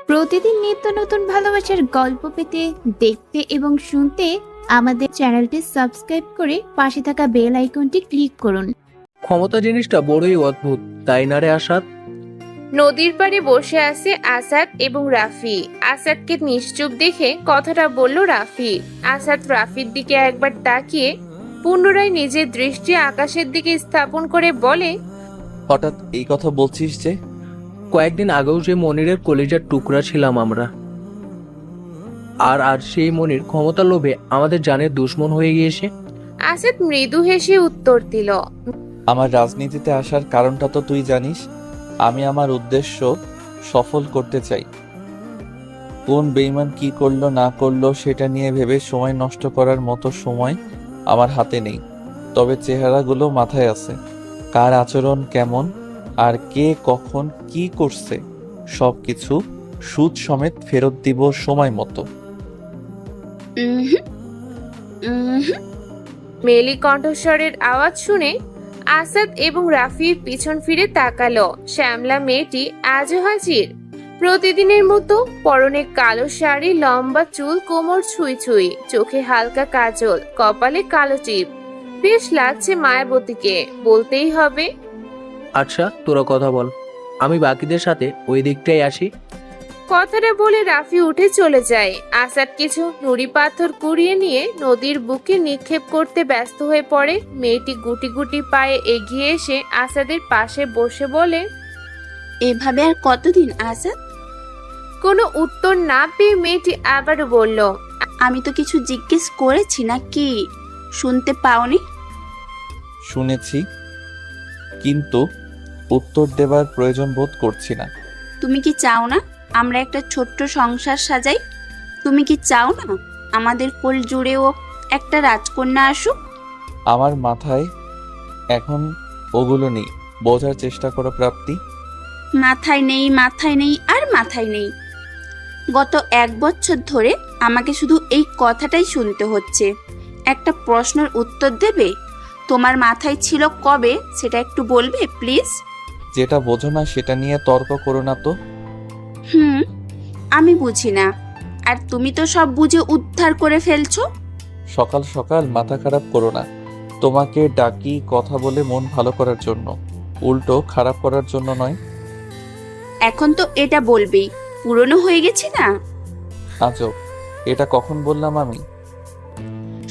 প্রতিদিন নিত্য নতুন ভালোবাসার গল্প পেতে, দেখতে এবং শুনতে আমাদের চ্যানেলটি সাবস্ক্রাইব করে পাশে থাকা বেল আইকনটি ক্লিক করুন। ক্ষমতা জিনিসটা বড়ই অদ্ভুত, তাই না রে আসাদ? নদীর পাড়ে বসে আছে আসাদ এবং রাফি। আসাদকে নিশ্চুপ দেখে কথাটা বলল রাফি। আসাদ রাফির দিকে একবার তাকিয়ে পুনরায় নিজের দৃষ্টি আকাশের দিকে স্থাপন করে বলে, হঠাৎ এই কথা বলছিস যে? কয়েকদিন আগেও যে মনিরের কলিজার টুকরা ছিলাম আমরা, আর আজ সেই মনির ক্ষমতা লোভে আমাদের জানের দুশ্মন হয়ে গিয়েছে। আসাদ মৃদু হেসে উত্তর দিল, আমার রাজনীতিতে আসার কারণটা তো তুই জানিস। আমি আমার উদ্দেশ্য সফল করতে চাই। কোন বেঈমান কি করলো না করলো সেটা নিয়ে ভেবে সময় নষ্ট করার মতো সময় আমার হাতে নেই। তবে চেহারাগুলো মাথায় আছে, কার আচরণ কেমন আর কে কখন কি করছে সবকিছু সুদ সমেত ফেরত দিব সময় মতো। মেলি কণ্ঠস্বরের আওয়াজ শুনে আসাদ এবং রাফির পিছন ফিরে তাকালো। শ্যামলা মেয়েটি আজও হাজির, প্রতিদিনের মতো পরনে কালো শাড়ি, লম্বা চুল কোমর ছুঁই ছুঁই, চোখে হালকা কাজল, কপালে কালো টিপ। বেশ লাগছে মায়াবতীকে, বলতেই হবে। আচ্ছা, তোরা কথা বল, আমি বাকিদের সাথে ওই দিকটাই আসি। কথাটা বলে রাফি উঠে চলে যায়। আসাদ কিছু নুড়ি পাথর কুড়িয়ে নিয়ে নদীর বুকে নিক্ষেপ করতে ব্যস্ত হয়ে পড়ে। মেয়েটি গুটি গুটি পায়ে এগিয়ে এসে আসাদের পাশে বসে বলে, এভাবে আর কতদিন আসাদ? কোনো উত্তর না পেয়ে মেয়েটি আবারও বলল, আমি তো কিছু জিজ্ঞেস করেছি না কি? শুনতে পাওনি? শুনেছি, কিন্তু উত্তর দেবার প্রয়োজন বোধ করছি না। তুমি কি চাও না আমরা একটা ছোট্ট সংসার সাজাই? তুমি কি চাও না আমাদের কোল জুড়েও একটা রাজকন্যা আসুক? আমার মাথায় এখন ওগুলো নেই, বোঝার চেষ্টা করো প্রাপ্তি। মাথায় নেই, মাথায় নেই আর মাথায় নেই। গত 1 বছর ধরে আমাকে শুধু এই কথাটাই শুনতে হচ্ছে। একটা প্রশ্নের উত্তর দেবে? তোমার মাথায় ছিল কবে সেটা একটু বলবে প্লিজ? যেটা বোঝো না সেটা নিয়ে তর্ক করো না তো। আমি বুঝি না, আর তুমি তো সব বুঝে উদ্ধার করে ফেলছো। সকাল সকাল মাথা খারাপ করো না। তোমাকে ডাকি কথা বলে মন ভালো করার জন্য, উল্টো খারাপ করার জন্য নয়। এখন তো এটা বলবেই, পুরনো হয়ে গেছি না? আজব, এটা কখন বললাম আমি?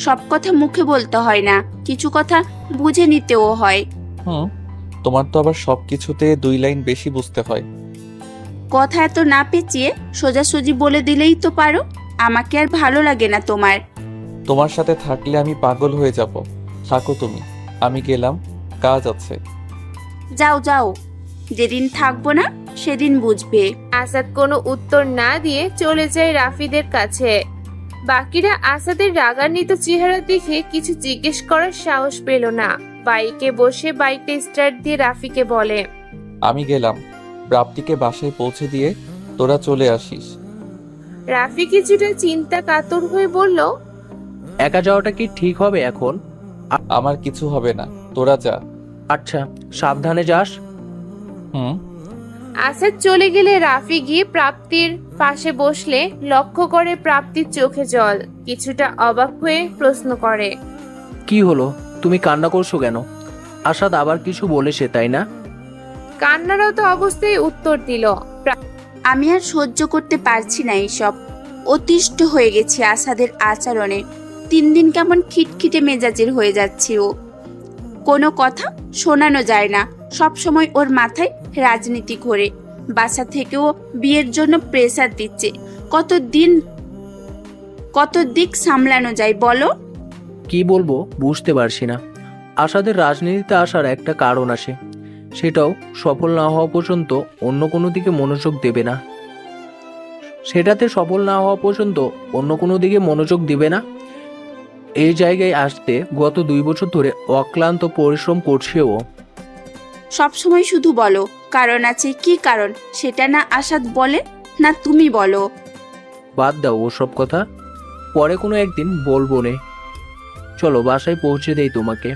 সব কথা মুখে বলতে হয় না, কিছু কথা বুঝে নিতেও হয়। তোমার তো আবার সবকিছুতে 2 লাইন বেশি বুঝতে হয়। কথা এত না পেঁচিয়ে সোজাসুজি বলে দিলেই তো পারো। আমাকে আর ভালো লাগে না তোমার। তোমার সাথে থাকলে আমি পাগল হয়ে যাব। থাকো তুমি, আমি গেলাম, কাজ আছে। যাও যাও, যেদিন থাকবো না সেদিন বুঝবে। আসাদ কোনো উত্তর না দিয়ে চলে যায় রাফিদের কাছে। বাকিরা আসাদের রাগান্বিত চেহারা দেখে কিছু জিজ্ঞেস করার সাহস পেল না। বাইকে বসে বাইকটা স্টার্ট দিয়ে রাফিকে বলে, আমি গেলাম, প্রাপ্তিকে বাসায় পৌঁছে দিয়ে তোরা চলে আসিস। রাফি কিছুটা চিন্তা কাতর হয়ে বলল, একা যাওয়াটা কি ঠিক হবে এখন? আমার কিছু হবে না, তোরা যা। আচ্ছা, সাবধানে যাস। আসাদ চলে গেলে রাফি গিয়ে প্রাপ্তির পাশে বসলে লক্ষ্য করে প্রাপ্তির চোখে জল। কিছুটা অবাক হয়ে প্রশ্ন করে, কি হলো, তুমি কান্না করছো কেন? আসাদ আবার কিছু বলেছে তাই না? কান্নারত অবস্থায় উত্তর দিল, আমি আর সহ্য করতে পারছি না এইসব। অতিষ্ঠ হয়ে গেছি আসাদের আচরণে। 3 দিন কেমন খিটখিটে মেজাজের হয়ে যাচ্ছে ও। কোনো কথা শোনানো যায় না, সব সময় ওর মাথায় রাজনীতি ঘোরে। বাসা থেকেও বিয়ের জন্য প্রেসার দিচ্ছে। কত দিক সামলানো যায় বলো? কি বলবো বুঝতে পারছি না। আসাদের রাজনীতিতে আসার একটা কারণ আছে, সেটাও সফল না হওয়া পর্যন্ত অন্য কোনো দিকে মনোযোগ দেবে না। এই জায়গায় আসতে গত 2 বছর ধরে অক্লান্ত পরিশ্রম করছে ও। সবসময় শুধু বলো কারণ আছে, কি কারণ সেটা না আসাদ বলে, না তুমি বলো। বাদ দাও ওসব কথা, পরে কোনো একদিন বলবো নে। চলো বাসায় পৌঁছে দেই তোমাকে।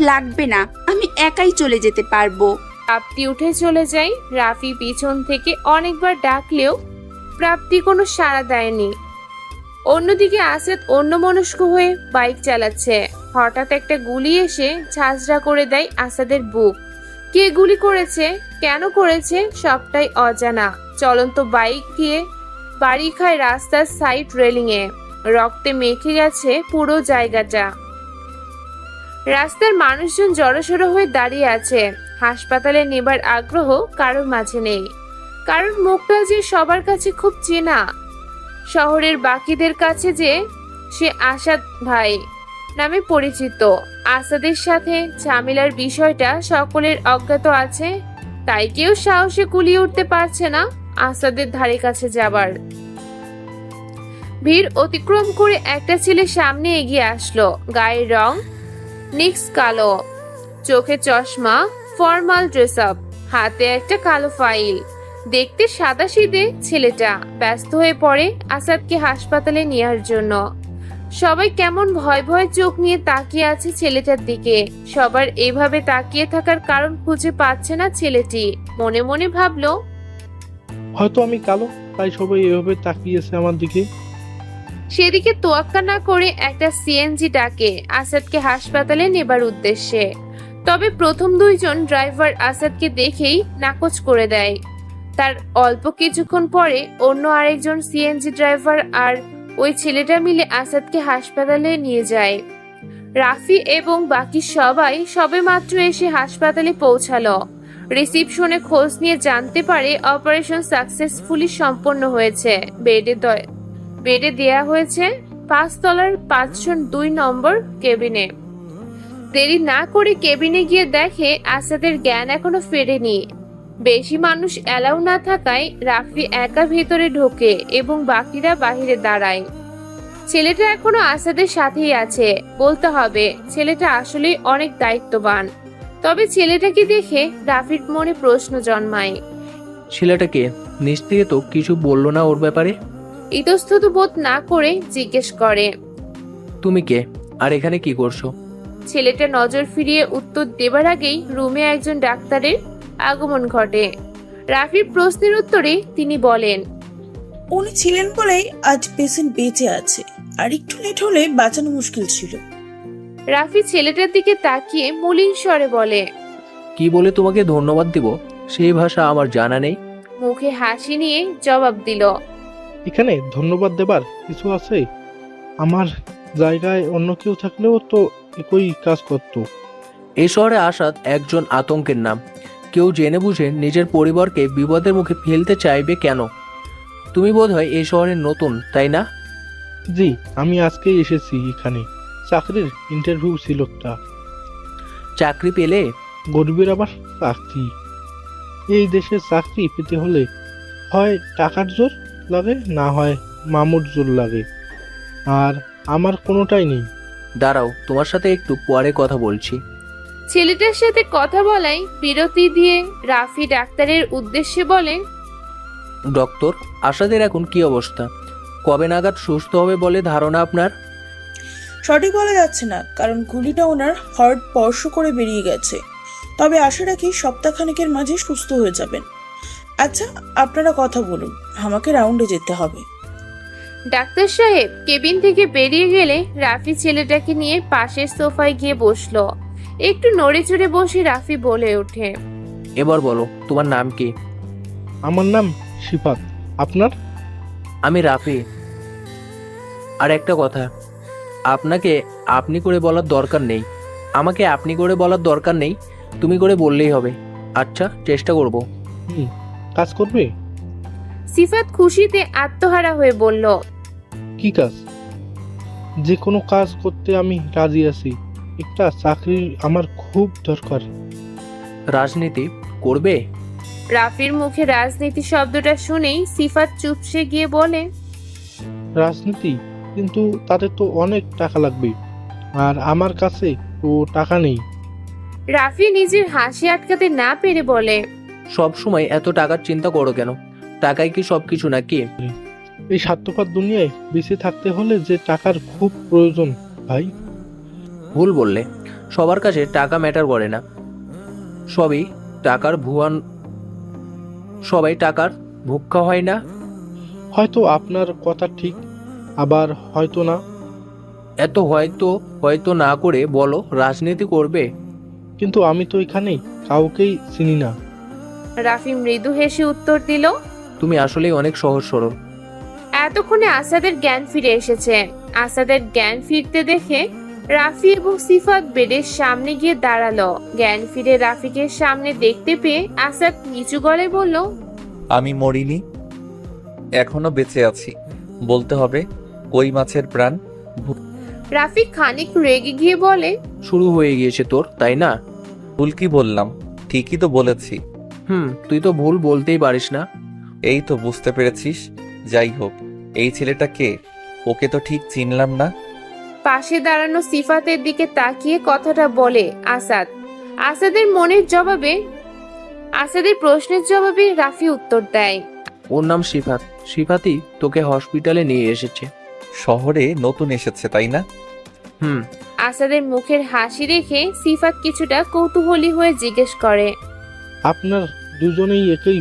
লাগবে না, আমি একাই চলে যেতে পারবো। প্রাপ্তি উঠে চলে যায়। রাফি পিছন থেকে অনেকবার ডাকলেও প্রাপ্তি কোনো সাড়া দেয়নি। অন্যদিকে আসাদ অন্যমনস্ক হয়ে বাইক চালাচ্ছে। হঠাৎ একটা গুলি এসে ঝাঁঝরা করে দেয় আসাদের বুক। কে গুলি করেছে, কেন করেছে, সবটাই অজানা। চলন্ত বাইক গিয়ে বাড়ি খায় রাস্তার সাইড রেলিংয়ে। রক্তে মেখে গেছে পুরো জায়গাটা। রাস্তার মানুষজন জড়সড় হয়ে দাঁড়িয়ে আছে। হাসপাতালে নেবার আগ্রহ কারোর মাঝে নেই, কারণ মুখটা যে সবার কাছে খুব চেনা। শহরের বাকিদের কাছে যে সে আসাদ ভাই নামে পরিচিত। আসাদের সাথে ঝামেলার বিষয়টা সকলের অজ্ঞাত আছে, তাই কেউ সাহসে কুলিয়ে উঠতে পারছে না আসাদের ধারে কাছে যাবার। ভিড় অতিক্রম করে একটা ছেলে সামনে এগিয়ে আসলো। গায়ের রং নিক্স কালো, চোখে চশমা, ফর্মাল ড্রেস আপ, হাতে একটা কালো ফাইল। দেখতে সাদাসিধে ছেলেটা ব্যস্ত হয়ে পড়ে আসাদকে হাসপাতালে নেওয়ার জন্য। সবাই কেমন ভয় ভয় চোখ নিয়ে তাকিয়ে আছে ছেলেটার দিকে। সবার এভাবে তাকিয়ে থাকার কারণ খুঁজে পাচ্ছে না ছেলেটি। মনে মনে ভাবলো, হয়তো আমি কালো, তাই সবাই এভাবে তাকিয়েছে আমার দিকে। সেদিকে তোয়াক্কা না করে একটা সিএনজি ডাকে আসাদকে হাসপাতালে নেবার উদ্দেশ্যে। তবে প্রথম দুইজন ড্রাইভার আসাদকে দেখেই নাকচ করে দেয়। তার অল্প কিছুক্ষণ পরে অন্য আরেকজন সিএনজি ড্রাইভার আর ওই ছেলেটা মিলে আসাদকে হাসপাতালে নিয়ে যায়। রাফি এবং বাকি সবাই সবেমাত্র এসে হাসপাতালে পৌঁছালো। রিসিপশনে খোঁজ নিয়ে জানতে পারে অপারেশন সাকসেসফুলি সম্পন্ন হয়েছে। বেডে দেয়া হয়েছে 5 তলার 502 নম্বর কেবিনে। দেরি না করে কেবিনে গিয়ে দেখে আসাদের জ্ঞান এখনো ফেরেনি। বেশি মানুষ এলাও না থাকায় রাফি একা ভেতরে ঢোকে এবং বাকিরা বাহিরে দাঁড়ায়। ছেলেটা এখনো আসাদের সাথেই আছে। বলতে হবে ছেলেটা আসলেই অনেক দায়িত্ববান। তবে ছেলেটাকে দেখে রাফির মনে প্রশ্ন জন্মায়। ছেলেটাকে নিশ্চয়ই তো কিছু বললো না ওর ব্যাপারে? ইতস্তত বোধ না করে জিজ্ঞেস করে, তুমি কে আর এখানে কি করছো? ছেলেটা নজর ফিরিয়ে উত্তর দেবার আগেই রুমে একজন ডাক্তারের আগমন ঘটে। রাফির প্রশ্নের উত্তরে তিনি বলেন, উনি ছিলেন বলেই আজ পেশেন্ট বেঁচে আছে, আর একটু লেট হলে বাঁচানো মুশকিল ছিল। রাফি ছেলেটার দিকে তাকিয়ে মলিন স্বরে বলে, কি বলে তোমাকে ধন্যবাদ দিব সেই ভাষা আমার জানা নেই। মুখে হাসি নিয়ে জবাব দিল, এখানে ধন্যবাদ দেবার কিছু আছে? আমার জায়গায় অন্য কেউ থাকলেও তো একই কাজ করতো। এই শহরে আসাদ একজন আতঙ্কের নাম। কেউ জেনে বুঝে নিজের পরিবারকে বিপদের মুখে ফেলতে চাইবে কেন? তুমি বোধহয় এই শহরের নতুন, তাই না? জি, আমি আজকেই এসেছি এখানে। চাকরির ইন্টারভিউ ছিল একটা। চাকরি পেলে? গরিবের আবার চাকরি? এই দেশে চাকরি পেতে হলে হয় টাকার জোর লাগে, না হয় মামুর জোর লাগে, আর আমার কোনোটাই নেই। দাঁড়াও, তোমার সাথে একটু পরে কথা বলছি। ছেলেটার সাথে কথা বলাই বিরতি দিয়ে রাফি ডাক্তারের উদ্দেশ্যে বলে, ডক্টর, আসাদের এখন কি অবস্থা? কবে নাগাদ সুস্থ হবে বলে ধারণা আপনার? সঠিক বলা যাচ্ছে না, কারণ গুলিটা ওনার হার্ট স্পর্শ করে বেরিয়ে গেছে। তবে আশা রাখি সপ্তাহখানেকের মাঝে সুস্থ হয়ে যাবেন। আচ্ছা, আপনারা কথা বলুন, আমাকে রাউন্ডে যেতে হবে। ডাক্তার সাহেব কেবিন থেকে বেরিয়ে গেলে রাফি ছেলেটাকে নিয়ে পাশের সোফায় গিয়ে বসলো। একটু নড়ে চড়ে বসে রাফি বলে ওঠে, এবার বলো, তোমার নাম কি? আমার নাম সিফাত। আপনার? আমি রাফি। আর একটা কথা, আপনাকে আপনি করে বলার দরকার নেই। আমাকে আপনি করে বলার দরকার নেই, তুমি করে বললেই হবে। আচ্ছা, চেষ্টা করব। কাজ করবে? সিফাত খুশিতে আত্মহারা হয়ে বলল, কি কাজ? যে কোনো কাজ করতে আমি রাজি আছি। একটা চাকরির আমার খুব দরকার। রাজনীতি করবে? রাফির মুখে রাজনীতি শব্দটা শুনেই সিফাত চুপসে গিয়ে বলে, রাজনীতি? কিন্তু তাতে তো অনেক টাকা লাগবে, আর আমার কাছে তো টাকা নেই। রাফি নিজের হাসি আটকাতে না পেরে বলে, সব সময় এত টাকার চিন্তা করো কেন? টাকাই কি সবকিছু নাকি? এই স্বার্থপর দুনিয়ায় বেঁচে থাকতে হলে যে টাকার খুব প্রয়োজন ভাই। ভুল বললে। সবার কাছে টাকা ম্যাটার করে না। সবই টাকার ভুয়ান সবাই টাকার ভুক্কা হয় না। হয়তো আপনার কথা ঠিক, আবার হয়তো না। এত হয়তো হয়তো না করে বলো, রাজনীতি করবে? কিন্তু আমি তো এখানে কাউকেই চিনি না। রাফি মৃদু হেসে উত্তর দিল। তুমি আসলেই অনেক সহজ সরল। এতক্ষণে আসাদের জ্ঞান ফিরে এসেছে। আসাদের জ্ঞান ফিরতে দেখে রাফি এবং সিফাত বেডের সামনে গিয়ে দাঁড়ালো। জ্ঞান ফিরে রাফিকে সামনে দেখতে পেয়ে আসাদ নিচু গলায় বলল, আমি মরিনি, এখনো বেঁচে আছি। বলতে হবে কই মাছের প্রাণ। রাফি খানিক রেগে গিয়ে বলে, শুরু হয়ে গিয়েছে তোর, তাই না? ভুল কি বললাম? ঠিকই তো বলেছি। তুই তো ভুল বলতেই পারিস না। এই তো বুঝতে পেরেছিস। যাই হোক, এই ছেলেটা কে? ওকে তো ঠিক চিনলাম না। পাশে দাঁড়ানো সিফাতের দিকে তাকিয়ে কথাটা বলে আসাদ। আসাদের প্রশ্নের জবাবে রাফি উত্তর দেয়, ওর নাম সিফাত। সিফাতই তোকে হসপিটালে নিয়ে এসেছে। শহরে নতুন এসেছে তাই না? হুম। আসাদের মুখের হাসি দেখে সিফাত কিছুটা কৌতূহলী হয়ে জিজ্ঞেস করে, আপনার দুজনেই একই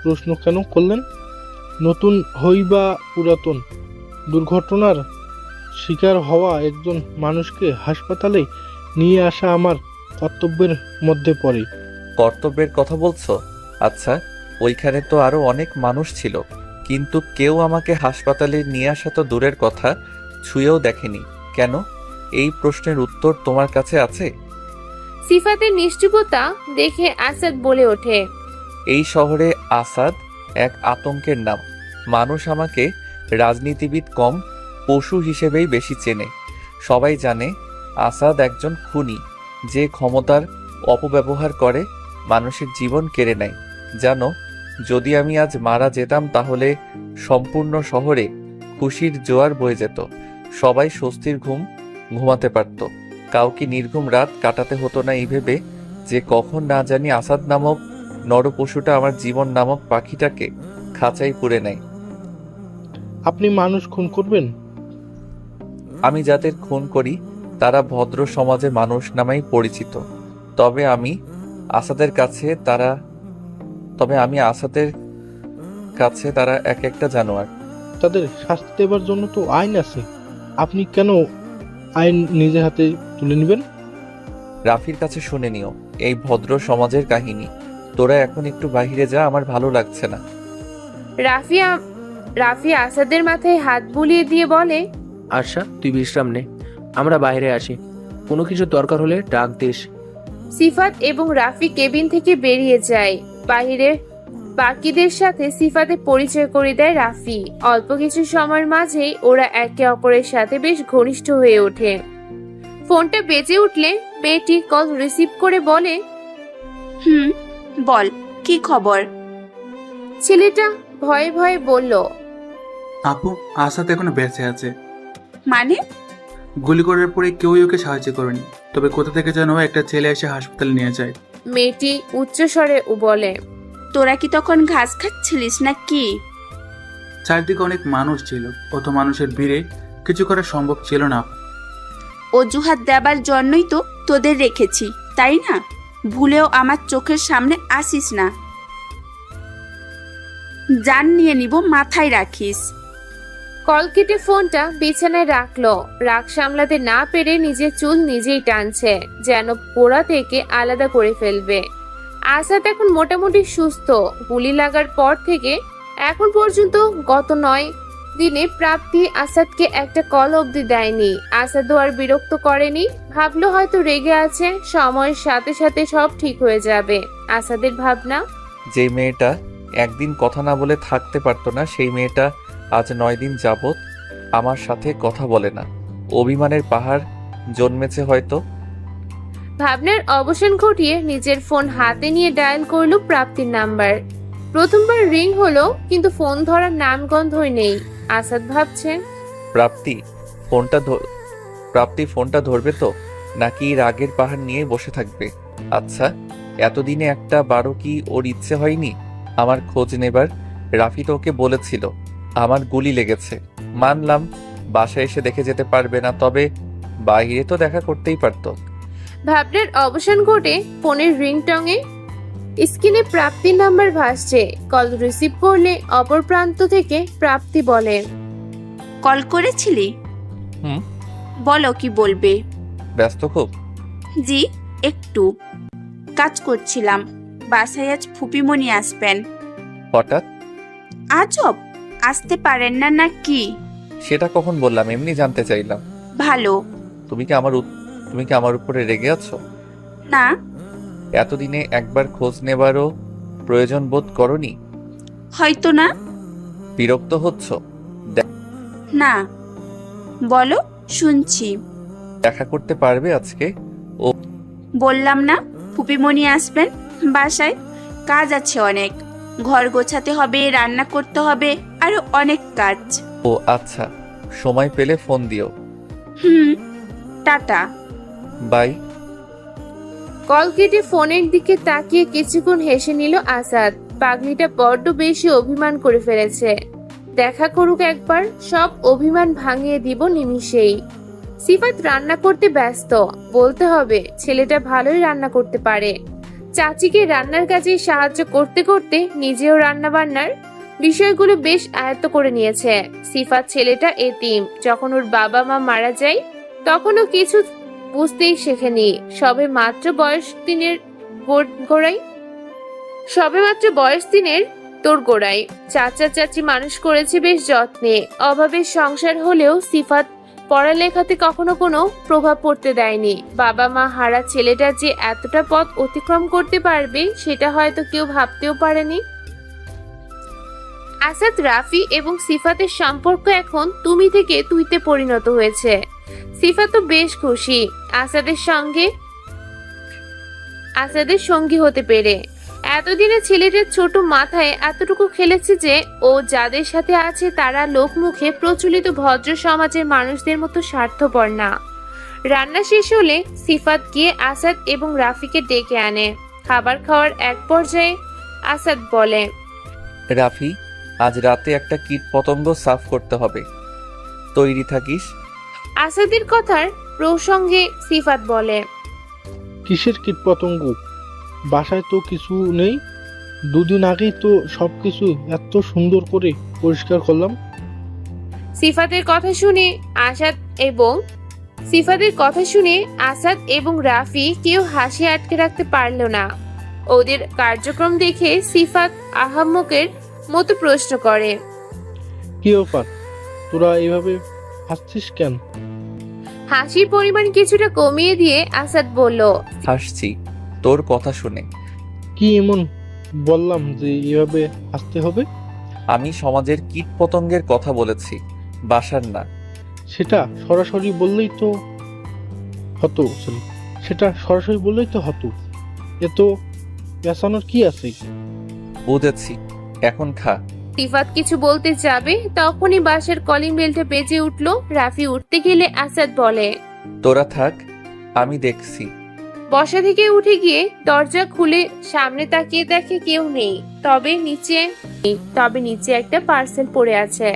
প্রশ্ন কেন করলেন? নতুন হই বা পুরাতন, দুর্ঘটনার শিকার হওয়া একজন মানুষকে হাসপাতালে নিয়ে আসা আমার কর্তব্যের মধ্যে পড়ে। কর্তব্যের কথা বলছো? আচ্ছা, ওইখানে তো আরো অনেক মানুষ ছিল, কিন্তু কেউ আমাকে হাসপাতালে নিয়ে আসা তো দূরের কথা, ছুঁয়েও দেখেনি। কেন? এই প্রশ্নের উত্তর তোমার কাছে আছে? সিফাতের নিশ্চুপতা দেখে আসাদ বলে ওঠে, এই শহরে আসাদ এক আতঙ্কের নাম। মানুষ আমাকে রাজনীতিবিদ কম, পশু হিসেবেই বেশি চেনে। সবাই জানে আসাদ একজন খুনি, যে ক্ষমতার অপব্যবহার করে মানুষের জীবন কেড়ে নেয়। জানো, যদি আমি আজ মারা যেতাম তাহলে সম্পূর্ণ শহরে খুশির জোয়ার বয়ে যেত। সবাই স্বস্তির ঘুম ঘুমাতে পারত। কাউকে নির্ঘুম রাত কাটাতে হতো না এই ভেবে যে কখন না জানি আসাদ নামক নরপশুটা আমার জীবন নামক পাখিটাকে খাঁচাই পুরে নেয়। আপনি মানুষ খুন করবেন? আমি যাদের খুন করি তারা ভদ্র সমাজে মানুষ নামেই পরিচিত। তবে আমি আসাদের কাছে তারা এক একটা জানোয়ার। তাদের শাস্তি দেবার জন্য তো আইন আছে। আপনি কেন আইন নিজের হাতে তুলে নেবেন? রাফির কাছে শুনে নিও এই ভদ্র সমাজের কাহিনী। তোরা এখন একটু বাহিরে যা, আমার ভালো লাগছে না। রাফি আসাদের মাথায় হাত বুলিয়ে দিয়ে বলে, আচ্ছা, তুই বিশ্রাম নে, আমরা বাইরে আসি। কোনো কিছু দরকার হলে ডাক দিস। সিফাত এবং রাফি কেবিন থেকে বেরিয়ে যায়। বাহিরে বাকিদের সাথে সিফাতের পরিচয় করে দেয় রাফি। অল্প কিছু সময়ের মাঝেই ওরা একে অপরের সাথে বেশ ঘনিষ্ঠ হয়ে ওঠে। ফোনটা বেজে উঠলে মেয়েটি কল রিসিভ করে বলে, বল, কি খবর? ছেলেটা ভয়ে ভয়ে বলল, আপু, আসাদ এখনো বেঁচে আছে। মানে? গুলি করার পরে কেউই ওকে সাহায্য করেনি, তবে কোথা থেকে যেন একটা ছেলে এসে হাসপাতালে নিয়ে যায়। মেয়েটি উচ্চস্বরে বলে, তোরা কি তখন ঘাস খাচ্ছিলিস নাকি? চারদিকে অনেক মানুষ ছিল, অত মানুষের ভিড়ে কিছু করা সম্ভব ছিল না। অজুহাত দেবার জন্যই তো তোদের রেখেছি, তাই না? ভুলেও আমার চোখের সামনে আসিস না। জান নিয়ে নিব, মাথায় রাখিস। কল কেটে ফোনটা বিছানায় রাখলো। রাগ সামলাতে না পেরে নিজের চুল নিজেই টানছে, যেন পোড়া থেকে আলাদা করে ফেলবে। আসাদ এখন মোটামুটি সুস্থ। গুলি লাগার পর থেকে এখন পর্যন্ত গত 9 দিনে প্রাপ্তি আসাদকে একটা কল অবধি দেয়নি। আসাদও আর বিরক্ত করেনি। ভাবলো হয়তো রেগে আছে, সময়ের সাথে সাথে সব ঠিক হয়ে যাবে। আসাদের ভাবনা, যে মেয়েটা একদিন কথা না বলে থাকতে পারতো না, সেই মেয়েটা আজ 9 দিন যাবত আমার সাথে কথা বলে না। অভিমানের পাহাড় জন্মেছে হয়তো। ভাবনার অবসান ঘটিয়ে নিজের ফোন হাতে নিয়ে ডায়াল করলো প্রাপ্তির নাম্বার। প্রথমবার রিং হলো, কিন্তু ফোন ধরার নামগন্ধই নেই। আসাদ ভাবছে, প্রাপ্তি ফোনটা ধরবে তো, নাকি রাগের পাহাড় নিয়ে বসে থাকবে? আচ্ছা, এতদিনে একটা বারো কি ওর ইচ্ছে হয়নি আমার খোঁজ নেবার? রাফি তো ওকে বলেছিল আমার গুলি লেগেছে। মানলাম বাসায় এসে দেখে যেতে পারবে না, তবে বাইরে তো দেখা করতেই পারতো। ভাবনার অবসান ঘটে ফোনের রিংটংয়ে। স্ক্রিনে প্রাপ্তির নাম্বার ভাসছে। কল রিসিভ করলে অপর প্রান্ত থেকে প্রাপ্তি বলে, কল করেছিলি? হুম। বলো কি বলবে? ব্যস্ত খুব? জি, একটু কাজ করছিলাম। বাসায় আজ ফুপিমণি আসবেন। হঠাৎ? আজব, আসতে পারেন না নাকি? সেটা কখন বললাম, এমনি জানতে চাইলাম। ভালো। তুমি কি আমার উপরে রেগে আছো? না, এতদিনে একবার খোঁজ নেবারও প্রয়োজন বোধ করনি? হয়তো না। বিরক্ত হচ্ছ? না, বলো, শুনছি। দেখা করতে পারবে আজকে? বললাম না ফুপিমণি আসবেন। বাসায় কাজ আছে অনেক, ঘর গোছাতে হবে, রান্না করতে হবে, আরো অনেক কাজ। ও আচ্ছা, সময় পেলে ফোন দিও। হুম, টাটা। বাই। কল কেটে ফোনের দিকে তাকিয়ে কিছুক্ষণ হেসে নিল আসাদ। পাগলিটা বড্ড বেশি অভিমান করে ফেলেছে। দেখা করুক একবার, সব অভিমান ভাঙিয়ে দিব নিমিষেই। সিফাত রান্না করতে ব্যস্ত। বলতে হবে ছেলেটা ভালোই রান্না করতে পারে। চাচিকে রান্নার কাজে সাহায্য করতে করতে নিজেও রান্না বান্নার বিষয়গুলো বেশ আয়ত্ত করে নিয়েছে। সিফাত ছেলেটা এতিম। যখন ওর বাবা মা মারা যায় তখনও কিছু বুঝতেই শেখেনি। সবে মাত্র বয়স দিনের তোর গোড়ায় চাচা চাচি মানুষ করেছে বেশ যত্নে। অভাবের সংসার হলেও সিফাত পড়ালেখাতে কখনো কোনো প্রভাব পড়তে দেয়নি। বাবা মা হারা ছেলেটা যে এতটা পথ অতিক্রম করতে পারবে সেটা হয়তো কেউ ভাবতেও পারেনি। আসাদ, রাফি এবং সিফাতের সম্পর্ক এখন তুমি থেকে তুইতে পরিণত হয়েছে। সিফাতও বেশ খুশি আসাদের সঙ্গী হতে পেরে। এতদিনে ছেলেটার ছোট মাথায় এতটুকু খেলেছে যে ও যাদের সাথে আছে তারা লোকমুখে প্রচলিত ভদ্র সমাজের মানুষদের মতো স্বার্থপর না। রান্না শেষ হলে সিফাত গিয়ে আসাদ এবং রাফিকে ডেকে আনে। খাবার খাওয়ার এক পর্যায়ে আসাদ বলে, রাফি, আজ রাতে একটা কীট পতঙ্গ সাফ করতে হবে, তৈরি থাকিস। আসাদের কথার প্রসঙ্গে সিফাত বলে, কিসের কীটপতঙ্গ? বাসায় তো কিছু নেই। দুদিন আগেই তো সব কিছু এত সুন্দর করে পরিষ্কার করলাম। সিফাতের কথা শুনে আসাদ এবং রাফি কেউ হাসি আটকে রাখতে পারল না। ওদের কার্যক্রম দেখে সিফাত আহাম্মকের মতো প্রশ্ন করে, কি ব্যাপার, তোরা এভাবে হাসছিস কেন? হাসির পরিমাণ কিছুটা কমিয়ে দিয়ে আসাদ বলল, হাসছি তোর কথা শুনে। কি এমন বললাম যে এভাবে হাসতে হবে? আমি সমাজের কীট পতঙ্গের কথা বলেছি, বাসার না। সেটা সরাসরি বললেই তো হতো। এত পেঁচানোর কি আছে? বুঝেছি, এখন খা। সিফাত কিছু বলতে যাবে তখনই বাসার কলিং বেলটা বেজে উঠল। রাফি উঠতে গেলে আসাদ বলে, তোরা থাক, আমি দেখছি। বসা থেকে উঠে গিয়ে দরজা খুলে সামনে তাকিয়ে দেখে কেউ নেই। তবে নিচে একটা পার্সেল পড়ে আছে।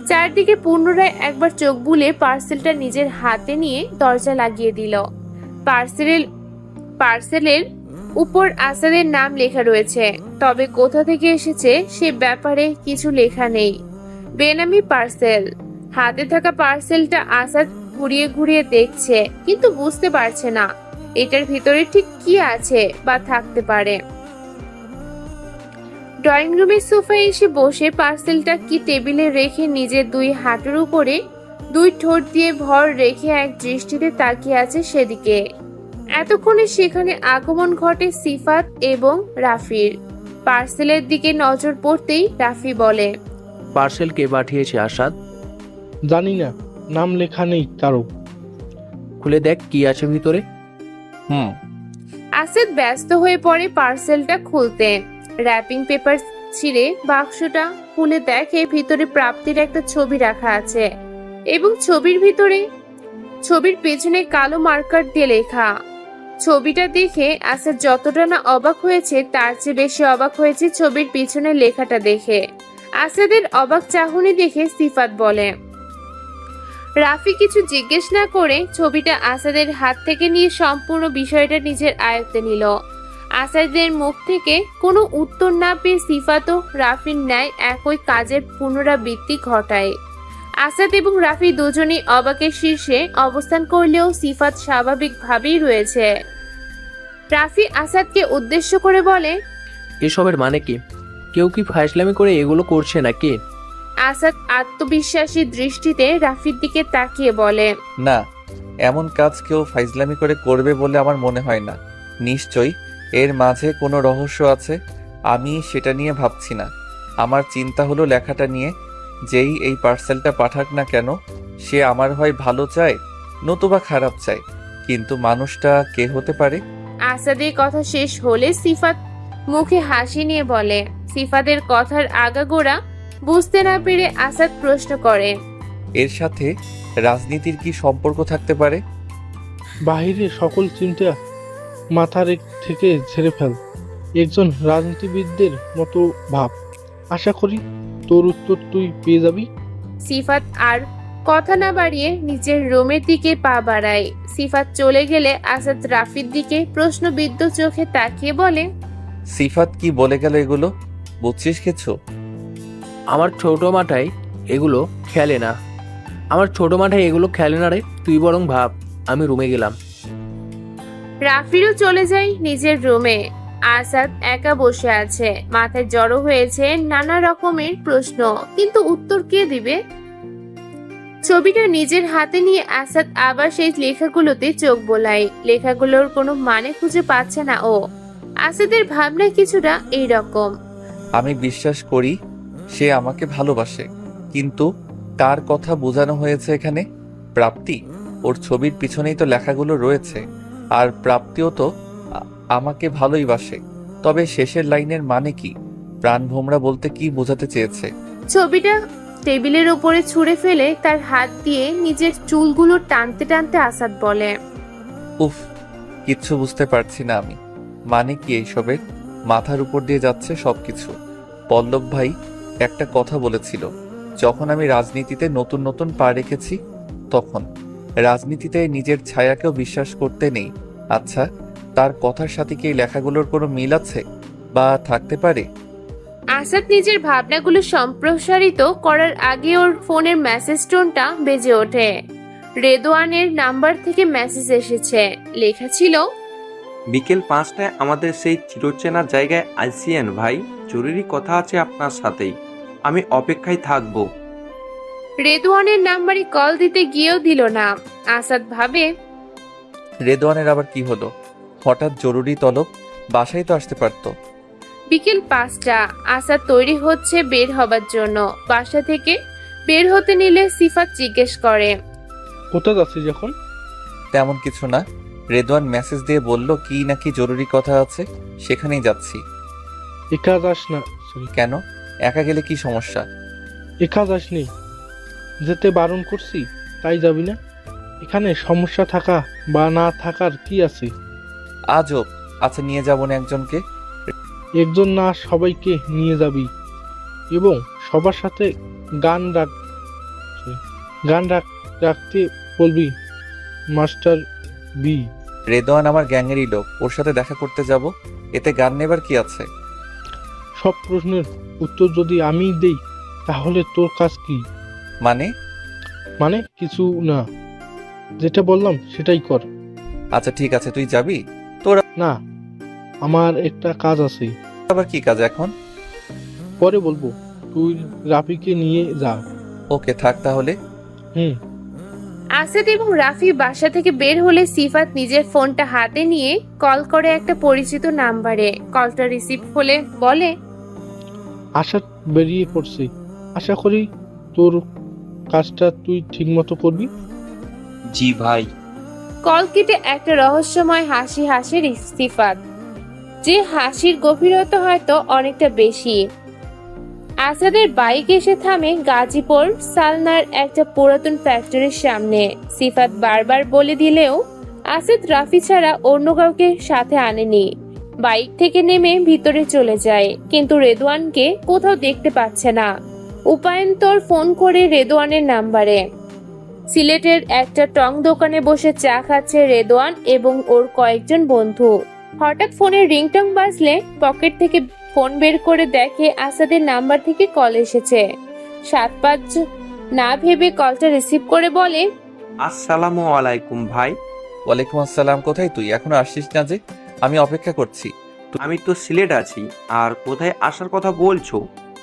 চারদিকে পুনরায় একবার চোখ বুলে পার্সেলটা নিজের হাতে নিয়ে দরজা লাগিয়ে দিল। পার্সেলের উপর আসাদের নাম লেখা রয়েছে, তবে কোথা থেকে এসেছে সে ব্যাপারে কিছু লেখা নেই। বেনামি পার্সেল। হাতে থাকা পার্সেলটা আসাদ ঘুরিয়ে ঘুরিয়ে দেখছে, কিন্তু বুঝতে পারছে না এটার ভিতরে ঠিক কি আছে বা থাকতে পারে। ড্রয়িং রুমের সোফায় এসে বসে পার্সেলটা কি টেবিলে রেখে নিজের দুই হাঁটুর উপরে দুই ঠোঁট দিয়ে ভর রেখে এক দৃষ্টিতে তাকিয়ে আছে সেদিকে। এতক্ষণে সেখানে আগমন ঘটে সিফাত এবং রাফির। পার্সেলের দিকে নজর পড়তেই রাফি বলে, পার্সেল কে পাঠিয়েছে আসাদ? জানি না, নাম লেখা নেই কারো। খুলে দেখ কি আছে ভিতরে। হুম। আসাদ ব্যস্ত হয়ে পড়ে পার্সেলটা খুলতে। র্যাপিং পেপার ছিঁড়ে বাক্সটা খুলে দেখে ভিতরে প্রাপ্তির একটা ছবি রাখা আছে এবং ছবির পেছনে কালো মার্কার দিয়ে লেখা। ছবিটা দেখে আসাদ যতটা না অবাক হয়েছে তার চেয়ে বেশি অবাক হয়েছে ছবির পিছনে লেখাটা দেখে। আসাদের অবাক চাহনি দেখে সিফাত বলে, রাফি কিছু জিজ্ঞেস না করে ছবিটা আসাদের হাত থেকে নিয়ে সম্পূর্ণ বিষয়টা নিজের আয়ত্তে নিল। আসাদের মুখ থেকে কোনো উত্তর না পেয়ে সিফাতও রাফির ন্যায় একই কাজের পুনরাবৃত্তি ঘটায়। আসাদ এবং রাফি দুজনেই অবাকের শীর্ষে অবস্থান করলেও সিফাত স্বাভাবিকভাবেই রয়েছে। রাফি আসাদকে উদ্দেশ্য করে বলে, এসবের মানে কি? কেউ কি ফাইজলামি করে এগুলো করছে নাকি? আসাদ আত্মবিশ্বাসী দৃষ্টিতে রাফির দিকে তাকিয়ে বলে, না, এমন কাজ কেউ ফাইজলামি করে করবে বলে আমার মনে হয় না। নিশ্চয়ই এর মাঝে কোনো রহস্য আছে, আমি সেটা নিয়ে ভাবছি না। আমার চিন্তা হলো লেখাটা নিয়ে। যেই এই পার্সেলটা পাঠাক না কেন, সে আমার হয় ভালো চায় নতুবা খারাপ চায়, কিন্তু মানুষটা কে হতে পারে? আসাদের কথা শেষ হলে সিফাত মুখে হাসি নিয়ে বলে। সিফাতের কথার আগাগোড়া বুঝতে না পেরে আসাদ প্রশ্ন করে, এর সাথে রাজনীতির কি সম্পর্ক থাকতে পারে? বাহিরে সকল চিন্তা মাথার থেকে ঝেড়ে ফেল, একজন রাজনীতিবিদদের মতো ভাব। আশা করি তোর উত্তর তুই পেয়ে যাবি। সিফাত আর কথা না বাড়িয়ে নিজের রুমের দিকে পা বাড়ায়। সিফাত চলে গেলে আসাদ রাফির দিকে প্রশ্নবিদ্ধ চোখে তাকিয়ে বলে, সিফাত কি বলে গেল এগুলো? বুঝছিস কিছু? আমার ছোট মাথায় এগুলো খেলে না। রে, তুই বরং ভাব। আমি রুমে গেলাম। রাফিরও চলে যায় নিজের রুমে। আসাদ একা বসে আছে, মাথায় জড়ো হয়েছে নানা রকমের প্রশ্ন, কিন্তু উত্তর কে দিবে? ছবিটা নিজের হাতে নিয়ে আসাদ আবার সেই লেখাগুলোতে চোখ বোলায়। লেখাগুলোর কোনো মানে খুঁজে পাচ্ছে না ও। আসাদের ভাবনা কিছুটা এইরকম। আমি বিশ্বাস করি সে আমাকে ভালোবাসে, কিন্তু কার কথা বোঝানো হয়েছে এখানে? প্রাপ্তি। ওর ছবির পিছনেই তো লেখাগুলো রয়েছে, আর প্রাপ্তিও তো আমাকে ভালোই বাসে। তবে শেষের লাইনের মানে কি? প্রাণ ভোমরা বলতে কি বোঝাতে চেয়েছে? ছবিটা টেবিলের উপরে ছুঁড়ে ফেলে তার হাত দিয়ে নিজের চুলগুলো টানতে টানতে আসাদ বলে, উফ, কিচ্ছু বুঝতে পারছি না আমি। মানে কি এইসবের? মাথার উপর দিয়ে যাচ্ছে সবকিছু। পল্লব ভাই একটা কথা বলেছিল, যখন আমি রাজনীতিতে নতুন নতুন পা রেখেছি, তখন রাজনীতিতে নিজের ছায়াকেও বিশ্বাস করতে নেই। আচ্ছা, তার কথার সাথে কি এই লেখাগুলোর কোনো মিল আছে বা থাকতে পারে? আসাদ নিজের ভাবনাগুলো সম্প্রসারিত করার আগে ওর ফোনের মেসেজ টোনটা বেজে ওঠে। রেদওয়ানের নাম্বার থেকে মেসেজ এসেছে। লেখা ছিল, বিকেল 5টায় আমাদের সেই চিরচেনা জায়গায় আসিয়েন ভাই, জরুরি কথা আছে আপনার সাথেই। আমি অপেক্ষায় থাকবো। রেদওয়ানের নাম্বারে কল দিতে গিয়েও দিল না। আসাদ ভাবে, রেদওয়ানের আবার কি হলো? হঠাৎ জরুরি তলব, বাসায় তো আসতে পারতো। বিকেল 5টা। আসাদ তৈরি হচ্ছে বের হবার জন্য। বাসা থেকে বের হতে নিলে সিফাত জিজ্ঞেস করে, কোথায় যাচ্ছিস এখন? তেমন কিছু না, রেদওয়ান মেসেজ দিয়ে বলল কি নাকি জরুরি কথা আছে, সেখানেই যাচ্ছি। একা যাস না। কেন? একা গেলে কি সমস্যা? একা যাসনি, যেতে বারণ করছি তাই যাবি না? এখানে সমস্যা থাকা বা না থাকার কি আছে? আজব। আচ্ছা, নিয়ে যাবো না একজনকে? একজন না, সবাইকে নিয়ে যাবি এবং সবার সাথে গান রাখতে বলবি। Master B. রেদওয়ান আমার গ্যাংয়েরই লোক, ওর সাথে দেখা করতে যাব, এতে গান নেবার কি আছে? সব প্রশ্নের উত্তর যদি আমি দেই তাহলে তোর কাজ কি? মানে কিছু না, যেটা বললাম সেটাই কর। আচ্ছা ঠিক আছে, তুই যাবি? না, আমার একটা কাজ আছে। আবার কি কাজ এখন? পরে বলবো, তুই রাফিকে নিয়ে যা। ওকে, থাক তাহলে। আসাদ এবং রাফি বাসা থেকে বের হলে সিফাত নিজের ফোনটা হাতে নিয়ে কল করে একটা পরিচিত নাম্বারে। কলটা রিসিভ হলে বলে, আশা বেরিয়ে পড়ছে। আশা করি তোর কাজটা তুই ঠিক মতো করবি। জি ভাই। কল কেটে একটা রহস্যময় হাসি হাসে সিফাত, যে হাসির গভীরতা হয়তো অনেকটা বেশি। আসাদের বাইক এসে থামে গাজীপুর সালনার একটা পুরাতন ফ্যাক্টরির সামনে। সিফাত বারবার বলে দিলেও আসাদ রাফি ছাড়া অন্য কাউকে সাথে আনেনি। বাইক থেকে নেমে ভিতরে চলে যায়, কিন্তু রেদওয়ানকে কোথাও দেখতে পাচ্ছে না। উপায়ন্তর ফোন করে রেদওয়ানের নাম্বারে। সিলেটের একটা টং দোকানে বসে চা খাচ্ছে রেদওয়ান এবং ওর কয়েকজন বন্ধু। হঠাৎ ফোনের রিংটং বাজলে পকেট থেকে ফোন বের করে দেখে আসাদের নাম্বার থেকে কল এসেছে। 7-5 না ভেবে কলটা রিসিভ করে বলে, আসসালামু আলাইকুম ভাই। ওয়ালাইকুম আসসালাম। কোথায় তুই? এখনো আসছিস না যে? আমি অপেক্ষা করছি। আমি তো সিলেট আছি, আর কোথায় আসার কথা বলছো?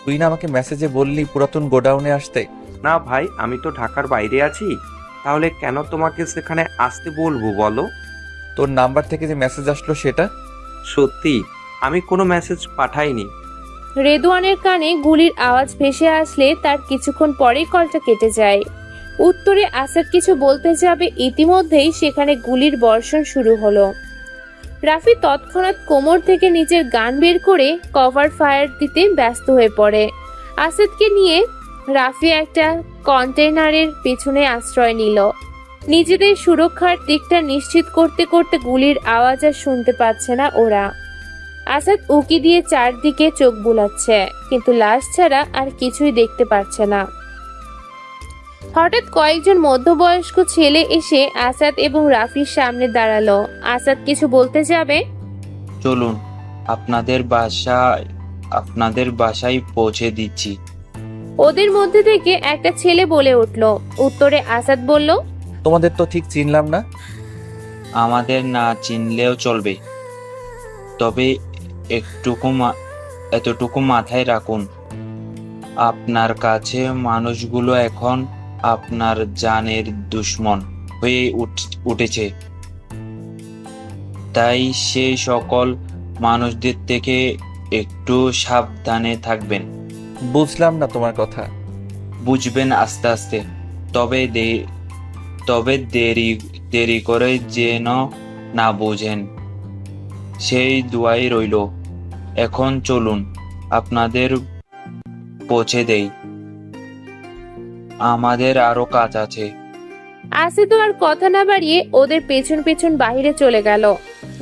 তুই না আমাকে মেসেজে বললি পুরাতন গোডাউনে আসতে। না ভাই, আমি তো ঢাকার বাইরে আছি। তাহলে কেন তোমাকে সেখানে আসতে বলবো বলো? তোর নাম্বার থেকে যে মেসেজ আসলো সেটা? সত্যি আমি কোনো মেসেজ পাঠাইনি। রেদওয়ানের কানে গুলির আওয়াজ ভেসে আসলে তার কিছুক্ষণ পরেই কলটা কেটে যায়। উত্তরে আসাদ কিছু বলতে যাবে, ইতিমধ্যেই সেখানে গুলির বর্ষণ শুরু হলো। রাফি তৎক্ষণাৎ কোমর থেকে নিজের গান বের করে কভার ফায়ার দিতে ব্যস্ত হয়ে পড়ে। আসাদকে নিয়ে রাফি একটা কন্টেইনারের পেছনে আশ্রয় নিল। নিজেদের সুরক্ষার দিকটা নিশ্চিত করতে করতে গুলির আওয়াজ আর শুনতে পাচ্ছে না ওরা। আসাদ উকি দিয়ে চারদিকে চোখ বুলাচ্ছে, কিন্তু লাশ ছাড়া আর কিছুই দেখতে পাচ্ছে না। হঠাৎ কয়েকজন মধ্যবয়স্ক ছেলে এসে আসাদ এবং রাফির সামনে দাঁড়ালো। আসাদ কিছু বলতে যাবে, চলুন আপনাদের বাসায় পৌঁছে দিচ্ছি। ওদের মধ্যে থেকে একটা ছেলে বলে উঠল। উত্তরে আসাদ বলল, তোমাদের তো ঠিক চিনলাম না। আমাদের না চিনলেও চলবে, তবে এতটুকু মাথায় রাখুন, আপনার কাছে মানুষগুলো এখন আপনার জানের দুশ্মন হয়ে উঠেছে। তাই সেই সকল মানুষদের থেকে একটু সাবধানে থাকবেন। বুঝলাম না তোমার কথা। বুঝবেন আস্তে আস্তে, তবে দেরি করে যেন না বুঝেন, সেই দুয়াই রইল। এখন চলুন আপনাদের পৌঁছে দেই, আমাদের আরো কাজ আছে। আসাদ আর কথা না বাড়িয়ে ওদের পেছন পেছন বাইরে চলে গেল।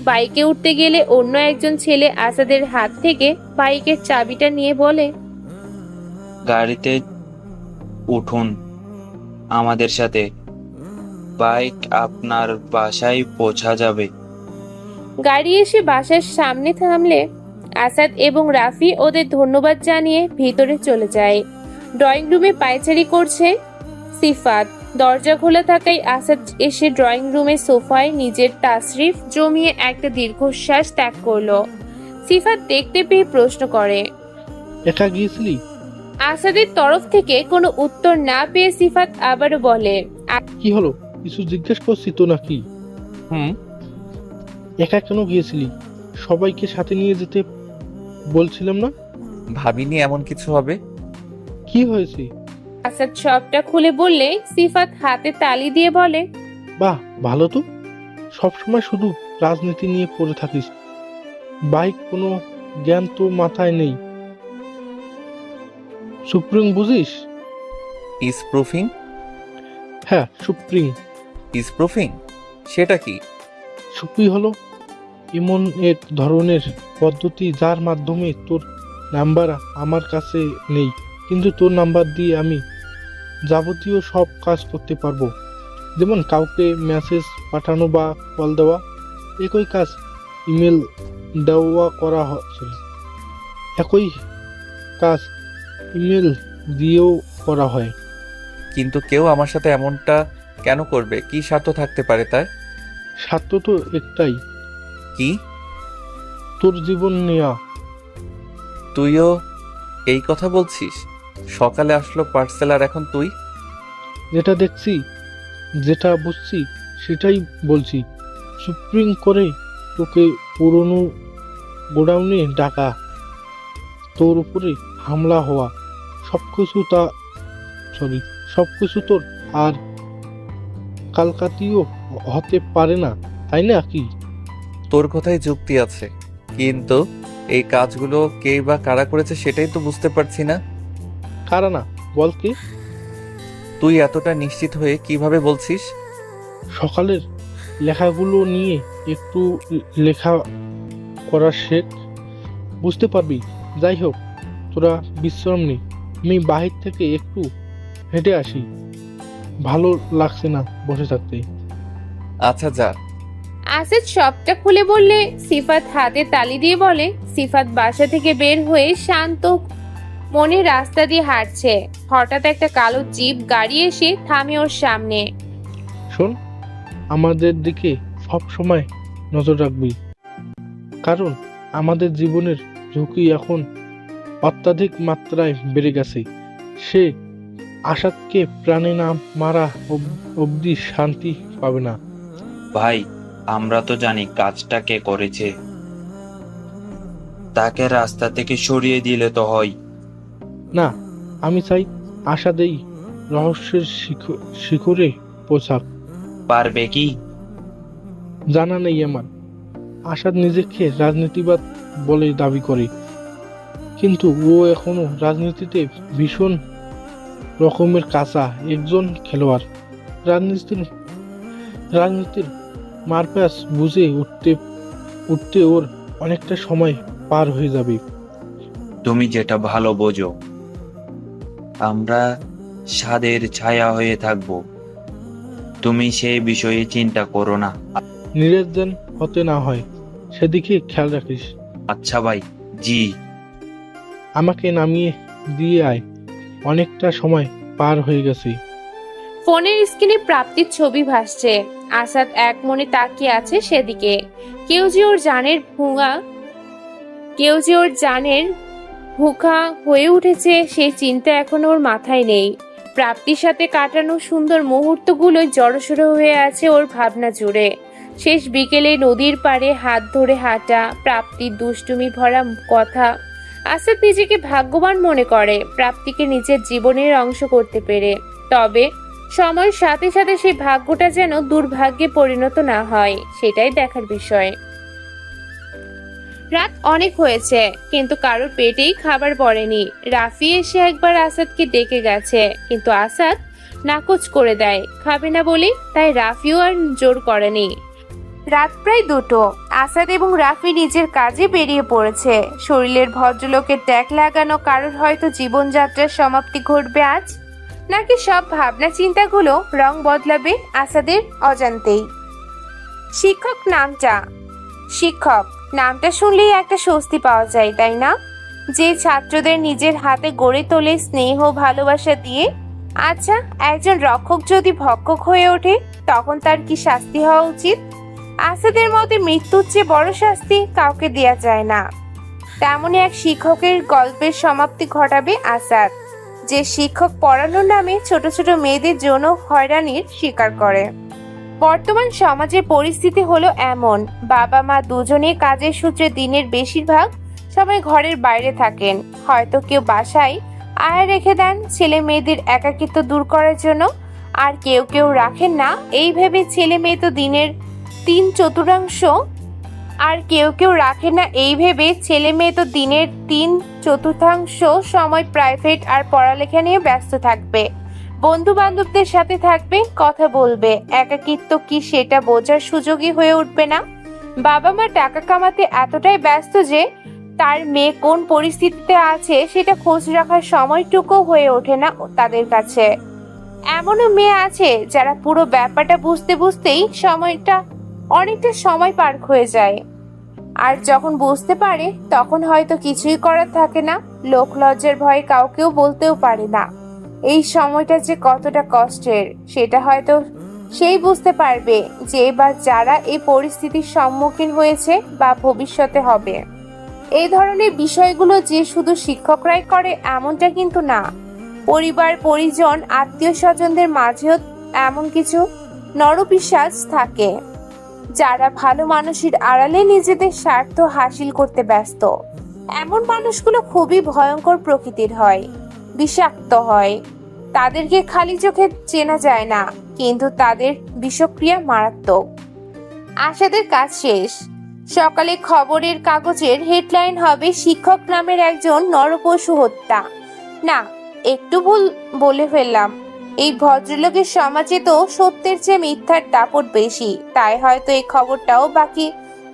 বাইকে উঠতে গেলে অন্য একজন ছেলে আসাদের হাত থেকে বাইকের চাবিটা নিয়ে বলে, গাড়িতে উঠুন আমাদের সাথে, বাইক আপনার বাসায় পৌঁছা যাবে। গাড়ি এসে বাসার সামনে থামলে আসাদ এবং রাফি ওদের ধন্যবাদ জানিয়ে ভিতরে চলে যায়। ড্রয়িং রুমে পায়চারি করছে সিফাত। দরজা খোলা থাকায় আসাদ এসে ড্রয়িং রুমের সোফায় নিজের তাশরিফ জমিয়ে একটা দীর্ঘশ্বাস ত্যাগ করলো। সিফাত দেখতে পেয়ে প্রশ্ন করে, একা গিয়েছিলি? আসাদের তরফ থেকে কোনো উত্তর না পেয়ে সিফাত আবারও বলে, কি হলো, কিছু জিজ্ঞেস করছি তো নাকি? একা কেন গিয়েছিলি? সবাইকে সাথে নিয়ে যেতে বলছিলাম না? ভাবিনি এমন কিছু হবে। কি হয়েছে? আসাদ সবটা খুলে বললে সিফাত হাতে তালি দিয়ে বলে, বাহ, ভালো তো। সবসময় শুধু রাজনীতি নিয়ে পড়ে থাকিস, বাইক কোনো জ্ঞান তো মাথায় নেই। সুপ্রিম বুঝিস? ইসপ্রুফিং? হ্যাঁ, সুপ্রিম। ইসপ্রুফিং সেটা কি? সুপ্রি হলো এমন এক ধরনের পদ্ধতি যার মাধ্যমে তোর নাম্বার আমার কাছে নেই, কিন্তু তোর নাম্বার দিয়ে আমি যাবতীয় সব কাজ করতে পারবো। যেমন কাউকে মেসেজ পাঠানো বা কল দেওয়া। একই কাজ ইমেল দেওয়া করা হয়, একই কাজ ইমেল দিয়েও করা হয়। কিন্তু কেউ আমার সাথে এমনটা কেন করবে? কি স্বার্থ থাকতে পারে তার? স্বার্থ তো একটাই, কি? তোর জীবন নেয়া। তুইও এই কথা বলছিস? সকালে আসলো পার্সেল আর এখন তুই? যেটা দেখছি, যেটা বুঝছি সেটাই বলছি। সুপ্রিম করে তোকে পুরনো গোডাউনে ডাকা, তোর উপরে হামলা হওয়া, সবকিছু তোর আর কালকাতিও হতে পারে না, তাই না কি? তোর কথায় যুক্তি আছে, কিন্তু এই কাজগুলো কে বা কারা করেছে সেটাই তো বুঝতে পারছি না। কারা না বল কে? তুই এতটা নিশ্চিত হয়ে কিভাবে বলছিস? সকালের লেখাগুলো নিয়ে একটু লেখা করা শেখ, বুঝতে পারবি। যাই হোক, তোরা বিশ্রাম নে, আমি বাহির থেকে একটু হেঁটে আসি। ভালো লাগছে না বসে থাকতে। আচ্ছা যা। আসাদ সবটা খুলে বললে সিফাত হাতে তালি দিয়ে বলে। সিফাত বাসা থেকে বের হয়ে শান্ত মনে রাস্তা দিয়ে হাঁটছে। হঠাৎ একটা কালো জিপ গাড়ি এসে থামে ওর সামনে। শোন, আমাদের দিকে সব সময় নজর রাখবি, কারণ আমাদের জীবনের ঝুঁকি এখন অত্যাধিক মাত্রায় বেড়ে গেছে। সে আসাদকে প্রাণে না মারা অবধি শান্তি পাবে না। ভাই, আমরা তো জানি কাজটা কে করেছে। তাকে রাস্তা থেকে সরিয়ে দিলে তো হয়। না, আমি চাই আসাদ এই রহস্যের শিখরে পৌঁছাক। পারবে কি? জানা নেই আমার। আসাদ নিজেকে রাজনীতিবাদ বলে দাবি করে, কিন্তু ও এখনো রাজনীতিতে ভীষণ রকমের কাঁচা একজন খেলোয়াড়। রাজনীতির মারপ্যাচ বুঝে উঠতে ওর অনেকটা সময় পার হয়ে যাবে। তুমি যেটা ভালো বোঝো। আমরা সাদের ছায়া হয়ে থাকব। তুমি সেই বিষয়ে চিন্তা করো না। নিরাশ যেন হতে না হয়, সেদিকে খেয়াল রাখিস। আচ্ছা ভাই। জি। আমাকে নামিয়ে দিয়ে আয়, অনেকটা সময় পার হয়ে গেছে। ফোনের স্ক্রিনে প্রাপ্তির ছবি ভাসছে। আসাদ এক মনে তাকিয়ে আছে সেদিকে। কেউ যে ওর জানের ভুখা হয়ে উঠেছে সেই চিন্তা এখন ওর মাথায় নেই। প্রাপ্তির সাথে কাটানো সুন্দর মুহূর্তগুলো জড়সড় হয়ে আছে ওর ভাবনা জুড়ে। শেষ বিকেলে নদীর পাড়ে হাত ধরে হাঁটা, প্রাপ্তির দুষ্টুমি ভরা কথা। আসাদ নিজেকে ভাগ্যবান মনে করে প্রাপ্তিকে নিজের জীবনের অংশ করতে পেরে। তবে সময়ের সাথে সাথে সেই ভাগ্যটা যেন দুর্ভাগ্যে পরিণত না হয়, সেটাই দেখার বিষয়। রাত অনেক হয়েছে, কিন্তু কারোর পেটেই খাবার পড়েনি। রাফি এসে একবার আসাদকে ডেকে গেছে, কিন্তু আসাদ নাকচ করে দেয় খাবে না বলে। তাই রাফিও আর জোর করেনি। রাত প্রায় 2টো। আসাদ এবং রাফি নিজের কাজে বেরিয়ে পড়েছে। শরীরের ভদ্রলোকের ট্যাগ লাগানো কারোর হয়তো জীবনযাত্রার সমাপ্তি ঘটবে আজ, নাকি সব ভাবনা চিন্তাগুলো রং বদলাবে আসাদের অজান্তেই। শিক্ষক নামটা শুনলেই একটা স্বস্তি পাওয়া যায়, তাই না? যে ছাত্রদের নিজের হাতে গড়ে তোলে স্নেহ ভালোবাসা দিয়ে। আচ্ছা, একজন রক্ষক যদি ভক্ষক হয়ে ওঠে তখন তার কি শাস্তি হওয়া উচিত? আসাদের মতে মৃত্যুর চেয়ে বড় শাস্তি কাউকে দেয়া যায় না। তেমনই এক শিক্ষকের গল্পের সমাপ্তি ঘটাবে আসাদ, যে শিক্ষক পড়ানোর নামে ছোট ছোট মেয়েদের যৌন হয়রানির শিকার করে। বর্তমান সমাজের পরিস্থিতি হলো এমন, বাবা মা দুজনে কাজের সূত্রে দিনের বেশিরভাগ সময় ঘরের বাইরে থাকেন। হয়তো কেউ বাসায় আয়া রেখে দেন ছেলে মেয়েদের একাকিত্ব দূর করার জন্য, আর কেউ কেউ রাখেন না এই ভেবে ছেলে মেয়ে তো দিনের 3/4 সময় প্রাইভেট আর পড়ালেখা নিয়ে ব্যস্ত থাকবে, বন্ধু বান্ধবদের সাথে থাকবে, কথা বলবে। একাকিত্ব কি সেটা বোঝার সুযোগই হয়ে উঠবে না। বাবা মা টাকা কামাতে এতটাই ব্যস্ত যে তার মেয়ে কোন পরিস্থিতিতে আছে সেটা খোঁজ রাখার সময়টুকু হয়ে ওঠে না তাদের কাছে। এমনও মেয়ে আছে যারা পুরো ব্যাপারটা বুঝতে বুঝতেই অনেকটা সময় পার হয়ে যায়, আর যখন বুঝতে পারে তখন হয়তো কিছুই করার থাকে না। লোক লজ্জার ভয়ে কাউকেও বলতেও পারে না। এই সময়টা যে কতটা কষ্টের সেটা হয়তো সেই বুঝতে পারবে যে এবার যারা এই পরিস্থিতির সম্মুখীন হয়েছে বা ভবিষ্যতে হবে। এই ধরনের বিষয়গুলো যে শুধু শিক্ষকরাই করে এমনটা কিন্তু না। পরিবার পরিজন আত্মীয় স্বজনদের মাঝেও এমন কিছু নরপিশাচ থাকে যারা ভালো মানুষের আড়ালে নিজেদের স্বার্থ হাসিল করতে ব্যস্ত। এমন মানুষগুলো খুবই ভয়ঙ্কর প্রকৃতির হয়, বিষাক্ত হয়। তাদেরকে খালি চোখে চেনা যায় না, কিন্তু তাদের বিষক্রিয়া মারাত্মক। আশাদের কাজ শেষ। সকালে খবরের কাগজের হেডলাইন হবে শিক্ষক নামের একজন নরপশু হত্যা। না, একটু ভুল বলে ফেললাম। এই ভদ্রলোকের সমাজে তো সত্যের চেয়ে মিথ্যার দাপট বেশি, তাই হয়তো এই খবরটাও বাকি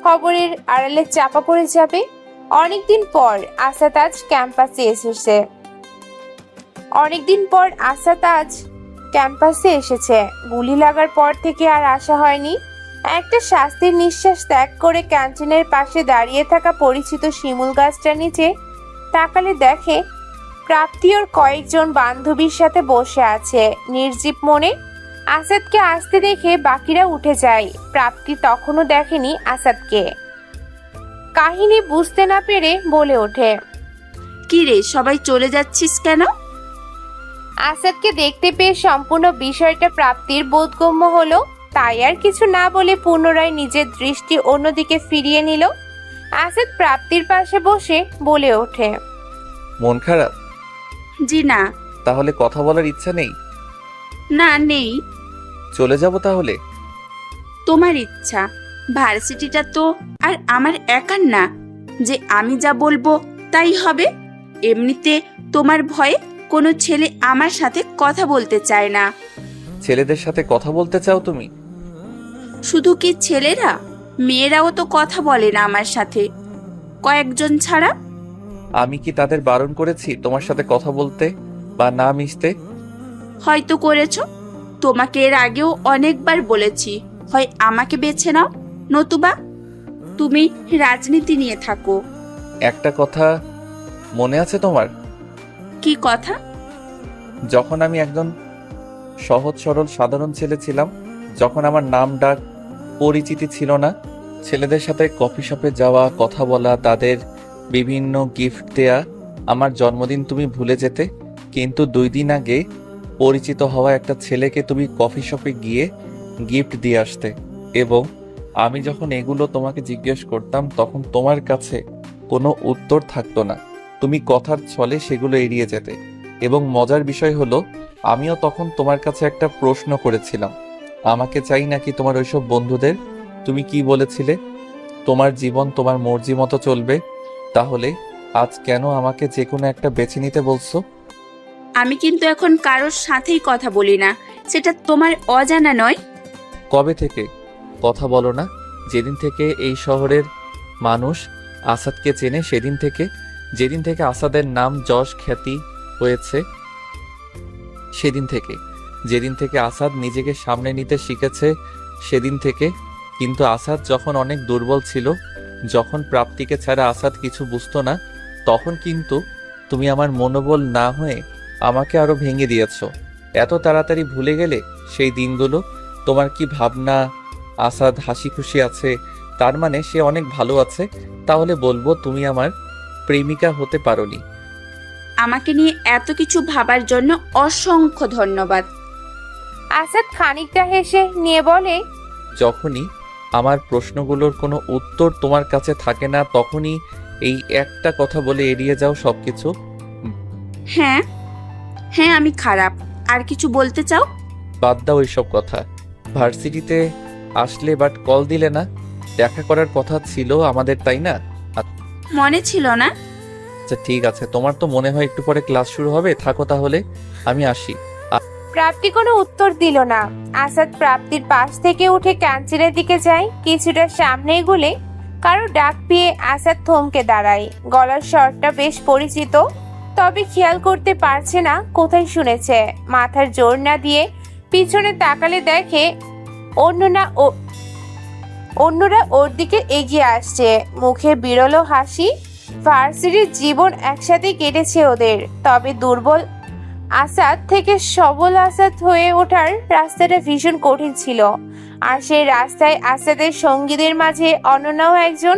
খবরের আড়ালে চাপা পড়ে যাবে। অনেকদিন পর আসাদ আজ ক্যাম্পাসে এসেছে। ক্যাম্পাসে এসেছে। গুলি লাগার পর থেকে আর আসা হয়নি। একটা শাস্তির নিঃশ্বাস ত্যাগ করে ক্যান্টিনের পাশে দাঁড়িয়ে থাকা পরিচিত শিমুল গাছটার নিচে তাকালে দেখে প্রাপ্তি ওর কয়েকজন বান্ধবীর সাথে বসে আছে নির্জীব মনে। আসাদকে আসতে দেখে বাকিরা উঠে যায়। প্রাপ্তি তখনও দেখেনি আসাদকে। কাহিনী বুঝতে না পেরে বলে ওঠে, কি রে, সবাই চলে যাচ্ছিস কেন? আসাদকে দেখতে পেয়ে সম্পূর্ণ বিষয়টা প্রাপ্তির বোধগম্য হলো। তাই আর কিছু না বলে পুনরায় নিজের দৃষ্টি অন্যদিকে ফিরিয়ে নিল। আসাদ প্রাপ্তির পাশে বসে বলে ওঠে, মন খারাপ? জি না। তাহলে কথা বলার ইচ্ছা নেই? না, নেই। চলে যাব তাহলে? তোমার ইচ্ছা। ভার্সিটিটা তো আর আমার একার না যে আমি যা বলবো তাই হবে। এমনিতে তোমার ভয়ে কোনো ছেলে আমার সাথে কথা বলতে চায় না। ছেলেদের সাথে কথা বলতে চাও তুমি? শুধু কি ছেলেরা, মেয়েরাও তো কথা বলে না আমার সাথে, কয়েকজন ছাড়া। আমি কি তাদের বারণ করেছি তোমার সাথে কথা বলতে বা না মিশতে? হয়তো করেছো। তোমাকে এর আগেও অনেকবার বলেছি, হয় আমাকে বেছে নাও, নতুবা তুমি রাজনীতি নিয়ে থাকো। একটা কথা মনে আছে তোমার? কি কথা? যখন আমি একজন সহজ সরল সাধারণ ছেলে ছিলাম, যখন আমার নাম ডাক পরিচিতি ছিল না, ছেলেদের সাথে কফি শপে যাওয়া, কথা বলা, তাদের বিভিন্ন গিফট দেয়া, আমার জন্মদিন তুমি ভুলে যেতে, কিন্তু 2 দিন আগে পরিচিত হওয়া একটা ছেলেকে তুমি কফি শপে গিয়ে গিফট দিয়ে আসতে। এবং আমি যখন এগুলো তোমাকে জিজ্ঞেস করতাম তখন তোমার কাছে কোনো উত্তর থাকতো না, তুমি কথার ছলে সেগুলো এড়িয়ে যেতে। এবং মজার বিষয় হলো, আমিও তখন তোমার কাছে একটা প্রশ্ন করেছিলাম, আমাকে চাই নাকি তোমার ওইসব বন্ধুদের? তুমি কি বলেছিলে? তোমার জীবন তোমার মর্জি মতো চলবে। তাহলে আজ কেন আমাকে যে কোনো একটা বেছে নিতে বলছো? আমি কিন্তু এখন কারোর সাথেই কথা বলি না, সেটা তোমার অজানা নয়। কবে থেকে কথা বলো না? যেদিন থেকে এই শহরের মানুষ আসাদকে চেনে সেদিন থেকে, যেদিন থেকে আসাদের নাম যশ খ্যাতি হয়েছে সেদিন থেকে, যেদিন থেকে আসাদ নিজেকে সামনে নিতে শিখেছে সেদিন থেকে। কিন্তু আসাদ যখন অনেক দুর্বল ছিল, যখন প্রাপ্তিকে ছাড়া আসাদ কিছু বুঝতো না, তখন কিন্তু তুমি আমার মনোবল না হয়ে আমাকে আরো ভেঙে দিয়েছ। এত তাড়াতাড়ি ভুলে গেলে সেই দিনগুলো? তোমার কি ভাবনা আসাদ হাসি খুশি আছে, তার মানে সে অনেক ভালো আছে? তাহলে বলবো তুমি আমার প্রেমিকা হতে পারোনি। আমাকে নিয়ে এত কিছু ভাবার জন্য অসংখ্য ধন্যবাদ। আসাদ খানিকটা হেসে নিয়ে বলে, যখনই আমার প্রশ্নগুলোর কোনো উত্তর তোমার কাছে থাকে না, তখনই এই একটা কথা বলে এড়িয়ে যাও সবকিছু। হ্যাঁ হ্যাঁ, আমি খারাপ। আর কিছু বলতে চাও? বাদ দাও এইসব কথা। ভার্সিটিতে আসলে বাট কল দিলে না, দেখা করার কথা ছিল আমাদের, তাই না? মনে ছিল না? আচ্ছা ঠিক আছে, তোমার তো মনে হয় একটু পরে ক্লাস শুরু হবে, থাকো তাহলে, আমি আসি। প্রাপ্তি কোনো উত্তর দিল না। আসাদ প্রাপ্তির পাশ থেকে উঠে ক্যান্টিনের দিকে যায়। কিছুটা সামনে এগুলে কারো ডাক পেয়ে আসাদ থমকে দাঁড়ায়। গলার স্বরটা বেশ পরিচিত, তবে খেয়াল করতে পারছে না কোথায় শুনেছে। মাথার জোর না দিয়ে পিছনে তাকালে দেখে অন্যরা ওর দিকে এগিয়ে আসছে, মুখে বিরল হাসি। ভার্সিটির জীবন একসাথে কেটেছে ওদের, তবে দুর্বল আসাদ থেকে সবল আসাদ হয়ে ওঠার রাস্তাটা ভীষণ কঠিন ছিল। আর সেই রাস্তায় আসাদের সঙ্গীদের মাঝে অনন্যাও একজন।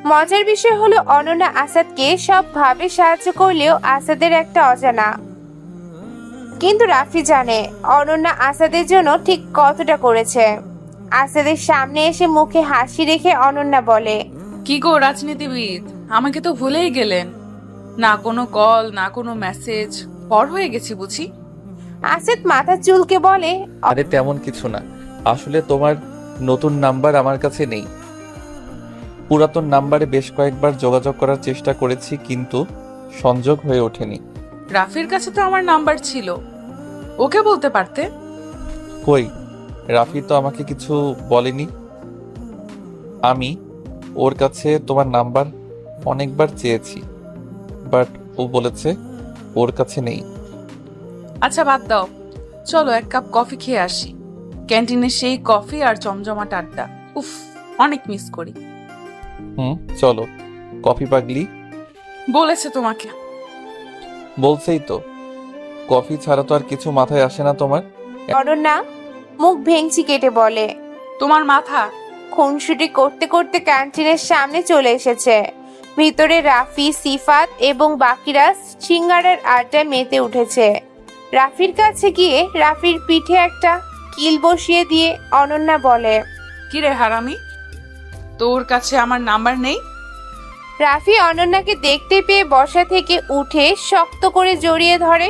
মজার বিষয় হলো, অনন্যা আসাদকে সবভাবে সাহায্য করলেও আসাদের একটা অজানা। কিন্তু রাফি জানে অনন্যা আসাদের জন্য ঠিক কতটা করেছে। আসাদের সামনে এসে মুখে হাসি রেখে অনন্যা বলে, কি গো রাজনীতিবিদ, আমাকে তো ভুলেই গেলেন। না কোনো কল, না কোনো মেসেজ, পর হয়ে গেছি বুঝি? আসাদ মাথা চুলকে বলে, আরে তেমন কিছু না, আসলে তোমার নতুন নাম্বার আমার কাছে নেই। পুরাতন নাম্বারে বেশ কয়েকবার যোগাযোগ করার চেষ্টা করেছি, কিন্তু সংযোগ হয়ে ওঠেনি। রাফির কাছে তো আমার নাম্বার ছিল, ওকে বলতে পারতে। কই, রাফি তো আমাকে কিছু বলেনি। আমি ওর কাছে তোমার নাম্বার অনেকবার চেয়েছি, বাট ও বলেছে ওর কাছে নেই। আচ্ছা বাদ দাও, চলো এক কাপ কফি খেয়ে আসি। ক্যান্টিনে সেই কফি আর জমজমাট আড্ডা, উফ, অনেক মিস করি। চলো। কফি পাগলি বলেছে তোমাকে? বলছেই তো, কফি ছাড়া তো আর কিছু মাথায় আসে না তোমার। অনন্যা মুখ ভেঙচি কেটে বলে। তোমার মাথা। খুনসুটি করতে করতে ক্যান্টিনের সামনে চলে এসেছে। ভিতরে রাফি, সিফাত এবং বাকিরা সিঙ্গারার আড্ডায় মেতে উঠেছে। রাফির কাছে গিয়ে রাফির পিঠে একটা কিল বসিয়ে দিয়ে অনন্যা বলে, কিরে হারামি, তোর কাছে আমার নাম্বার নেই? রাফি অনন্যাকে দেখতে পেয়ে বসা থেকে উঠে শক্ত করে জড়িয়ে ধরে।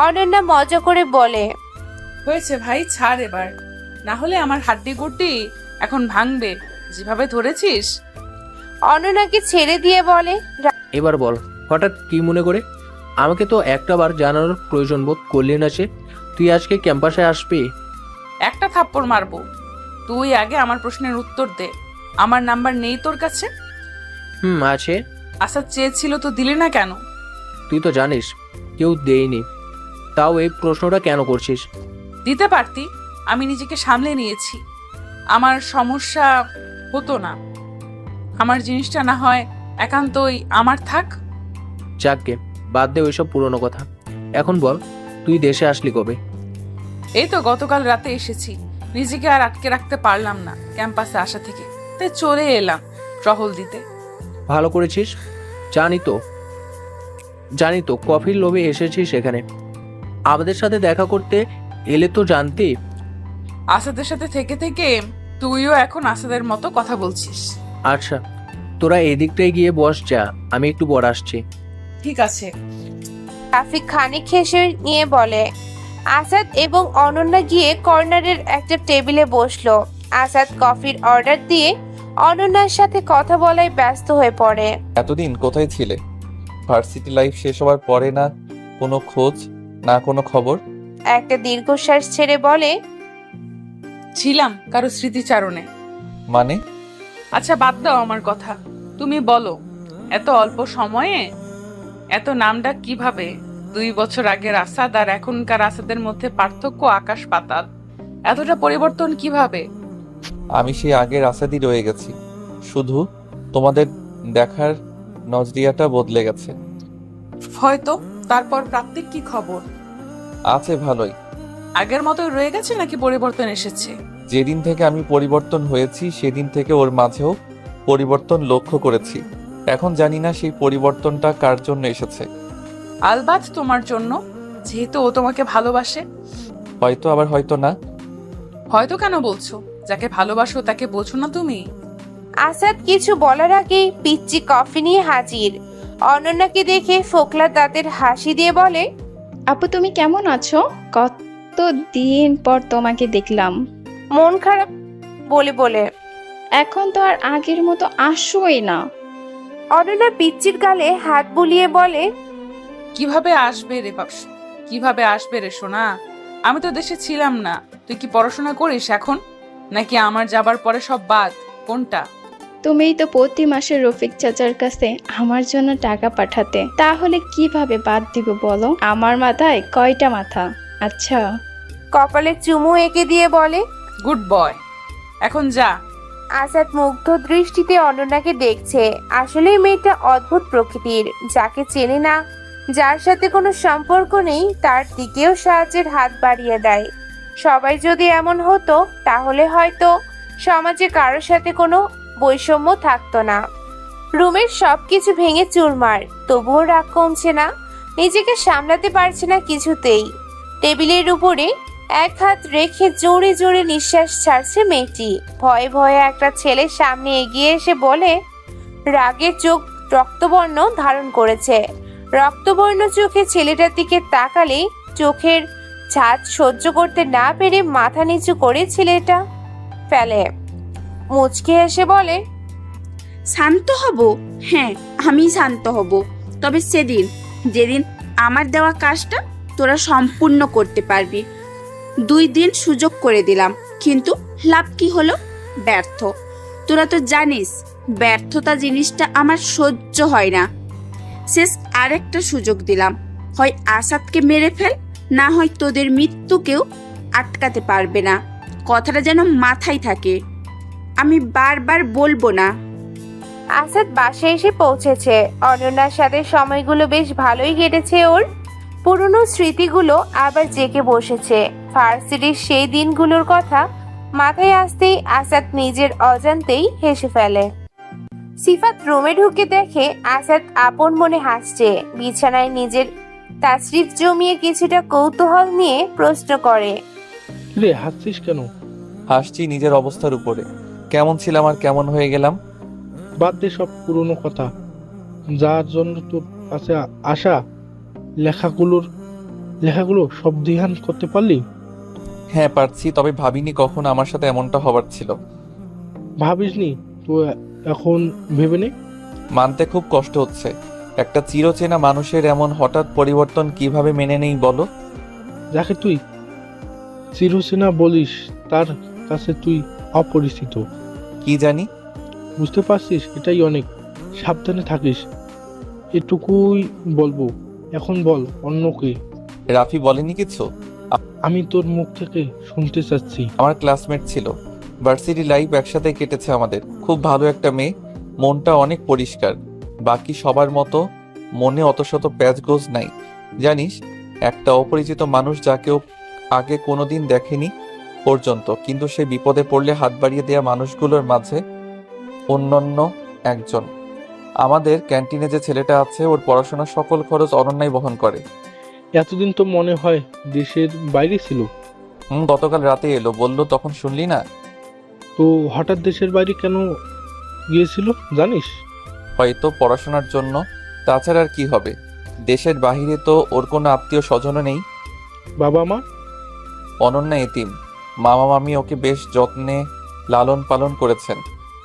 অনন্যা মজা করে বলে, হয়েছে ভাই, ছাড় এবার, না হলে আমার হাড্ডি গুড্ডি এখন ভাঙবে, যেভাবে ধরেছিস। অনন্যাকে ছেড়ে দিয়ে বলে, এবার বল, হঠাৎ কি মনে করে? আমাকে তো একটা বার জানানোর প্রয়োজন বোধ করলি না যে তুই আজকে ক্যাম্পাসে আসবি। একটা থাপ্পড় মারবো। তুই আগে আমার প্রশ্নের উত্তর দে। আমার নাম্বার নেই তোর কাছে? আছে। আসাদ চেয়েছিল তো দিলি না কেন? তুই তো জানিস কেউ দেয়নি, তাও এই প্রশ্নটা কেন করছিস? দিতে পারতি, আমি নিজেকে সামলে নিয়েছি। আমার সমস্যা হতো না। আমার জিনিসটা না হয় একান্তই আমার থাক। যাকগে, বাদ দে ওইসব পুরনো কথা। এখন বল, তুই দেশে আসলি কবে? এই তো গতকাল রাতে এসেছি। নিজেকে আর আটকে রাখতে পারলাম না ক্যাম্পাসে আসা থেকে, তাই চলে এলাম টহল দিতে। ভালো করেছিস। জানি তো কফির লোভে এসেছিস এখানে। আমাদের সাথে দেখা করতে এলে তো জানতি। আসাদের সাথে থেকে থেকে তুইও এখন আসাদের মতো কথা বলছিস। আচ্ছা, তোরা এদিকটায় গিয়ে বস, যা, আমি একটু পর আসছি। ঠিক আছে। রাফি খানিক হেসে নিয়ে বলে। আসাদ এবং অনন্যা গিয়ে কর্নারের একটা টেবিলে বসলো। আসাদ কফির অর্ডার দিয়ে অনন্যার সাথে কথা বলায় ব্যস্ত হয়ে পড়ে। এতদিন কোথায় ছিলে? ভার্সিটি লাইফ শেষ হওয়ার পরে না কোনো খোঁজ, না কোনো খবর। একটা দীর্ঘশ্বাস ছেড়ে বলে, ছিলাম কারো স্মৃতিচারণে। মানে? আচ্ছা বাদ দাও আমার কথা, তুমি বলো, এত অল্প সময়ে এত নামডাক কিভাবে? 2 বছর আগের আসাদ আর এখনকার আসাদের মধ্যে পার্থক্য আকাশ পাতাল। এতটা পরিবর্তন কিভাবে? আমি সেই আগের আসাদই রয়ে গেছি, শুধু তোমাদের দেখার নজরিয়াটা বদলে গেছে। হয়তো। তারপর প্রাপ্তির কি খবর? আছে ভালোই। আগের মতোই রয়ে গেছে নাকি পরিবর্তন এসেছে? যেদিন থেকে আমি পরিবর্তন হয়েছি সেদিন থেকে ওর মাঝেও পরিবর্তন লক্ষ্য করেছি। এখন জানি না সেই পরিবর্তনটা কার জন্য এসেছে। আলবাত তোমার জন্য, যেহেতু ও তোমাকে ভালোবাসে। হয়তো, আবার হয়তো না। হয়তো কেন বলছো? যাকে ভালোবাসো তাকে বোঝো না তুমি? আসাদ কিছু বলার আগেই পিচ্চি কফি নিয়ে হাজির। অনন্যাকে দেখে ফোকলা দাঁতের হাসি দিয়ে বলে, আপু তুমি কেমন আছো? কতদিন পর তোমাকে দেখলাম। মন খারাপ বলে বলে, এখন তো আর আগের মতো আসোই না। অনন্যা পিচ্চির গালে হাত বুলিয়ে বলে, কিভাবে আসবে রে বাপস, কিভাবে আসবে রে সোনা? আমি তো দেশে ছিলাম না। তুই কি পড়াশোনা করিস এখন, নাকি আমার যাবার পরে সব বাদ? কোনটা? তুমিই তো প্রতি মাসে রফিক চাচার কাছে আমার জন্য টাকা পাঠাতে, তাহলে কিভাবে বাদ দিব বলো? আমার মাথায় কয়টা মাথা? আচ্ছা। কপালে চুমু এঁকে দিয়ে বলে, গুড বয়, এখন যা। আসাদ মুগ্ধ দৃষ্টিতে অনন্যাকে দেখছে। আসলে মেয়েটা অদ্ভুত প্রকৃতির। যাকে চেনে না, যার সাথে কোনো সম্পর্ক নেই, তার দিকেও সাহায্যের হাত বাড়িয়ে দেয়। সবাই যদি এমন হতো তাহলে হয়তো সমাজে কারোর সাথে কোনো বৈষম্য থাকতো না। রুমের সবকিছু ভেঙে চুরমার, তবুও রাগ কমছে না। নিজেকে সামলাতে পারছে না কিছুতেই। টেবিলের উপরে এক হাত রেখে জোরে জোরে নিঃশ্বাস ছাড়ছে মেয়েটি। ভয়ে ভয়ে একটা ছেলের সামনে এগিয়ে এসে বলে, রাগে চোখ রক্তবর্ণ ধারণ করেছে। রক্তবর্ণ চোখে ছেলেটার দিকে তাকালেই চোখের ছাদ সহ্য করতে না পেরে মাথা নিচু করে ছেলেটা ফেলে। মুচকে এসে বলে, শান্ত হব? হ্যাঁ, আমি শান্ত হব, তবে যেদিন আমার দেওয়া কাজটা তোরা সম্পূর্ণ করতে পারবি। 2 দিন সুযোগ করে দিলাম, কিন্তু লাভ কি হলো? ব্যর্থ। তোরা তো জানিস ব্যর্থতা জিনিসটা আমার সহ্য হয় না। শেষ আরেকটা সুযোগ দিলাম, হয় আসাদকে মেরে ফেল, না হয় তোদের মৃত্যুকেও আটকাতে পারবে না। কথাটা যেন মাথায় থাকে। আমি বারবার বলবো না। আসাদ বাসায় এসে পৌঁছেছে। অনন্যার সাথে সময়গুলো বেশ ভালোই কেটেছে ওর। পুরনো স্মৃতিগুলো আবার জেগে বসেছে। ভার্সিটির সেই দিনগুলোর কথা মাথায় আসতেই আসাদ নিজের অজান্তেই হেসে ফেলে। সিফাত রুমে ঢুকে দেখে আসাদ আপন মনে হাসছে। বিছানায় নিজের তাশরিফ জমিয়ে কিছুটা কৌতূহল নিয়ে প্রশ্ন করে, রে হাসছিস কেন? হাসছি নিজের অবস্থার উপরে। কেমন ছিলাম আর কেমন হয়ে গেলাম। বাদ দে সব পুরনো কথা। যার জন্য তোর কাছে আসা লেখাগুলো সব ধ্যান করতে পারলি? হ্যাঁ পারছি, তবে ভাবিনি কখন আমার সাথে এমনটা হবার ছিল। ভাবিসনি তো এখন ভেবে নে। মানতে খুব কষ্ট হচ্ছে। একটা চিরচেনা মানুষের এমন হঠাৎ পরিবর্তন কিভাবে মেনে নেই বলো? যাকে তুই চিরচেনা বলিস তার কাছে তুই অপরিচিত। কি জানি। বুঝতে পারছিস? এটাই অনেক। সাবধানে থাকিস, এটুকুই বলবো। এখন বল অন্যকে। রাফি বলেনি কিছু? আমি তোর মুখ থেকে শুনতে চাচ্ছি। আমার ক্লাসমেট ছিল, ভার্সিটি লাইফ একসাথে কেটেছে আমাদের। খুব ভালো একটা মেয়ে, মনটা অনেক পরিষ্কার। বাকি সবার মতো মনে অত শত প্যাচগোজ নাই। জানিস, একটা অপরিচিত মানুষ যাকেও আগে কোনোদিন দেখেনি পর্যন্ত, কিন্তু সে বিপদে পড়লে হাত বাড়িয়ে দেয়া মানুষগুলোর মাঝে অন্যান্য একজন। আমাদের ক্যান্টিনে যে ছেলেটা আছে, ওর পড়াশোনার সকল খরচ অনন্যাই বহন করে। এতদিন তো মনে হয় দেশের বাইরে ছিল। গতকাল রাতে এলো, বললো, তখন শুনলি না? তো হঠাৎ দেশের বাইরে কেন গিয়েছিল জানিস? হয়তো পড়াশোনার জন্য। তাছাড়া আর কি হবে? দেশের বাহিরে তো ওর কোনো আত্মীয় স্বজনও নেই। বাবা মা? অনন্যা এতিম। মামা মামি ওকে বেশ যত্নে লালন পালন করেছেন।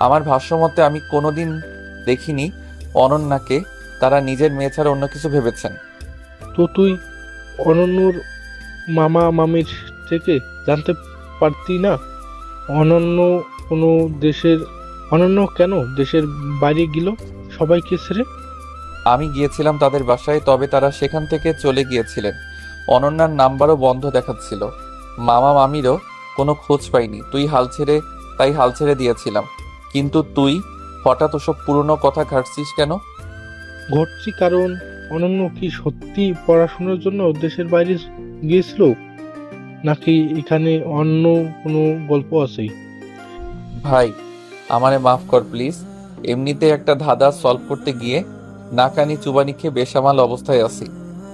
আমার ভাষ্যমতে আমি কোনোদিন দেখিনি অনন্যাকে তারা নিজের মেয়ে ছাড়া অন্য কিছু ভেবেছেন। তো তুই অনন্যর মামা মামির থেকে জানতে পারতি না অনন্য কেন দেশের বাইরে গেল সবাইকে ছেড়ে? আমি গিয়েছিলাম তাদের বাসায়, তবে তারা সেখান থেকে চলে গিয়েছিলেন। অনন্যার নাম্বারও বন্ধ দেখাচ্ছিল। মামা মামিরও কোনো খোঁজ পাইনি। তাই হাল ছেড়ে দিয়েছিলাম। কিন্তু তুই হঠাৎ ওসব পুরনো কথা ঘাটছিস কেন? ঘটছি কারণ অনন্য কি সত্যি পড়াশোনার জন্য দেশের বাইরে গিয়েছিল, নাকি এখানে অন্য কোনো গল্প আছে? ভাই, আমারে মাফ কর প্লিজ। এমনিতে একটা ধাঁধা সলভ করতে গিয়ে নাকানি চুবানি খেয়ে বেসামাল অবস্থায় আছি।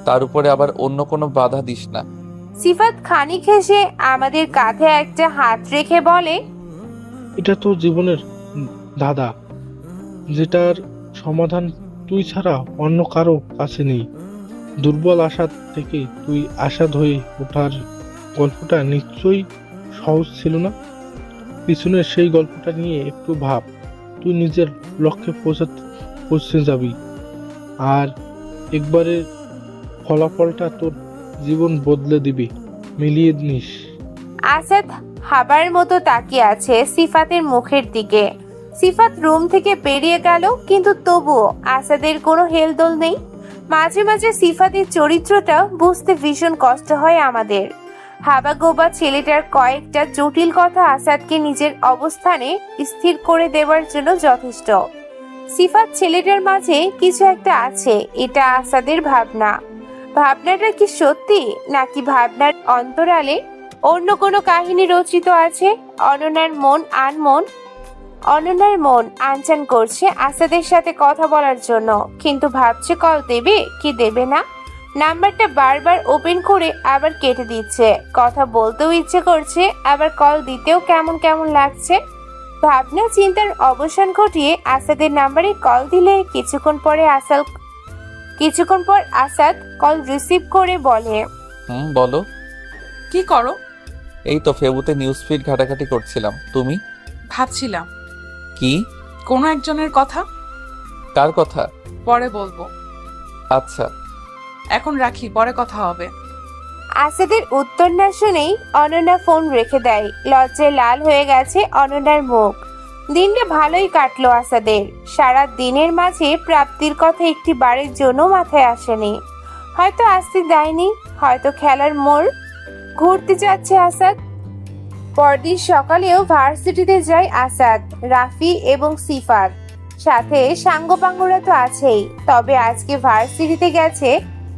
তার উপরে আবার অন্য কোনো বাধা দিস না। সিফাত খানিক হেসে আমাদের কাঁধে একটা হাত রেখে বলে, এটা তো জীবনের ধাঁধা, যেটার সমাধান তুই ছাড়া অন্য কারো কাছে নেই। দুর্বল আশা থেকে তুই আশাদ হয়ে ওঠার গল্পটা নিশ্চয়ই সহজ ছিল না। পিছনের সেই গল্পটা নিয়ে একটু ভাব। তুই নিজের লক্ষ্যে পৌঁছে যাবি, আর একবারের ফলাফলটা তোর জীবন বদলে দিবি। মিলিয়ে নিস। আসাদ হাবার মতো তাকিয়ে আছে সিফাতের মুখের দিকে। সিফাত রুম থেকে বেরিয়ে গেল, কিন্তু তবুও আসাদের কোনো হেলদোল নেই। মাঝে মাঝে সিফাতের চরিত্রটা বুঝতে ভীষণ কষ্ট হয় আমাদের। হাবাগোবা ছেলেটার কয়েকটা জটিল কথা আসাদকে নিজের অবস্থানে স্থির করে দেওয়ার জন্য যথেষ্ট। সিফাত ছেলেটার মাঝে কিছু একটা আছে, এটা আসাদের ভাবনা। ভাবনাটা কি সত্যি, নাকি ভাবনার অন্তরালে অন্য কোনো কাহিনী রচিত আছে? অনন্যার মন আনচান করছে আসাদের সাথে কথা বলার জন্য, কিন্তু ভাবছে কল দেবে কি দেবে না। নাম্বারটা বারবার ওপেন করে আবার কেটে দিচ্ছে। কথা বলতেও ইচ্ছে করছে, আবার কল দিতেও কেমন কেমন লাগছে। ভাবনা চিন্তার অবসান ঘটিয়ে আসাদের নাম্বারে কল দিলে কিছুক্ষণ পর আসাদ কল রিসিভ করে বলে, বলো। কি করো? এই তো ফেবুতে নিউজ ফিড ঘাটাঘাটি করছিলাম। তুমি? ভাবছিলাম কি? কোনো একজনের কথা। কার কথা? পরে বলবো। আচ্ছা, এখন রাখি, পরে কথা হবে। আসাদের উত্তর না শুনেই অনন্যা ফোন রেখে দেয়। লজ্জায় লাল হয়ে গেছে অনন্যার মুখ। দিনটা ভালোই কাটলো আসাদের। সারা দিনের মাঝে প্রাপ্তির কথা একটি বারের জন্য মাথায় আসেনি। হয়তো আসতে দেয়নি, হয়তো খেলার মোড় ঘুরতে যাচ্ছে আসাদ। পরদিন সকালেও ভার্সিটিতে যায় আসাদ, রাফি এবং সিফাত, সাথে সাঙ্গপাঙ্গরা তো আছেই। তবে আজকে ভার্সিটিতে গেছে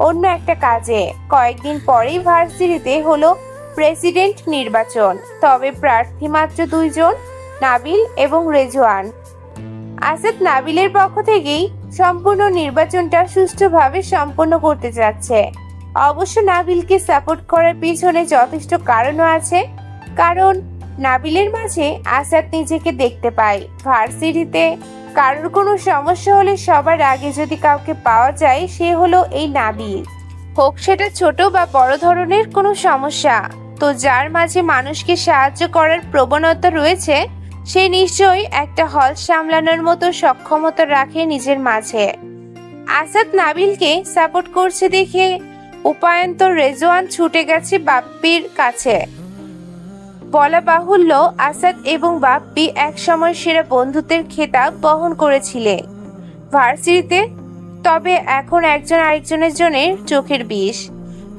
অন্য একটা কাজে। কয়েকদিন পরেই ভার্সিটিতে হলো প্রেসিডেন্ট নির্বাচন, তবে প্রার্থী মাত্র 2 জন, নাবিল এবং রেজওয়ান। আসাদ নাবিলের পক্ষ থেকেই সম্পূর্ণ নির্বাচনটা সুষ্ঠুভাবে সম্পন্ন করতে যাচ্ছে। অবশ্য নাবিলকে সাপোর্ট করার পিছনে যথেষ্ট কারণও আছে, কারণ নাবিলের মাঝে আসাদ নিজেকে দেখতে পায়। ভার্সিটিতে কারোর কোনো সমস্যা হলে সবার আগে যদি কাউকে পাওয়া যায় সে হলো এই নাবিল, হোক সেটা ছোট বা বড় ধরনের কোনো সমস্যা। তো যার মাঝে মানুষকে সাহায্য করার প্রবণতা রয়েছে সে নিশ্চয়ই একটা হল সামলানোর মতো সক্ষমতা রাখে নিজের মাঝে। আসাদ নাবিলকে সাপোর্ট করছে দেখে উপায়ন্তর রেজওয়ান ছুটে গেছে বাপ্পির কাছে। বলা বাহুল্য, আসাদ এবং বাপ্পি একসময় সেরা বন্ধুত্বের খেতাব বহন করেছিলেন ভার্সিটিতে। তবে এখন একজন আরেকজনের জন্য চোখের বিষ,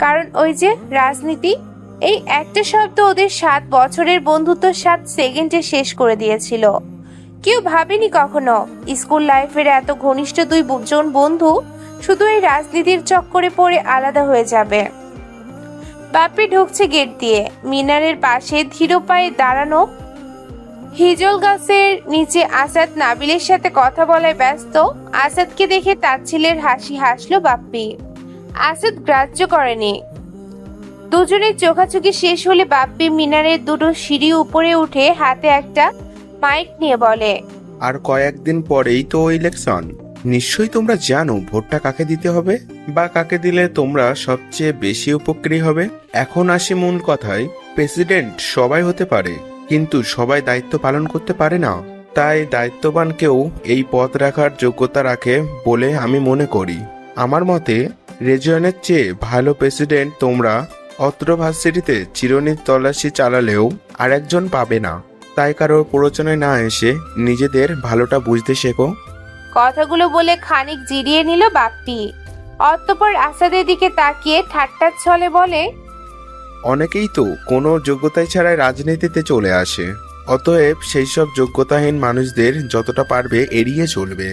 কারণ ওই যে রাজনীতি, এই একটা শব্দ ওদের 7 বছরের বন্ধুত্ব 7 সেকেন্ডে শেষ করে দিয়েছিল। কেউ ভাবেনি কখনো স্কুল লাইফের এত ঘনিষ্ঠ 2 জন বন্ধু শুধু এই রাজনীতির চক্করে পড়ে আলাদা হয়ে যাবে। বাপ্পি ঢুকছে গেট দিয়ে। মিনারের পাশে ধীর পায়ে দাঁড়ানো হিজল গাছের নিচে আসাদ নাবিলের সাথে কথা বলায় ব্যস্ত। আসাদকে দেখে তাচ্ছিলের হাসি হাসলো বাপ্পি। আসাদ গ্রাহ্য করেনি। দুজনের চোখাচোখি শেষ হলে বাপ্পি মিনারের 2 সিঁড়ি উপরে উঠে হাতে একটা মাইক নিয়ে বলে, আর কয়েকদিন পরেই তো ইলেকশন। নিশ্চয়ই তোমরা জানো ভোটটা কাকে দিতে হবে বা কাকে দিলে তোমরা সবচেয়ে বেশি উপকারী হবে। এখন আসি মূল কথায়, প্রেসিডেন্ট সবাই হতে পারে, কিন্তু সবাই দায়িত্ব পালন করতে পারে না। তাই দায়িত্ববান কেউ এই পদ রাখার যোগ্যতা রাখে বলে আমি মনে করি। আমার মতে রেজওয়ানের চেয়ে ভালো প্রেসিডেন্ট তোমরা অত্র ভার্সিটিতে চিরনির তল্লাশি চালালেও আরেকজন পাবে না। তাই কারোর প্ররোচনায় না এসে নিজেদের ভালোটা বুঝতে শেখো। কথাগুলো বলে খানিক জিরিয়ে নিল বাপ্পি। অতঃপর আসাদের দিকে তাকিয়ে ঠাট্টার ছলে বলে, অনেকেই তো কোনো যোগ্যতাই ছাড়াই রাজনীতিতে চলে আসে, অতএব সেই সব যোগ্যতাহীন মানুষদের যতটা পারবে এড়িয়ে চলবে।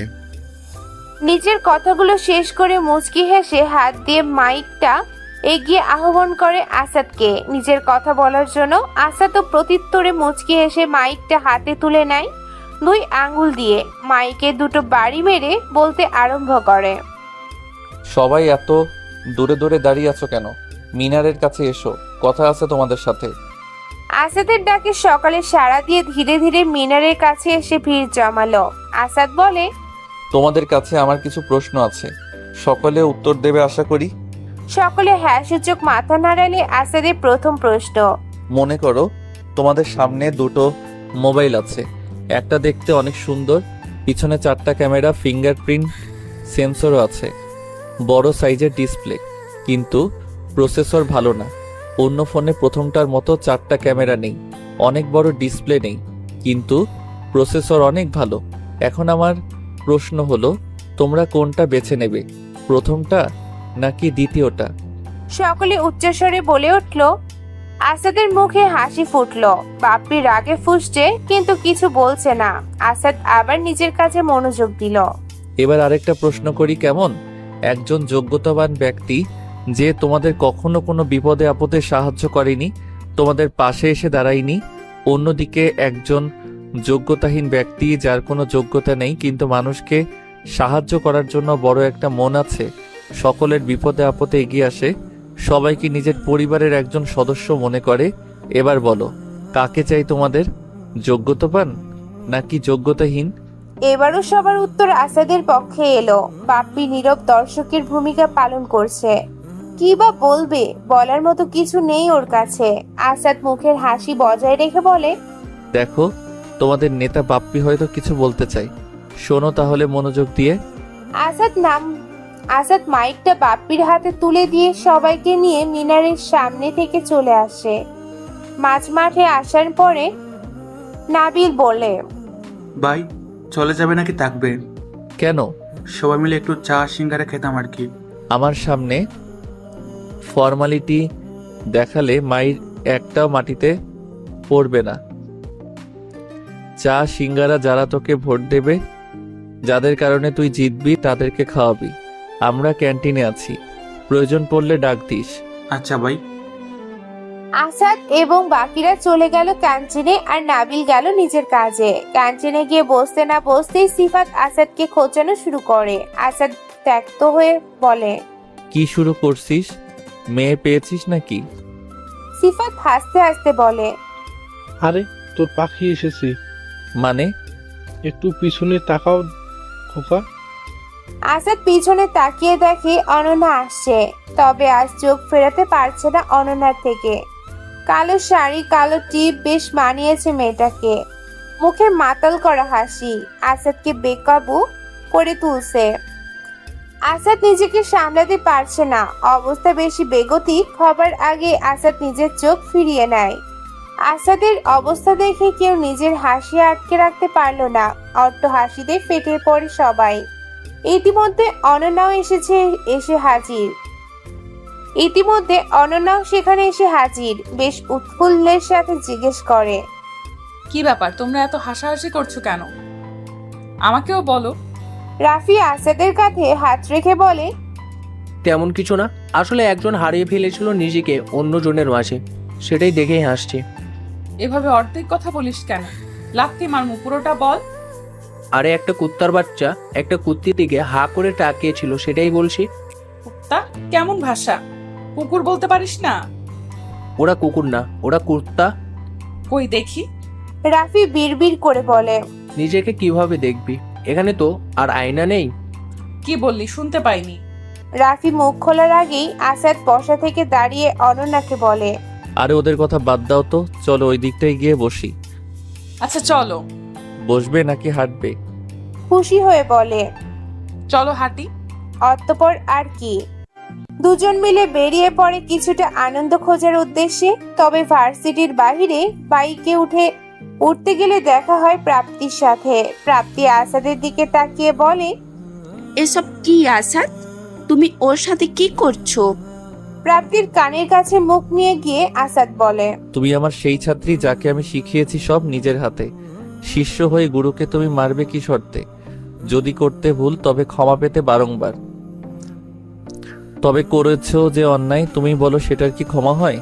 নিজের কথাগুলো শেষ করে মুচকি হেসে হাত দিয়ে মাইকটা এগিয়ে আহ্বান করে আসাদকে নিজের কথা বলার জন্য। আসাদও প্রত্যুত্তরে মুচকি হেসে মাইকটা হাতে তুলে নেয়। 2 আঙ্গুল দিয়ে মাইকে 2 বাড়ি মেরে বলতে আরম্ভ করে, সবাই এত দূরে দূরে দাঁড়িয়ে আছো কেন? মিনারের কাছে এসো, কথা আছে তোমাদের সাথে। আসাদের ডাকে সকালে সাড়া দিয়ে ধীরে ধীরে মিনারের কাছে এসে ভিড় জমালো। আসাদ বলে, তোমাদের কাছে আমার কিছু প্রশ্ন আছে, সকলে উত্তর দেবে আশা করি। সকলে হ্যাঁ সূচক মাথা নাড়ালে আসাদের প্রথম প্রশ্ন, মনে করো তোমাদের সামনে 2 মোবাইল আছে। একটা দেখতে অনেক সুন্দর, পিছনে 4টা ক্যামেরা, ফিঙ্গারপ্রিন্ট সেন্সরও আছে, বড় সাইজের ডিসপ্লে, কিন্তু প্রসেসর ভালো না। অন্য ফোনে প্রথমটার মতো 4টা ক্যামেরা নেই, অনেক বড় ডিসপ্লে নেই, কিন্তু প্রসেসর অনেক ভালো। এখন আমার প্রশ্ন হলো, তোমরা কোনটা বেছে নেবে, প্রথমটা নাকি দ্বিতীয়টা? সকলে উচ্চস্বরে বলে উঠল। আসাদের মুখে হাসি ফুটলো। বাপ্পি রাগে ফুঁসছে কিন্তু কিছু বলছে না। আসাদ আবার নিজের কাছে মনোযোগ দিল। এবার আরেকটা প্রশ্ন করি কেমন? একজন যোগ্যতাবান ব্যক্তি যে তোমাদের কখনো কোনো বিপদে আপদে সাহায্য করেনি, তোমাদের পাশে এসে দাঁড়ায়নি, অন্যদিকে একজন যোগ্যতাহীন ব্যক্তি যার কোনো যোগ্যতা নেই কিন্তু মানুষকে সাহায্য করার জন্য বড় একটা মন আছে, সকলের বিপদে আপদে এগিয়ে আসে, সবাইকে নিজের পরিবারের একজন সদস্য মনে করে। এবার বলো, কাকে চাই তোমাদের, যোগ্যতাবান নাকি যোগ্যতাহীন? এবারও সবার উত্তর আসাদের পক্ষে এলো। বাপ্পি নীরব দর্শকের ভূমিকা পালন করছে। কি বা বলবে, বলার মতো কিছু নেই ওর কাছে। আসাদ মুখের হাসি বজায় রেখে বলে, দেখো, তোমাদের নেতা বাপ্পি হয়তো কিছু বলতে চাই, শোনো তাহলে মনোযোগ দিয়ে। আসাদ মাইকটা বাপ্পির হাতে তুলে দিয়ে সবাইকে নিয়ে মিনারের সামনে থেকে চলে আসে। মাঝ মাঠে আসার পরে নাবিল বলে, ভাই চলে যাবে নাকি থাকবে? কেন? সবাই মিলে একটু চা সিঙ্গারা খেতাম আর কি। আমার সামনে ফর্মালিটি দেখালে মায়ের একটাও মাটিতে পড়বে না। চা সিঙ্গারা যারা তোকে ভোট দেবে, যাদের কারণে তুই জিতবি, তাদেরকে খাওয়াবি। আমরা ক্যান্টিনে আছি, প্রয়োজন পড়লে ডাক দিস। আচ্ছা ভাই। আসাদ এবং বাকিরা চলে গেল ক্যান্টিনে, আর নাবিল গেল নিজের কাজে। ক্যান্টিনে গিয়ে বসতে না বসতেই সিফাত আসাদকে খোঁচানো শুরু করে। আসাদ ত্যক্ত হয়ে বলে, কি শুরু করছিস? মেয়ে পেয়েছিস নাকি? সিফাত হাসতে হাসতে বলে, আরে তোর পাখি এসেছে। মানে? একটু পিছনে তাকাও খোকা। আসাদ পিছনে তাকিয়ে দেখে অনন্যা আসছে, তবে আজ চোখ ফেরাতে পারছে না অনন্যার থেকে। কালো শাড়ি, কালো টিপ বেশ মানিয়েছে মেয়েটাকে। মুখে মাতাল করা হাসি আসাদকে বেকাবু করে তুলছে। আসাদ নিজেকে সামলাতে পারছে না, অবস্থা বেশি বেগতিক হবার আগে আসাদ নিজের চোখ ফিরিয়ে নেয়। আসাদের অবস্থা দেখে কেউ নিজের হাসি আটকে রাখতে পারলো না, অট্ট হাসিতে ফেটে পড়ে সবাই। ইতিমধ্যে অনন্যাও সেখানে এসে হাজির। বেশ উৎফুল্লের সাথে জিজ্ঞেস করে, কি ব্যাপার, তোমরা এত হাসাহাসি করছো কেন? আমাকেও বলো। রাফি আসাদের কাঁধে হাত রেখে বলে, তেমন কিছু না, আসলে একজন হারিয়ে ফেলেছিল নিজেকে অন্যজনের মাঝে, সেটাই দেখেই হাসছি। এভাবে অর্ধেক কথা বলিস কেন? লাত্তি মারমু, পুরোটা বল। আরে একটা কুত্তার বাচ্চা একটা কুত্তির দিকে হা করে তাকিয়েছিল, সেটাই বলছি। কুত্তা? কেমন ভাষা? কুকুর বলতে পারিস না? ওরা কুকুর না, ওরা কুত্তা। কই দেখি। রাফি বিড়বিড় করে বলে, নিজেকে কিভাবে দেখবি? এখানে তো আর আয়না নেই। কি বললি? শুনতে পাইনি। রাফি মুখ খোলার আগেই আসাদ বসা থেকে দাঁড়িয়ে অনন্যাকে বলে, আরে ওদের কথা বাদ দাও তো, চলো ওই দিকটায় গিয়ে বসি। আচ্ছা চলো। বসবে নাকি হাঁটবে? খুশি হয়ে বলে, চলো হাঁটি। অতঃপর আর কি, দুজন মিলে বেরিয়ে পড়ে কিছুটা আনন্দ খোঁজার উদ্দেশ্যে। তবে ভার্সিটির বাহিরে বাইকে উঠতে গেলে দেখা হয় প্রাপ্তির সাথে। প্রাপ্তি আসাদের দিকে তাকিয়ে বলে, এসব কি আসাদ? তুমি ওর সাথে কি করছো? প্রাপ্তির কানের কাছে মুখ নিয়ে গিয়ে আসাদ বলে, তুমি আমার সেই ছাত্রী যাকে আমি শিখিয়েছি সব নিজের হাতে। শিষ্য হয়ে গুরুকে তুমি মারবে কি শর্তে? যদি করতে ভুল তবে ক্ষমা পেতে বারংবার। তবে করেছো যে অন্যায়, তুমি বলো সেটার কি ক্ষমা হয়?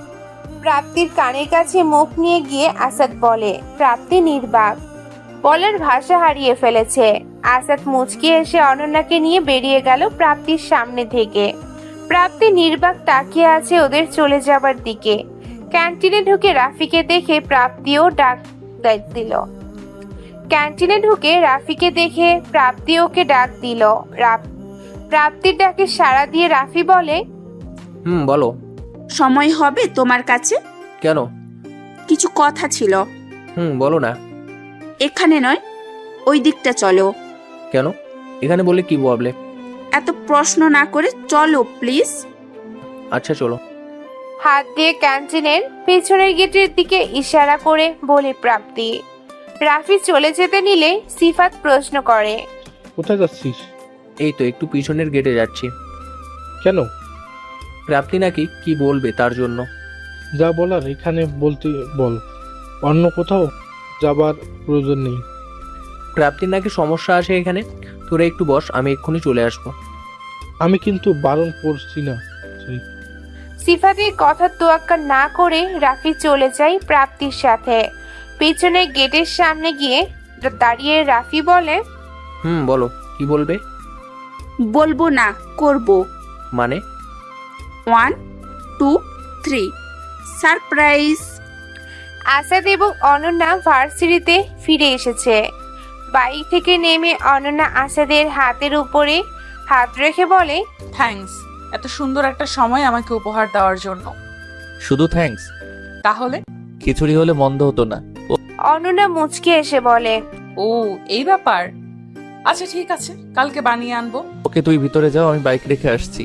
প্রাপ্তির কানের কাছে মুখ নিয়ে গিয়ে আসাদ বলে। প্রাপ্তি নির্বাক, বলার ভাষা হারিয়ে ফেলেছে। আসাদ মুচকি এসে অনন্যাকে নিয়ে বেরিয়ে গেল প্রাপ্তির সামনে থেকে। প্রাপ্তি নির্বাক তাকিয়ে আছে ওদের চলে যাবার দিকে। ক্যান্টিনে ঢুকে রাফিকে দেখে প্রাপ্তিও ডাক দিল। প্রাপ্তির ডাকে সাড়া দিয়ে রাফি বলে, বলো। সময় হবে তোমার কাছে? কেন? কিছু কথা ছিল। বলো না। এখানে নয়, ওই দিকটা চলো। কেন? এখানে বলে কি প্রবলেম? এত প্রশ্ন না করে চলো প্লিজ। আচ্ছা চলো। হাত দিয়ে ক্যান্টিনের পেছনের গেটের দিকে ইশারা করে বলে প্রাপ্তি। রাফি চলে যেতে নিলে সিফাত প্রশ্ন করে, কোথায় যাচ্ছিস? এই তো একটু পিছনের গেটে যাচ্ছি। কেন? প্রাপ্তি নাকি কি বলবে তার জন্য। যা বলার এখানে বলতে বল, অন্য কোথাও যাবার প্রয়োজন নেই। প্রাপ্তির নাকি সমস্যা আছে এখানে, তোরা একটু বস, আমি এক্ষুনি চলে আসবো। আমি কিন্তু বারণ করছি না। সিফাতের কথা তোয়াক্কা না করে রাফি চলে যায় প্রাপ্তির সাথে। পিছনে গেটের সামনে গিয়ে দাঁড়িয়ে রাফি বলে, বলো কি বলবে? বলবো না, করব। মানে? 1 2 3 সারপ্রাইজ। আসাদ এবং অনন্যা ভার্সিটিতে ফিরে এসেছে। বাইক থেকে নেমে অনন্যা আসাদের হাতের উপরে হাত রেখে বলে, থ্যাঙ্কস এত সুন্দর একটা সময় আমাকে উপহার দেওয়ার জন্য। শুধু থ্যাঙ্কস? তাহলে খিচুড়ি হলে মন্দ হতো না। অনন্যা মুচকে এসে বলে, ও এই ব্যাপার। আচ্ছা ঠিক আছে, কালকে বানিয়ে আনবো। ওকে তুই ভিতরে যাও, আমি বাইক রেখে আসছি।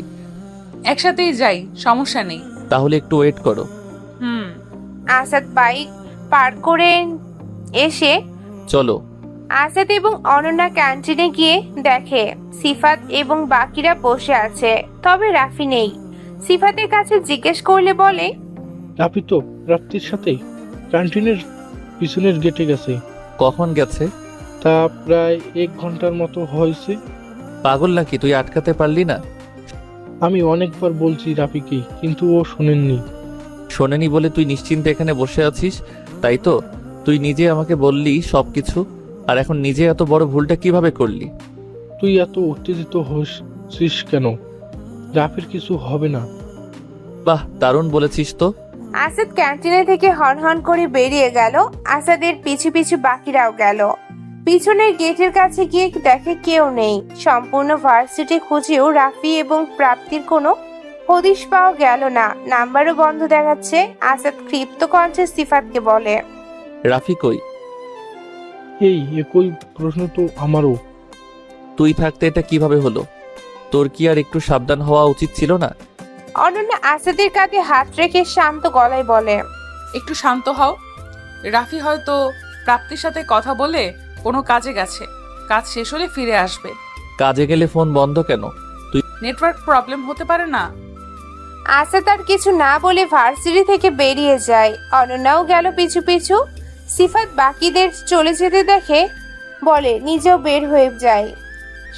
একসাথেই যাই, সমস্যা নেই। তাহলে একটু ওয়েট করো। আসাদ বাইক পার করে এসে চলো। আসাদ এবং অনন্যা ক্যান্টিনে গিয়ে দেখে সিফাত এবং বাকিরা বসে আছে, তবে রাফি নেই। সিফাতের কাছে জিজ্ঞেস করলে বলে, রাফি তো রাত্রির সাথে ক্যান্টিনের পিছনের গেটে গেছে। কখন গেছে? তা প্রায় 1 ঘন্টার মতো হয়েছে। পাগল নাকি, তুই আটকাতে পারলি না? আমি অনেকবার বলছি রাফিকে, কিন্তু ও শোনেননি। শোনেনি বলে তুই নিশ্চিন্তে এখানে বসে আছিস, তাই তো? তুই নিজে আমাকে বললি সবকিছু, আর এখন নিজে এত বড় ভুলটা কিভাবে করলি? তুই এত উত্তেজিত হচ্ছিস কেন? রাফির কিছু হবে না। বাহ, দারুণ বলেছিস তো। আসাদ ক্যান্টিনে থেকে হনহন করে বেরিয়ে গেল। আসাদের পিছু পিছু বাকিরাও গেল। পিছনের গেটের কাছে গিয়ে দেখে কেউ নেই। সম্পূর্ণ ভার্সিটি খুঁজেও রাফি এবং প্রাপ্তির কোনো হদিশ পাওয়া গেল না। নাম্বারও বন্ধ দেখাচ্ছে। আসাদ ক্ষিপ্ত কণ্ঠে সিফাতকে বলে, রাফি কই? এই একই প্রশ্ন তো আমারও। তুই থাকতে এটা কিভাবে হলো? তোর কি আর একটু সাবধান হওয়া উচিত ছিল না? অনন্যা আসাদের কাঁধে হাত রেখে শান্ত গলায় বলে, একটু শান্ত হও। রাফি হয়তো প্রাপ্তির সাথে কথা বলে কোনো কাজে গেছে, কাজ শেষ হলে ফিরে আসবে। কাজে গেলে ফোন বন্ধ কেন? নেটওয়ার্ক প্রবলেম হতে পারে না? আসাদ আর কিছু না বলে ভার্সিটি থেকে বেরিয়ে যায়। অনন্যাও গেল পিছু পিছু। সিফাত বাকিদের চলে যেতে দেখে বলে নিজেও বের হয়ে যায়।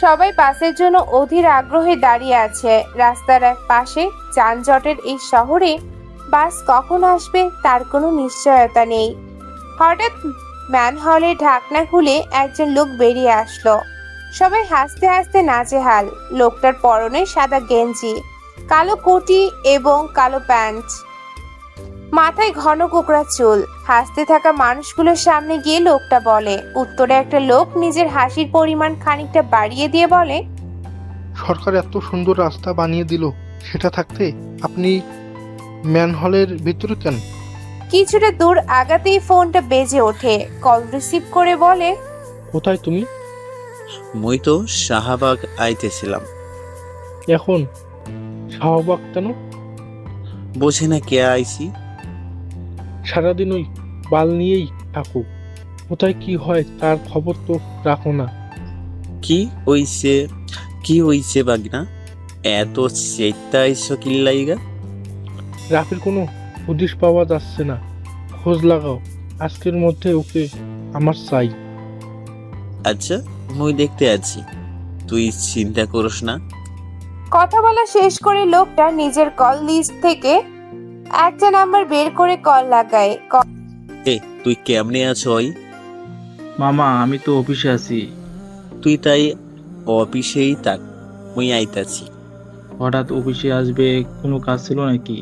সবাই বাসের জন্য অধীর আগ্রহে দাঁড়িয়ে আছে। রাস্তার এক পাশে যানজটের এই শহরে বাস কখন আসবে তার কোনো নিশ্চয়তা নেই। হঠাৎ ম্যানহলের ঢাকনা খুলে একজন লোক বেরিয়ে আসলো। সবাই হাসতে হাসতে নাচেহাল। লোকটার পরনে সাদা গেঞ্জি, কালো কোটি এবং কালো প্যান্ট, মাথায় ঘন কোকড়া চুল। হাসতে থাকা মানুষগুলোর সামনে গিয়ে লোকটা বলে। উত্তরে একটা লোক নিজের হাসির পরিমাণ খানিকটা বাড়িয়ে দিয়ে বলে, সরকার এত সুন্দর রাস্তা বানিয়ে দিল, সেটা থাকতে আপনি ম্যানহলের ভিতরে কেন? কিছুটা দূর আগাতেই ফোনটা বেজে ওঠে। কল রিসিভ করে বলে, কোথায় তুমি? মুই তো শাহবাগ আইতেছিলাম। এখন শাহবাগ কেন? বোঝে না কে আইছি। সারাদিন ওই বাল নিয়েই থাকো। কোথায় কি হয় তার খবর তো রাখো না। কি হইছে বাগনা? এত চেতা আইসো কিল্লাইগা? রাফির কোনো হদিশ পাওয়া যাচ্ছে না, খোঁজ লাগাও। আজকের মধ্যে ওকে আমার চাই। আচ্ছা, মুই দেখতে আছি, তুই চিন্তা করিস না। কথা বলা শেষ করে লোকটা নিজের কল লিস্ট থেকে একটা নাম্বার বের করে কল লাগায়। এ তুই কেমনে আছো? ওই মামা, আমি তো অফিসে আছি। তুই তাই অফিসেই থাক, মুই আইতাছি। হঠাৎ অফিসে আসবে, কোনো কাজ ছিল নাকি?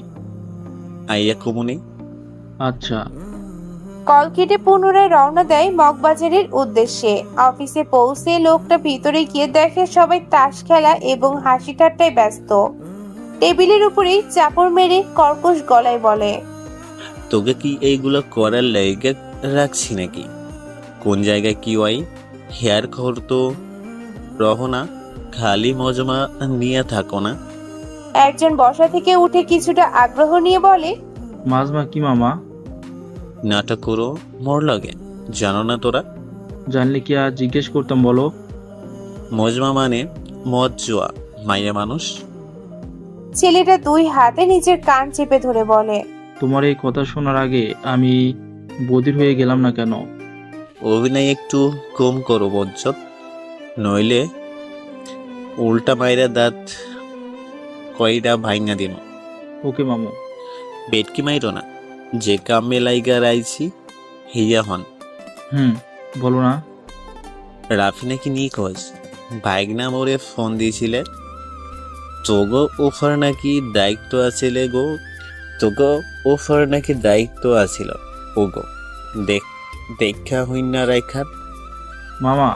আইয়া কমুনে। আচ্ছা। কল কেটে পুনরায় রওনা দেয় মগবাজারের উদ্দেশ্যে। অফিসে পৌঁছে লোকটা ভিতরে গিয়ে দেখে সবাই তাস খেলা এবং হাসি ঠাট্টায় ব্যস্ত। টেবিলের উপরেই চাপড় মেরে কর্কশ গলায় বলে, তোকে কি এইগুলো করার লাইগা রাখছি নাকি? কোন জায়গায় কি হয় হেয়ার খবর তো রহ না, খালি মজমা নিয়ে থাকো না। একজন বসা থেকে উঠে কিছুটা আগ্রহ নিয়ে বলে, মাজমা কি মামা? নাটক করো মোর লাগে, জানো না তোরা? জানলে কি আর জিজ্ঞেস করতাম বলো। মজমা মানে মদ জোয়া, মাইয়া মানুষ। ছেলেটা দুই হাতে নিজের কান চেপে ধরে বলে, তোমার এই কথা শোনার আগে আমি বধির হয়ে গেলাম না কেন? অভিনয় একটু কম করো বজ্জত, নইলে উল্টা মাইরা দাঁত কয়টা ভাইঙ্গা দিন। ওকে মামু। বেটকি মাইরো না, যে কামে লাইগা রাইছি হিয়া হন। বলো না। রাফি নাকি নিখোঁজ, ভাইগনা মোরে ফোন দিয়েছিলে। তোগো ওফার নাকি দায়িত্ব আছিল গো, তোগো ওফার নাকি দায়িত্ব আছিল ওগো, দেখা হইন না রাইখাত। মামা,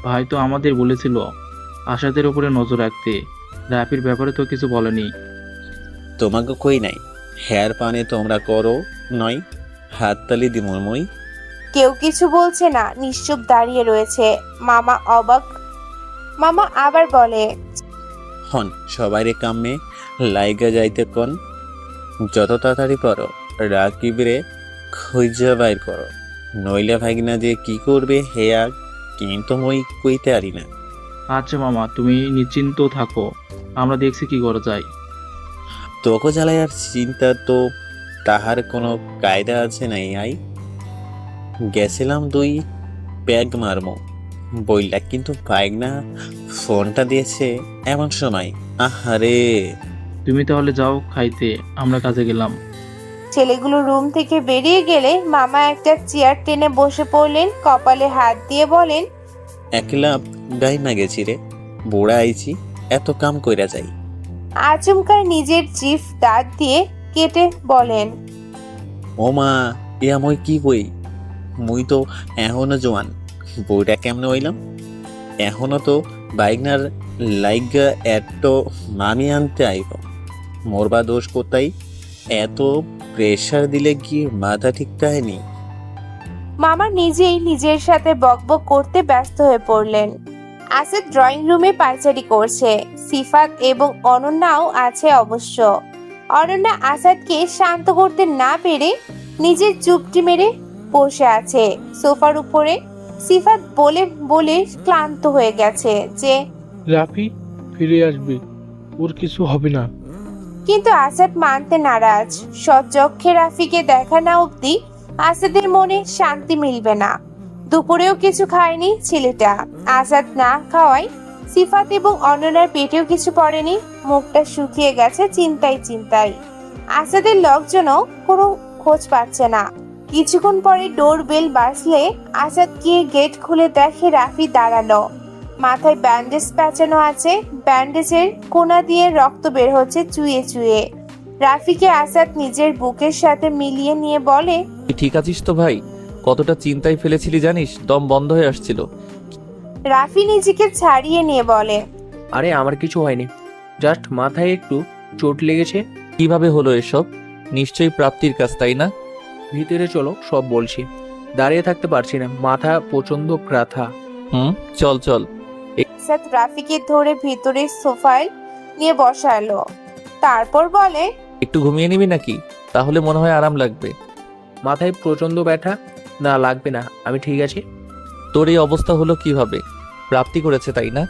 ভাই তো আমাদের বলেছিল আশাদের উপরে নজর রাখতে, রাফির ব্যাপারে তো কিছু বলেনি। তোমাকে কই নাই, হেয়ার পানে তোমরা করো নয়, হাততালি দি মই। কেউ কিছু বলছে না, নিশ্চুপ দাঁড়িয়ে রয়েছে। মামা অবাক। মামা আবার বলে, হন সবাইরে কামে লাইগা যাইতে কোন, যত তাড়াতাড়ি পারো রাকিবরে খুঁজা বাইর করো, নইলে ভাগনা যে কি করবে হেয়া কিন্তু মই কইতে পারি না। আচ্ছা মামা, তুমি নিশ্চিন্ত থাকো, আমরা দেখছি কি করা যায়। তোকে জ্বালায়ার চিন্তা তো তাহার কোনো কায়দা আছে নাই আই। গেছিলাম দুই ব্যাগ মারমো বইলা, কিন্তু বাইক না ফোনটা দিয়েছে এমন সময়। আহারে, তুমি তাহলে যাও খাইতে, আমরা কাজে গেলাম। ছেলেগুলো রুম থেকে বেরিয়ে গেলে মামা একটা চেয়ার টেনে বসে পড়লেন, কপালে হাত দিয়ে বলেন, একলা গাইমা গেছি রে, বুড়া আইছি, এত কাম কইরা যাই। আচমকা নিজের জিভ দাঁত দিয়ে কেটে বলেন, ও মা, ইয়া মই কি কই, মুই তো এখনো জোয়ান, বইটা কেমনে হইলাম? এখনো তো বাইকনার লাইগা এত মামি আনতে আইব, মোরবা দোষ কোথায়? এত প্রেশার দিলে কি মাথা ঠিক থাকেনি? মামা নিজেই নিজের সাথে বকবক করতে ব্যস্ত হয়ে পড়লেন। আসাদ ড্রয়িং রুমে পায়চারি করছে, সিফাত এবং অনন্যাও আছে অবশ্য। অনন্যা আসাদকে শান্ত করতে না পেরে নিজের চুপটি মেরে বসে আছে সোফার উপরে। সিফাত বলে বলে ক্লান্ত হয়ে গেছে যে রাফি ফিরে আসবে, ওর কিছু হবে না। কিন্তু আসাদ মানতে নারাজ। সচক্ষে রাফিকে দেখা না অব্দি আসাদের মনে শান্তি মিলবে না। দুপুরেও কিছু খায়নি ছেলেটা। আসাদ না খাওয়ায় সিফাত এবং অনন্যার পেটেও কিছু পড়েনি, মুখটা শুকিয়ে গেছে চিন্তায় চিন্তায়। আসাদের লোকজনও কোনো খোঁজ পাচ্ছে না। কিছুক্ষণ পরে ডোর বেল বাজলে আসাদ গিয়ে গেট খুলে দেখে রাফি দাঁড়ালো। মাথায় ব্যান্ডেজ প্যাঁচানো আছে, ব্যান্ডেজের কোনা দিয়ে রক্ত বের হচ্ছে চুইয়ে চুইয়ে। রাফিকে আসাদ নিজের বুকের সাথে মিলিয়ে নিয়ে বলে, ঠিক আছিস তো ভাই? কতটা চিন্তায় ফেলেছিলি জানিস, দম বন্ধ হয়ে আসছিল। রাফি নিজেকে ছাড়িয়ে নিয়ে বলে, আরে আমার কিছু হয়নি, জাস্ট মাথায় একটু চোট লেগেছে। কিভাবে হলো এসব? নিশ্চয়ই প্রাপ্তির কাজ, তাই না? ভিতরে চলো, সব বলছি। দাঁড়িয়ে থাকতে পারছি না, মাথা প্রচন্ড ব্যথা। চল চল। আসাদ রাফিকে ধরে ভিতরে সোফায় নিয়ে বসালো, তারপর বলে, একটু ঘুমিয়ে নিবি নাকি? তাহলে মনে হয় আরাম লাগবে। মাথায় প্রচন্ড ব্যথা। না, লাগবে না, আমি ঠিক আছি। তোর এই অবস্থা হলো কিভাবে? প্রাপ্তি করেছে, তাই না?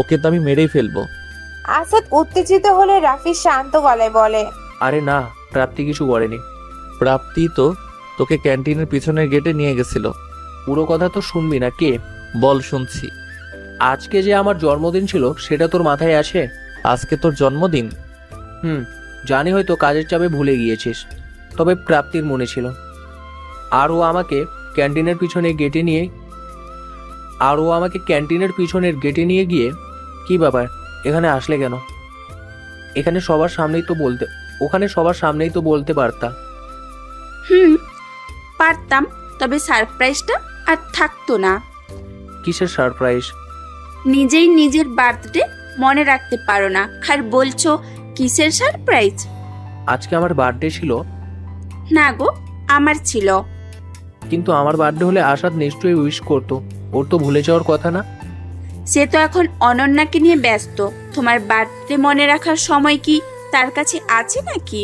ওকে তো আমি মেরেই ফেলবো। আসাদ উত্তেজিত হলে রাফি শান্ত গলায় বলে, আরে না, প্রাপ্তি কিছু করেনি। প্রাপ্তি তো তোকে ক্যান্টিনের পিছনের গেটে নিয়ে গেছিল। পুরো কথা তো শুনবি না? কে? বল, শুনছি। আজকে যে আমার জন্মদিন ছিল সেটা তোর মাথায় আছে? আজকে তোর জন্মদিন? জানি হয়তো কাজের চাপে ভুলে গিয়েছিস, তবে প্রাপ্তির মনে ছিল। আর ও আমাকে ক্যান্টিনের পিছনের গেটে নিয়ে গিয়ে, কি ব্যাপার, এখানে আসলে কেন? ওখানে সবার সামনেই তো বলতে পারতা। পারতাম, তবে সারপ্রাইজটা আর থাকতো না। কিসের সারপ্রাইজ? নিজেই নিজের বার্থডে মনে রাখতে পারো না, আর বলছো কিসের সারপ্রাইজ? আজকে আমার বার্থডে ছিল। না গো, আমার ছিল। কিন্তু আমার বার্থডে হলে আসাদ নিশ্চয়ই উইশ করতো, ওর তো ভুলে যাওয়ার কথা না? সে তো এখন অনন্যাকে নিয়ে ব্যস্ত। তোমার বার্থডে মনে রাখার সময় কি তার কাছে আছে নাকি?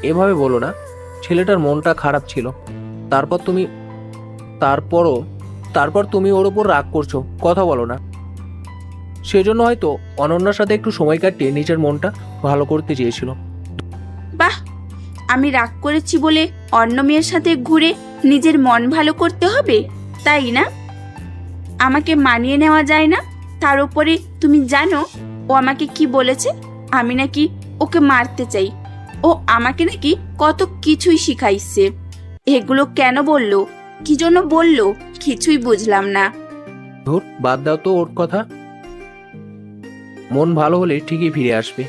এভাবে বলো না, ছেলেটার মনটা খারাপ ছিল। তারপর তুমি ওর উপর রাগ করছো, কথা বলো না। সেজন্য হয়তো অনন্যার সাথে একটু সময় কাটিয়ে নিজের মনটা ভালো করতে চেয়েছিল। বাহ, আমি রাগ করেছি বলে অন্য মেয়ের সাথে ঘুরে নিজের মন ভালো করতে হবে, তাই না? আমাকে মানিয়ে নেওয়া যায় না। তার উপরে তুমি জানো ও আমাকে কি বলেছে? আমি নাকি ওকে মারতে চাই। ও আমাকে নাকি কত কিছুই শিখাইছে। এগুলো কেন বললো, কি জন্য বললো, কিছুই বুঝলাম না। ধুর, বাদ দাও তো ওর কথা। মন ভালো হলে ঠিকই ফিরে আসবে।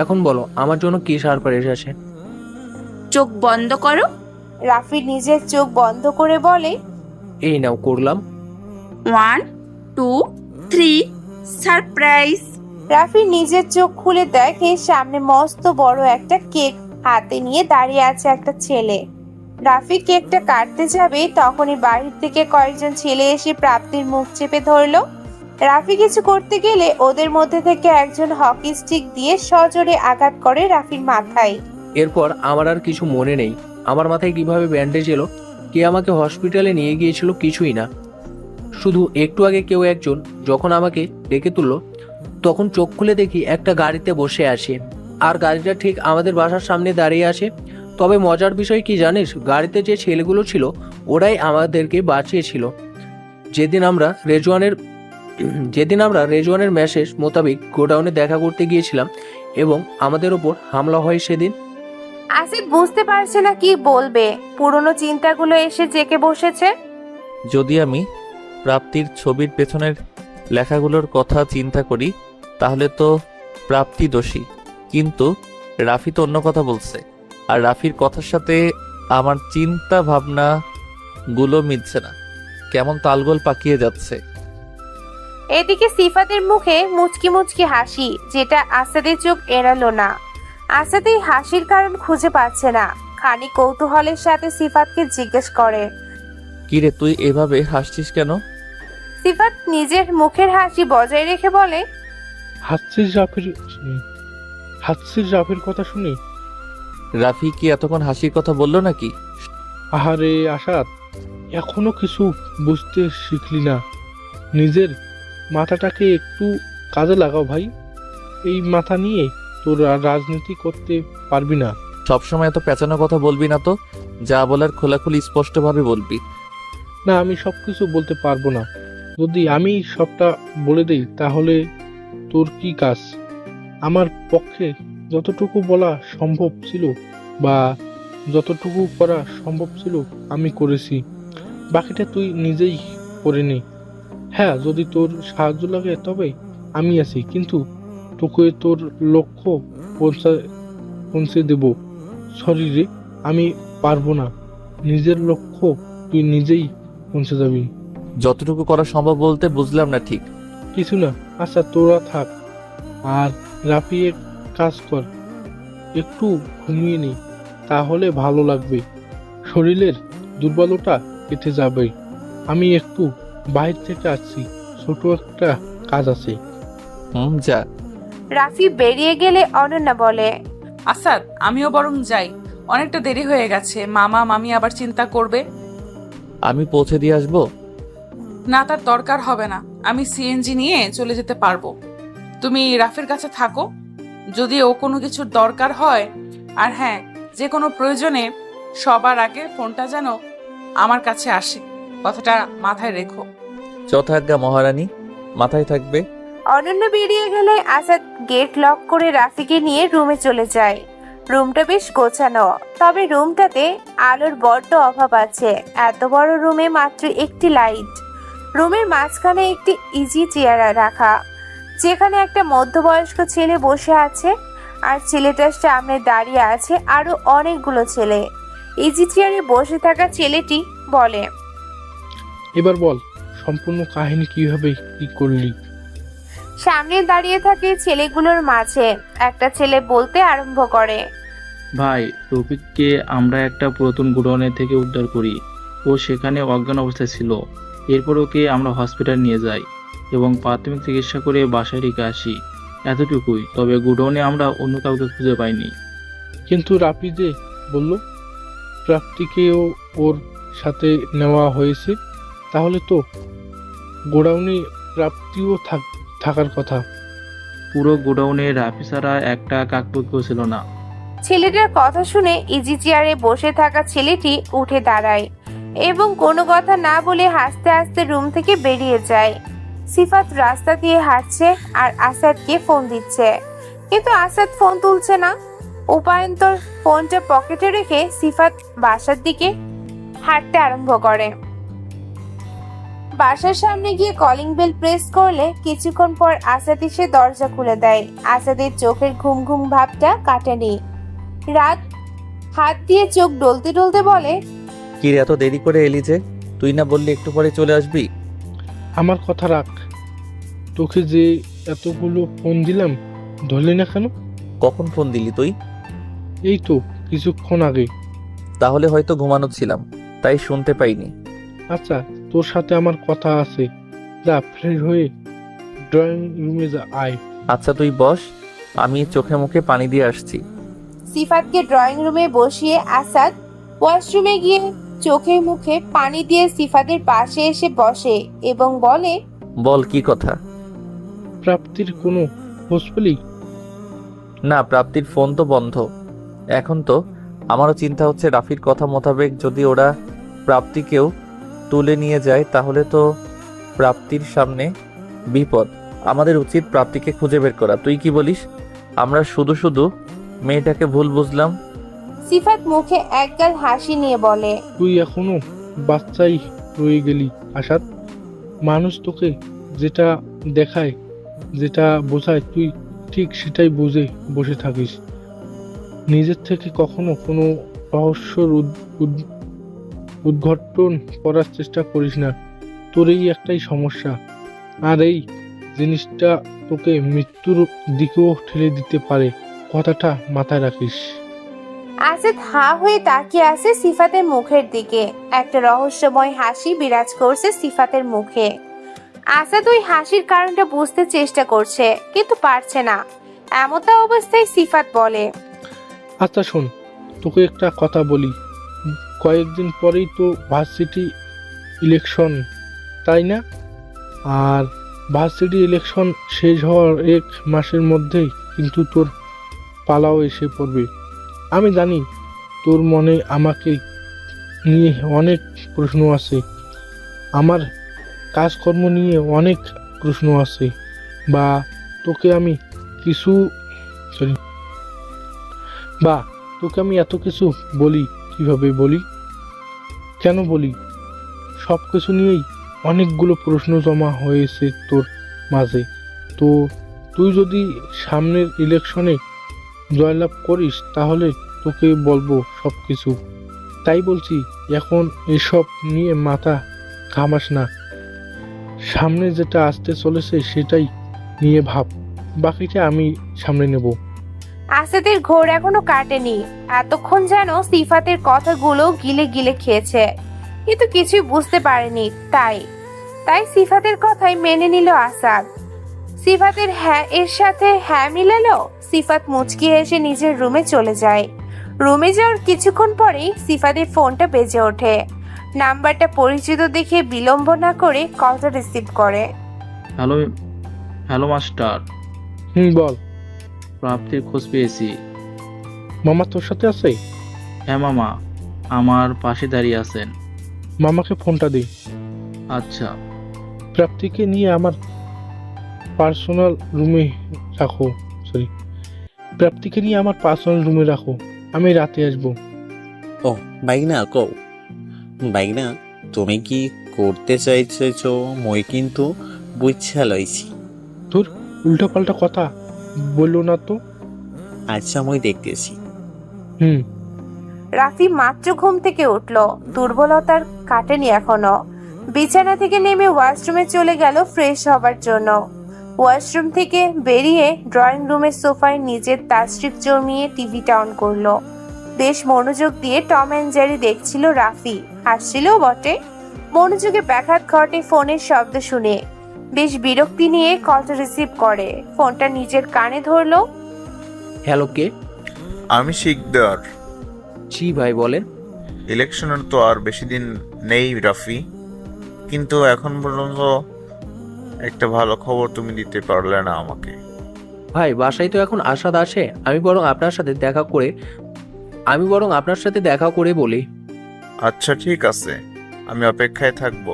এখন বলো, আমার জন্য কি সারপ্রাইজ আছে? চোখ বন্ধ করো। রাফি নিজের চোখ বন্ধ করে বলে, এই নাও, করলাম। 1, 2, 3, সারপ্রাইজ। রাফি নিজের চোখ খুলে দেখে সামনে মস্ত বড় একটা কেক হাতে নিয়ে দাঁড়িয়ে আছে একটা ছেলে। রাফি কেকটা কাটতে যাবে, তখনই বাহির থেকে কয়েকজন ছেলে এসে প্রাপ্তির মুখ চেপে ধরলো। রাফি কিছু করতে গেলে ওদের মধ্যে থেকে একজন হকি স্টিক দিয়ে সজোরে আঘাত করে রাফির মাথায়। এরপর আমার আর কিছু মনে নেই। আমার মাথায় কিভাবে ব্যান্ডেজ এলো, কে আমাকে হসপিটালে নিয়ে গিয়েছিল, কিছুই না। শুধু একটু আগে কেউ একজন যখন আমাকে ডেকে তুললো, তখন চোখ খুলে দেখি একটা গাড়িতে বসে আছে। আর গাড়িটা ঠিক আমাদের বাসার সামনে দাঁড়িয়ে আছে। তবে মজার বিষয় কি জানিস, গাড়িতে যে ছেলেগুলো ছিল ওরাই আমাদেরকে বাঁচিয়েছিল। যেদিন আমরা রেজওয়ানের মেসেজ মোতাবেক গোডাউনে দেখা করতে গিয়েছিলাম এবং আমাদের ওপর হামলা হয় সেদিন। আসিফ বুঝতে পারছে না কি বলবে, পুরনো চিন্তাগুলো এসে জেকে বসেছে। যদি আমি প্রাপ্তির ছবির পেছনের লেখাগুলোর কথা চিন্তা করি তাহলে তো প্রাপ্তি দোষী, কিন্তু রাফি তো অন্য কথা বলছে, আর রাফির কথার সাথে আমার চিন্তা ভাবনা গুলো মিলছে না, কেমন তালগোল পাকিয়ে যাচ্ছে। এদিকে সিফাতের মুখে মুচকি মুচকি হাসি, যেটা আসাদের চোখ এড়ালো না। আসাদ এই হাসির কারণ খুঁজে পাচ্ছে না। খানিক কৌতূহলের সাথে সিফাতকে জিজ্ঞেস করে, কিরে তুই এভাবে হাসছিস কেন? সিফাত নিজের মুখের হাসি বজায় রেখে বলে, হাসির রাফির কথা শুনি। রাফি কি এতক্ষণ হাসির কথা বললো নাকি? আহারে আসাদ, এখনো কিছু বুঝতে শিখলি না। নিজের মাথাটাকে একটু কাজে লাগাও ভাই। এই মাথা নিয়ে তোর আর রাজনীতি করতে পারবি না। সবসময় এত পেঁচানো কথা বলবি না তো, যা বলার খোলাখুলি স্পষ্টভাবে বলবি। না, আমি সবকিছু বলতে পারবো না। যদি আমি সবটা বলে দেই তাহলে তোর কি কাজ? আমার পক্ষে যতটুকু বলা সম্ভব ছিল বা যতটুকু করা সম্ভব ছিল আমি করেছি, বাকিটা তুই নিজেই করে নে। হ্যাঁ, যদি তোর সাহায্য লাগে তবে আমি আছি, কিন্তু তোকে তোর লক্ষ্য পৌঁছে দেব। সরি রে, আমি পারবো না। নিজের লক্ষ্য তুই নিজেই পৌঁছে যাবি। যতটুকু করা সম্ভব বলতে বুঝলাম না ঠিক। কিছু না। আচ্ছা, তোরা থাক আর রাফি এক কাজ কর, একটু ঘুমিয়ে নে, তাহলে ভালো লাগবে। শরীরের দুর্বলতা কেটে যাবে। আমি একটু বাইরে থেকে আসছি, ছোট একটা কাজ আছে। যা। রাফি বেরিয়ে গেলে অনন্যা বলে, আসাদ, আমিও বরং যাই, অনেকটা দেরি হয়ে গেছে, মামা মামি আবার চিন্তা করবে। আমি পৌঁছে দিয়ে আসবো? না, তার দরকার হবে না, আমি সিএনজি নিয়ে চলে যেতে পারবো। তুমি রাফির কাছে থাকো, যদি ও কোনো কিছুর দরকার হয়। আর হ্যাঁ, যে কোনো প্রয়োজনে সবার আগে ফোনটা যেন আমার কাছে আসে, কথাটা মাথায় রেখো। যথাজ্ঞা মহারানী, মাথায় থাকবে। অনন্যা বেরিয়ে গেলে আসাদ গেট লক করে রাফিকে নিয়ে রুমে চলে যায়। রুমটা বেশ গোছানো, তবে রুমটাতে আলোর বড্ড অভাব আছে। এত বড় রুমে মাত্র একটি লাইট। রুমের মাঝখানে একটি ইজি চেয়ার রাখা, যেখানে একটা মধ্যবয়স্ক ছেলে বসে আছে, আর ছেলেটার সামনে দাঁড়িয়ে আছে আরো অনেকগুলো ছেলে। ইজি চেয়ারে বসে থাকা ছেলেটি বলে, এবার বল সম্পূর্ণ কাহিনী কিভাবে কি করলি? সামনে দাঁড়িয়ে থাকে ছেলেগুলোর মাঝে একটা ছেলে বলতে আরম্ভ করে, ভাই, রফিককে আমরা একটা পুরাতন গোডাউনের থেকে উদ্ধার করি। ও সেখানে অজ্ঞান অবস্থায় ছিল। এরপর ওকে আমরা হসপিটাল নিয়ে যাই এবং প্রাথমিক চিকিৎসা করে বাসায় রেখে আসি, এতটুকুই। তবে গোডাউনে আমরা অন্য কাউকে খুঁজে পাইনি। কিন্তু রাফি যে বলল প্রাপ্তিকেও ওর সাথে নেওয়া হয়েছে, তাহলে তো গোডাউনে প্রাপ্তিও থাকার কথা। পুরো গোডাউনে রাফি ছাড়া একটা কাকপক্ষ ছিল না। ছেলেটার কথা শুনে ইজি চেয়ারে বসে থাকা ছেলেটি উঠে দাঁড়ায় এবং কোনো কথা না বলে হাসতে হাসতে রুম থেকে বেরিয়ে যায়। সিফাত রাস্তা দিয়ে হাঁটছে আর আসাদকে ফোন দিচ্ছে, কিন্তু আসাদ ফোন তুলছে না। উপায়ন্তর ফোনটা পকেটে রেখে সিফাত বাসার দিকে হাঁটতে আরম্ভ করে। বাসার সামনে গিয়ে কলিং বেল প্রেস করলে কিছুক্ষণ পর আসাদ এসে দরজা খুলে দেয়। আসাদের চোখের ঘুম ঘুম ভাবটা কাটেনি। রাত হাত দিয়ে চোখ ডলতে ডলতে বলে, কি রে, এত দেরি করে এলি যে? তুই না বললি একটু পরে চলে আসবি? আমার কথা রাখ। তোকে যে এতগুলো ফোন দিলাম, ধরলি না কেন? কখন ফোন দিলি তুই? এই তো কিছুক্ষণ আগে। তাহলে হয়তো ঘুমানো ছিলাম, তাই শুনতে পাইনি। আচ্ছা, তোর সাথে আমার কথা আছে। যা, ফ্রেশ হয়ে ড্রয়িং রুমে যা, আয়। আচ্ছা তুই বস, আমি চোখে মুখে পানি দিয়ে আসছি। সিফাতকে ড্রয়িং রুমে বসিয়ে আসাদ ওয়াশরুমে গিয়ে চোখে মুখে পানি দিয়ে সিফাতের পাশে এসে বসে এবং বলে, বল কি কথা? প্রাপ্তির কোনো খোঁজ পেলি? না, প্রাপ্তির ফোন তো বন্ধ। এখন তো আমারও চিন্তা হচ্ছে রাফির কথা মোতাবেক যদি ওরা প্রাপ্তিকেও তুলে নিয়ে যায় তাহলে তো প্রাপ্তির সামনে বিপদ। আমাদের উচিত প্রাপ্তিকে খুঁজে বের করা। তুই কি বলিস? আমরা শুধু শুধু মেয়েটাকে ভুল বুঝলাম। সিফাত মুখে একগাল হাসি নিয়ে বলে, তুই এখনো বাচ্চাই রয়ে গেলি আসাদ। মানুষ তোকে যেটা দেখায়, যেটা বোঝায়, তুই ঠিক সেটাই বুঝে বসে থাকিস। নিজের থেকে কখনো কোনো রহস্যর উদ্ঘাটন করার চেষ্টা করিস না। তোর এই একটাই সমস্যা, আর এই জিনিসটা তোকে মৃত্যুর দিকেও ঠেলে দিতে পারে। কথাটা মাথায় রাখিস। আসাদ হাঁ হয়ে তাকিয়ে আছে সিফাতের মুখের দিকে। একটা রহস্যময় হাসি বিরাজ করছে সিফাতের মুখে। আসাদ ওই হাসির কারণটা বুঝতে চেষ্টা করছে, কিন্তু পারছে না। এমতা অবস্থায় সিফাত বলে, আচ্ছা শোন, তোকে একটা কথা বলি। কয়েকদিন পরেই তো ভার্সিটি ইলেকশন, তাই না? আর ভার্সিটি ইলেকশন শেষ হওয়ার 1 মাসের মধ্যেই কিন্তু তোর পালাও এসে পড়বে। আমি জানি তোর মনে আমাকে নিয়ে অনেক প্রশ্ন আছে, আমার কাজকর্ম নিয়ে অনেক প্রশ্ন আছে, বা তোকে আমি এত কিছু বলি। কিভাবে বলি, কেন বলি, সব কিছু নিয়েই অনেকগুলো প্রশ্ন জমা হয়েছে তোর মাঝে। তো তুই যদি সামনের ইলেকশনে জয়লাভ করিস তাহলে তোকে বলবো সব কিছু। তাই বলছি, এখন এসব নিয়ে মাথা ঘামাস না। সামনে যেটা আসতে চলেছে সেটাই নিয়ে ভাব, বাকিটা আমি সামনে নেব। আসাদের ঘোর এখনো কাটেনি। এতক্ষণ যেন সিফাতের কথাগুলো গিলে গিলে খেয়েছে, কিন্তু কিছুই বুঝতে পারেনি। তাই সিফাতের কথাই মেনে নিল আসাদ। সিফাতের হ্যাঁ এর সাথে হ্যাঁ মিলালো। সিফাত মুচকি হেসে নিজের রুমে চলে যায়। রুমে যাওয়ার কিছুক্ষণ পরেই সিফাতের ফোনটা বেজে ওঠে। নাম্বারটা পরিচিত দেখে বিলম্ব না করে কলটা রিসিভ করে। হ্যালো হ্যালো মাস্টার, বল। প্রাপ্তির খোঁজ পেয়েছি। মামা তোর সাথে আছে? হ্যাঁ মামা, আমার পাশে দাঁড়িয়ে আছেন। মামাকে ফোনটা দে। আচ্ছা। প্রাপ্তিকে নিয়ে আমার পার্সোনাল রুমে রাখো। প্রাপ্তিকে নিয়ে আমার পার্সোনাল রুমে রাখো, আমি রাতে আসবো। ও বাইগনা কও, বাইগনা তুমি কি করতে চাইছ মই কিন্তু বুঝছা লইছি। তোর উল্টা পাল্টা কথা বললো না তো। আচ্ছা মই দেখতেছি। রাফি মাত্র ঘুম থেকে উঠল, দুর্বলতার কাটেনি এখনো। বিছানা থেকে নেমে ওয়াশরুমে চলে গেল ফ্রেশ হবার জন্য। ওয়াশরুম থেকে বেরিয়ে ড্রয়িং রুমের সোফায় নিজের তাশরিফ জমিয়ে টিভিটা অন করলো। বেশ মনোযোগ দিয়ে টম অ্যান্ড জেরি দেখছিল রাফি, হাসছিলও বটে। মনোযোগে ব্যাঘাত ঘটে ফোনের শব্দ শুনে। বেশ বিরক্তি নিয়ে কলটা রিসিভ করে, ফোনটা নিজের কানে ধরলো। হ্যালো, কে? আমি শিকদার। জি ভাই, বলেন। ইলেকশনের তো আর বেশি দিন নেই রাফি, কিন্তু এখন পর্যন্ত একটা ভালো খবর তুমি দিতে পারলে না আমাকে। ভাই, বাসায় তো এখন আসাদ আসে, আমি বরং আপনার সাথে দেখা করে বলি। আচ্ছা ঠিক আছে, আমি অপেক্ষায় থাকবো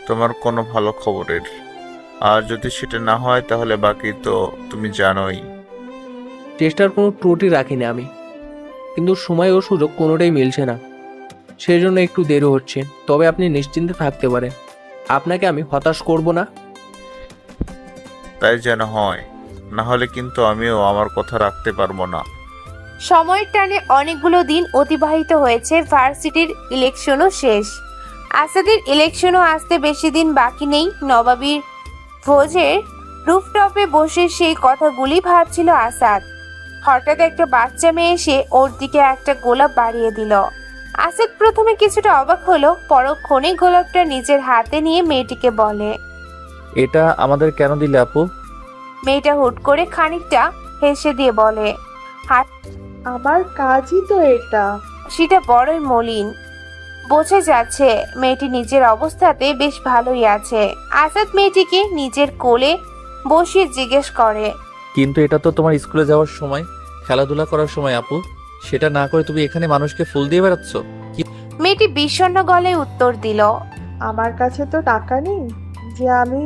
তোমার কোনো ভালো খবরের। আর যদি সেটা না হয় তাহলে বাকি তো তুমি জানোই। চেষ্টার কোনো ত্রুটি রাখিনি আমি, কিন্তু সময় ও সুযোগ কোনোটাই মিলছে না, সেই জন্য একটু দেরি হচ্ছে। তবে আপনি নিশ্চিন্তে থাকতে পারেন, আপনাকে আমি হতাশ করব না। তাই যেন হয়, না হলে কিন্তু আমিও আমার কথা রাখতে পারবো না। সময়ের টানে অনেকগুলো দিন অতিবাহিত হয়েছে, ভার্সিটির ইলেকশনও শেষ। আসাদের ইলেকশনও আসতে বেশি দিন বাকি নেই। নবাবীর ভোজের রুফটপে বসে সেই কথাগুলি ভাবছিল আসাদ। হঠাৎ একটা বাচ্চা মেয়ে এসে ওর দিকে একটা গোলাপ বাড়িয়ে দিল। আসাদ প্রথমে কিছুটা অবাক হলো, পরক্ষণে গোলাপটা নিজের হাতে নিয়ে মেয়েটিকে বলে, এটা আমাদের কেন দিলে আপু? মেয়েটা হুট করে খানিকটা হেসে দিয়ে বলে, আমার কাজই তো এটা। সেটা বড়ই মলিন। বোঝা যাচ্ছে মেয়েটি নিজের অবস্থাতে বেশ ভালোই আছে। আসাদ মেয়েটিকে নিজের কোলে বসিয়ে জিজ্ঞেস করে, কিন্তু এটা তো তোমার স্কুলে যাওয়ার সময়, খেলাধুলা করার সময় আপু। সেটা না করে তুমি এখানে মানুষকে ফুল দিয়ে বেড়াচ্ছ। মেয়েটি বিষণ্ণ গলায় উত্তর দিল, আমার কাছে তো টাকা নেই যে আমি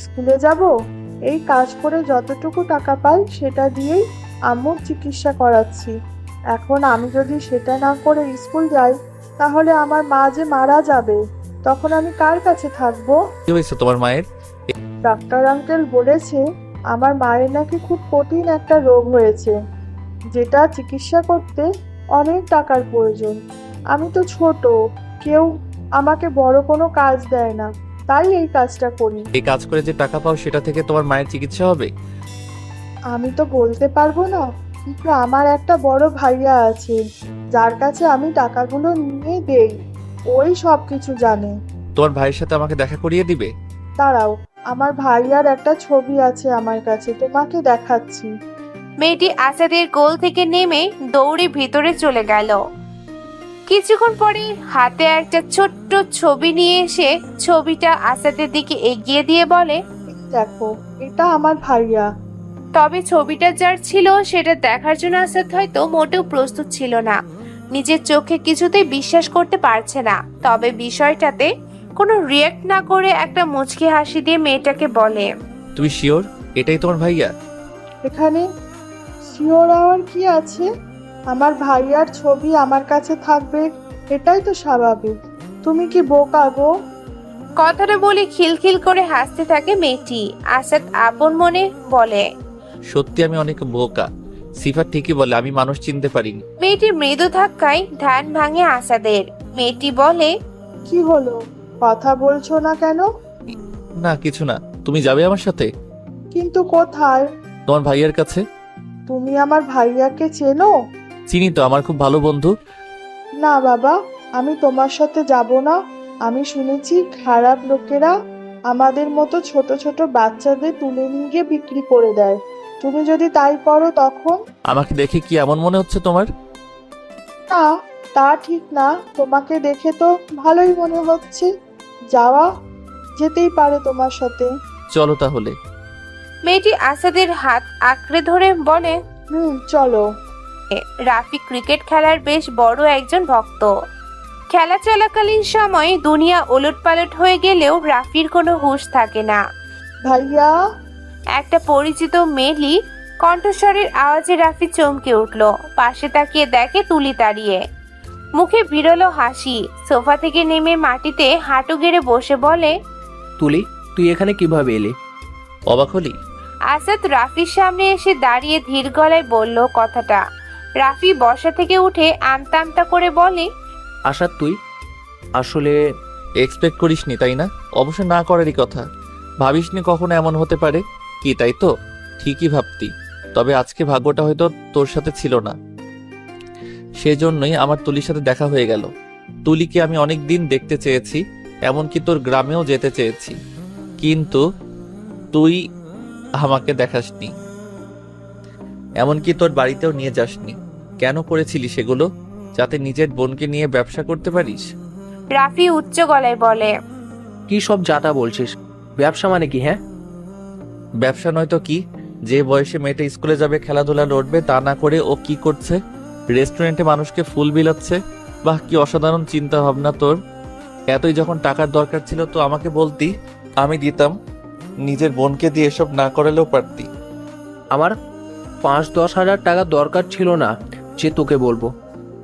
স্কুলে যাব। এই কাজ করে যতটুকু টাকা পাই সেটা দিয়েই আম্মুর চিকিৎসা করাচ্ছি। এখন আমি যদি সেটা না করে স্কুল যাই তাহলে আমার মা যে মারা যাবে, তখন আমি কার কাছে থাকবো? কি হয়েছে তোমার মায়ের? ডাক্তার আঙ্কেল বলেছে আমার মায়ের নাকি খুব কঠিন একটা রোগ হয়েছে, যেটা চিকিৎসা করতে অনেক টাকার প্রয়োজন। আমি তো ছোট, কেউ আমাকে বড় কোনো কাজ দেয় না, তাই এই কাজটা করি। এই কাজ করে যে টাকা পাও সেটা থেকে তোমার মায়ের চিকিৎসা হবে? আমি তো বলতে পারবো না, কিন্তু আমার একটা বড় ভাইয়া আছে যার কাছে আমি টাকাগুলো নিয়ে দেই। ওই সব কিছু জানে। তোমার ভাইয়ের সাথে আমাকে দেখা করিয়ে দিবে? দাঁড়াও, আমার ভাইয়ার একটা ছবি আছে আমার কাছে, তোমাকে দেখাচ্ছি। মেয়েটি আসাদের কোল থেকে নেমে দৌড়ে ভিতরে চলে গেল। কিছুক্ষণ পরে হাতে একটা ছোট্ট ছবি নিয়ে এসে ছবিটা আসাদের দিকে এগিয়ে দিয়ে বলে, দেখো, এটা আমার ভাইয়া। তবে ছবিটা যার ছিল সেটা দেখার জন্য আসাদ হয়তো মোটেও প্রস্তুত ছিল না। নিজের চোখে কিছুতেই বিশ্বাস করতে পারছে না। তবে বিষয়টাতে কোনো রিয়েক্ট না করে একটা মুচকি হাসি দিয়ে মেয়েটাকে বলে, তুমি শিওর এটাই তোমার ভাইয়া? এখানে শিওর হওয়ার কি আছে? আমার ভাইয়ার ছবি আমার কাছে থাকবে, এটাই তো স্বাভাবিক। তুমি কি বোকা গো? কথাটা বলে খিলখিল করে হাসতে থাকে মেয়েটি। আসাদ আপন মনে বলে, সত্যি আমি অনেক বোকা। সিফা ঠিকই বলে, আমি মানুষ চিনতে পারিনি। মেয়েটির মৃদু ধাক্কায় ধ্যান ভাঙে আসাদের। মেয়েটি বলে, কি হলো, কথা বলছো না কেন? না কিছু না। তুমি যাবে আমার সাথে? কিন্তু কোথায়? তোমার ভাইয়ার কাছে। তুমি আমার ভাইয়াকে চেনো? চিনি তো, আমার খুব ভালো বন্ধু। না বাবা, আমি তোমার সাথে যাব না। আমি শুনেছি খারাপ লোকেরা আমাদের মতো ছোট ছোট বাচ্চাদের তুলে নিয়ে গিয়ে বিক্রি করে দেয়। তুমি যদি তাই করো তখন? আমাকে দেখে কি এমন মনে হচ্ছে তোমার? না, তা ঠিক না। তোমাকে দেখে তো ভালোই মনে হচ্ছে। যাওয়া যেতেই পারে তোমার সাথে। চলো তাহলে। মেয়েটি আসাদের হাত আঁকড়ে ধরে বলে, চলো। রাফি ক্রিকেট খেলার বেশ বড় একজন ভক্ত। খেলা চলাকালীন সময় দুনিয়া ওলটপালট হয়ে গেলেও রাফির কোনো হুঁশ থাকে না। ভাইয়া! একটা পরিচিত মেলি কণ্ঠস্বরের আওয়াজে রাফি চমকে উঠল। পাশে তাকিয়ে দেখে তুলি দাঁড়িয়ে, মুখে বিরল হাসি। সোফা থেকে নেমে মাটিতে হাঁটু গেড়ে বসে বলে, তুলি, তুই এখানে কিভাবে এলি? অবাক হলি? আসাদ রাফির সামনে এসে দাঁড়িয়ে ধীর গলায় বলল কথাটা। রাফি বসা থেকে উঠে আমতা আমতা করে বলে, আসাদ তুই আসলে এক্সপেক্ট করিসনি তাই না? অবশ্য না করারই কথা। ভাবিসনি কখনো এমন হতে পারে কি, তাই তো? ঠিকই ভাবতি। তবে আজকে ভাগ্যটা হয়তো তোর সাথে ছিল না, সেজন্যই আমার তুলির সাথে দেখা হয়ে গেল। তুলিকে আমি অনেক দিন দেখতে চেয়েছি, এমনকি তোর গ্রামেও যেতে চেয়েছি, কিন্তু তুই আমাকে দেখাসনি, এমনকি তোর বাড়িতেও নিয়ে যাসনি। কেন করেছিলি সেগুলো? যাতে নিজের বোনকে নিয়ে ব্যবসা করতে পারিস? রাফি উচ্চ গলায় বলে, কি সব যাতা বলছিস? ব্যবসা মানে কি? হ্যাঁ, ব্যবসা নয় তো কি? যে বয়সে মেয়েটা স্কুলে যাবে, খেলাধুলা লড়বে, তা না করে ও কি করছে? রেস্টুরেন্টে মানুষকে ফুল বিলাচ্ছে। বাহ, কি অসাধারণ চিন্তা ভাবনা তোর। এতই যখন টাকার দরকার ছিল তো আমাকে বলতি, আমি দিতাম। নিজের বোনকে দিয়ে এসব না করালেও পারতি। আমার 5-10 হাজার টাকা দরকার ছিল না যে তোকে বলবো।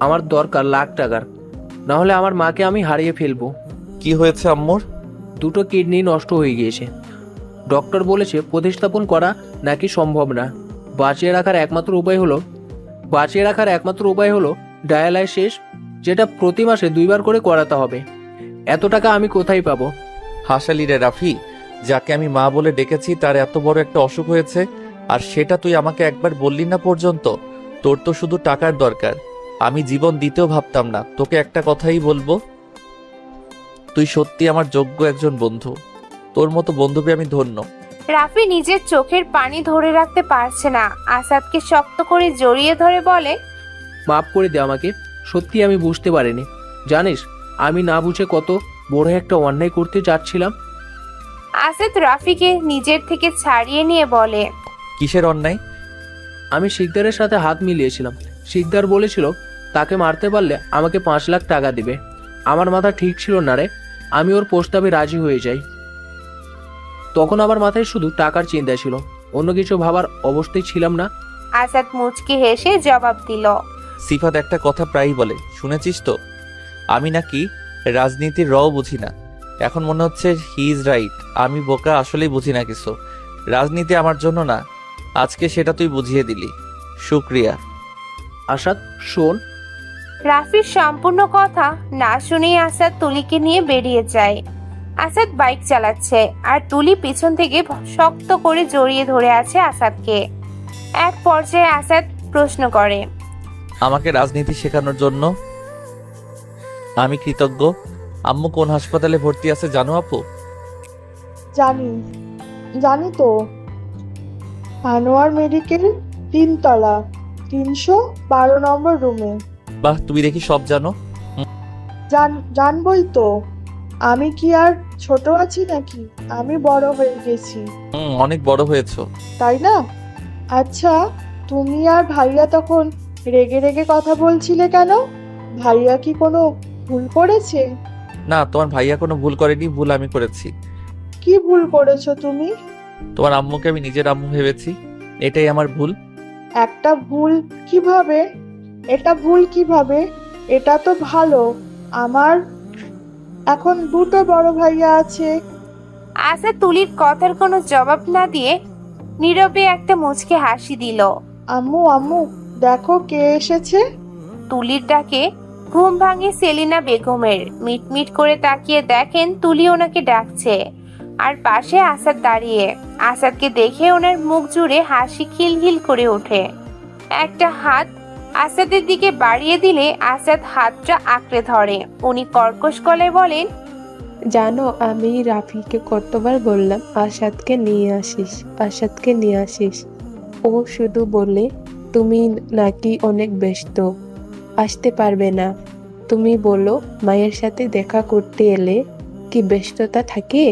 আমার দরকার লাখ টাকার, না হলে আমার মাকে আমি হারিয়ে ফেলবো। কি হয়েছে আম্মুর? 2টো কিডনি নষ্ট হয়ে গিয়েছে। ডক্টর বলেছে প্রতিস্থাপন করা নাকি সম্ভব না। বাঁচিয়ে রাখার একমাত্র উপায় হলো ডায়ালাইসিস, যেটা প্রতি মাসে 2 বার করে করাতে হবে। এত টাকা আমি কোথায় পাবো? হাসালি রে রাফি, যাকে আমি মা বলে ডেকেছি তার এত বড় একটা অসুখ হয়েছে, আর সেটা তুই আমাকে একবার বললি না পর্যন্ত। তোর তো শুধু টাকার দরকার। আমি জীবন দিতেও ভাবতাম না। তোকে একটা কথাই বলবো, তুই সত্যি আমার যোগ্য একজন বন্ধু। তোর মতো বন্ধু পেয়ে আমি ধন্য। রাফি নিজের চোখের পানি ধরে রাখতে পারছে না। আসাদকে শক্ত করে জড়িয়ে ধরে বলে, মাফ করে দে আমাকে। সত্যি আমি বুঝতে পারিনি। জানিস, আমি না বুঝে কত বড় একটা অন্যায় করতে যাচ্ছিলাম। আসাদ রাফিকে নিজের থেকে ছাড়িয়ে নিয়ে বলে, কিসের অন্যায়? আমি শিকদারের সাথে হাত মিলিয়েছিলাম। শিকদার বলেছিল তাকে মারতে পারলে আমাকে 5 লাখ টাকা দিবে। আমার মাথা ঠিক ছিল না রে। আমি ওর প্রস্তাবে রাজি হয়ে যাই। তখন আমার মাথায় শুধু টাকার চিন্তা ছিল, অন্য কিছু ভাবার অবস্থায় ছিলাম না। আসাদ মুচকি হেসে জবাব দিল, সিফাত একটা কথা প্রায়ই বলে, শুনেছিস তো? আমি নাকি রাজনীতির রও বুঝি না। এখন মনে হচ্ছে হি ইজ রাইট। আমি বোকা, আসলেই বুঝি না কিছু। রাজনীতি আমার জন্য না। আজকে সেটা তুই বুঝিয়ে দিলি, শুক্রিয়া। আসাদ শোন। রাফির সম্পূর্ণ কথা না শুনেই আসাদ তুলিকে নিয়ে বেরিয়ে যায়। আসাদ বাইক চালাচ্ছে আর তুলি পিছন থেকে শক্ত করে জড়িয়ে ধরে আছে আসাদকে। এক পর্যায়ে আসাদ প্রশ্ন করে, আমাকে রাজনীতি শেখানোর জন্য আমি কৃতজ্ঞ। আম্মু কোন হাসপাতালে ভর্তি আছে জানো আপু? জানি তো, আনোয়ার মেডিকেল 3 তলা 312 নম্বর রুমে। বাহ, তুমি দেখি সব জানো। জানবই তো, আমি কি আর ছোট আছি নাকি? আমি বড় হয়ে গেছি, অনেক বড় হয়েছো। তাই না? আচ্ছা, তুমি আর ভাইয়া তখন রেগে রেগে কথা বলছিলে কেন? ভাইয়া কি কোনো ভুল করেছে? না, তোমার ভাইয়া কোনো ভুল করেনি, ভুল আমি করেছি। কি ভুল করেছো তুমি? তোমার আম্মুকে আমি নিজের আম্মু ভেবেছি, এটাই আমার ভুল। একটা ভুল কিভাবে? এটা ভুল কিভাবে? এটা তো ভালো। আমার এখন 2টো বড় ভাইয়া আছে। আসাদ তুলির কথার কোনো জবাব না দিয়ে নীরবে একটা মুচকে হাসি দিল। আম্মু আম্মু, দেখো কে এসেছে। তুলির ডাকে ঘুম ভাঙে সেলিনা বেগমের। মিটমিট করে তাকিয়ে দেখেন তুলি ওনাকে ডাকছে, আর পাশে আসাদ দাঁড়িয়ে। আসাদকে দেখে ওনার মুখ জুড়ে হাসি খিলখিল করে ওঠে। একটা হাত আসাদের দিকে বাড়িয়ে দিলে আসাদ হাতটা আঁকড়ে ধরে। উনি কর্কশ গলায় বলেন, জানো, আমি রাফিকে কতবার বললাম আসাদকে নিয়ে আসিস। ও শুধু বলে তুমি নাকি অনেক ব্যস্ত, আসতে পারবে না। তুমি বলো, মায়ের সাথে দেখা করতে এলে কি ব্যস্ততা থাকে?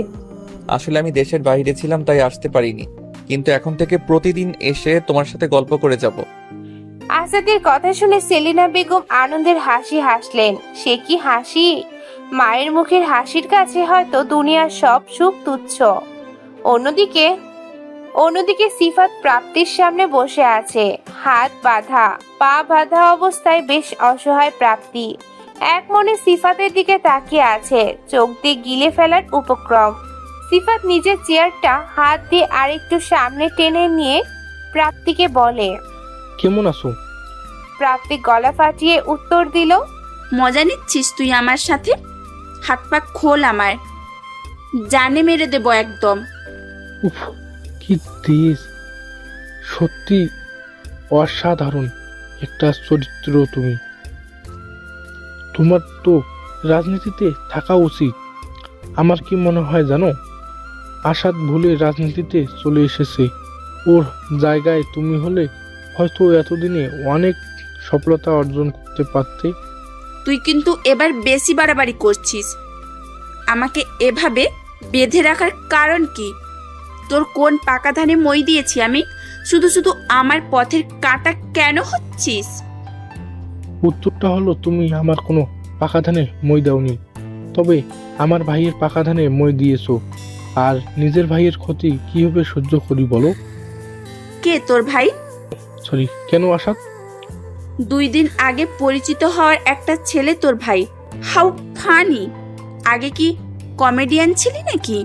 আসলে আমি দেশের বাইরে ছিলাম, তাই আসতে পারিনি, কিন্তু এখন থেকে প্রতিদিন এসে তোমার সাথে গল্প করে যাব। আসাদের কথা শুনে সেলিনা বেগম আনন্দের হাসি হাসলেন। সে কি হাসি! মায়ের মুখের হাসির কাছে হয়তো দুনিয়ার সব সুখ তুচ্ছ। অন্যদিকে সিফাত প্রাপ্তির সামনে বসে আছে, হাত বাঁধা, পা বাঁধা অবস্থায়। বেশ অসহায় প্রাপ্তি এক মনে সিফাতের দিকে তাকিয়ে আছে, চোখ দিয়ে গিলে ফেলার উপক্রম। সিফাত নিজের চেয়ারটা হাত দিয়ে আরেকটু সামনে টেনে নিয়ে প্রাপ্তিকে বলে, কেমন আছো? প্রাপ্তি গলা ফাটিয়ে উত্তর দিল, মজা নিচ্ছিস তুই আমার সাথে? হাত পা খোল আমার, জানে মেরে দেবো একদম। উফ, কি তেজ! সত্যি অসাধারণ একটা চরিত্র তুমি। তোমার তো রাজনীতিতে থাকা উচিত। আমার কি মনে হয় জানো, আসাদ ভুলে রাজনীতিতে চলে এসেছে। ওর জায়গায় তুমি হলে হয়তো এতদিনে অনেক সফলতা অর্জন করতে পারতে। তুই কিন্তু এবার বেশি বাড়াবাড়ি করছিস। আমাকে এভাবে বেঁধে রাখার কারণ কি? তোর কোন পাকা ধানে মই দিয়েছি আমি? শুধু শুধু আমার পথের কাঁটা কেন হচ্ছিস? উত্তরটা হলো, তুমি আমার কোনো পাকা ধানে মই দাওনি, তবে আমার ভাইয়ের পাকা ধানে মই দিয়েছো। আর নিজের ভাইয়ের ক্ষতি কিভাবে সহ্য করি বলো? কে তোর ভাই? সরি, কেন আসাদ? 2 দিন আগে পরিচিত হওয়ার একটা ছেলে তোর ভাই। How funny! আগে কি কমেডিয়ান ছিলি নাকি?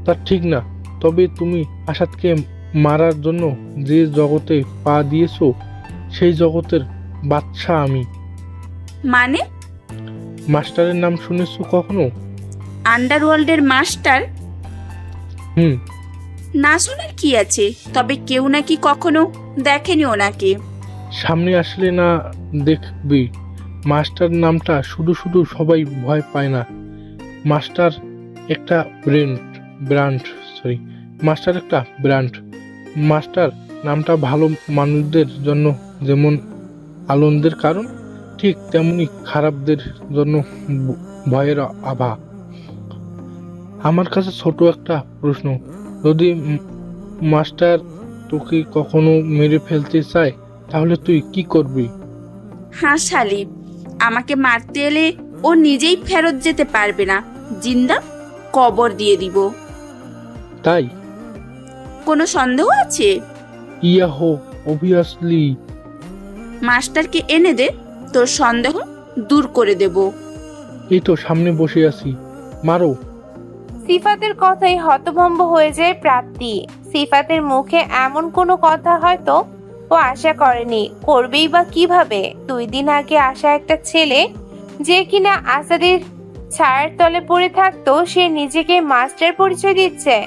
তা ঠিক না, তবে তুমি আসাদকে মারার জন্য যে জগতে পা দিয়েছো, সেই জগতের বাদশা আমি। মানে? মাস্টারের নাম শুনেছো কখনো? আন্ডারওয়ার্ল্ডের মাস্টার? হুম। না শোনার কি আছে, তবে কেউ নাকি কখনো দেখেনি ওনাকে। সামনে আসলে না দেখবি। মাস্টার নামটা শুধু শুধু সবাই ভয় পায় না। মাস্টার একটা ব্র্যান্ড। মাস্টার নামটা ভালো মানুষদের জন্য যেমন আনন্দের কারণ, ঠিক তেমনি খারাপদের জন্য ভয়ের আভা। আমার কাছে ছোট একটা প্রশ্ন, যদি মাস্টার তোকে কখনো মেরে ফেলতে চায় তাহলে তুই কি করবি? হাসালি, আমাকে মারতে এলে ও নিজেই ফেরত যেতে পারবে না, জিন্দা কবর দিয়ে দিব। তাই? কোনো সন্দেহ আছে? Yahoo, obviously. মাস্টারকে এনে দে, তোর সন্দেহ দূর করে দেব। এই তো সামনে বসে আছি, মারো। সিফাতের কথাই হতভম্ব হয়ে যায় প্রাপ্তি। সিফাতের মুখে এমন কোনো কথা হয়তো ও আশা করেনি, করবেই বা কিভাবে। 2 দিন আগে আসা একটা ছেলে যে কিনা আসাদের ছায়ার তলে পড়ে থাকতো, সে নিজেকে মাস্টার পরিচয় দিচ্ছে।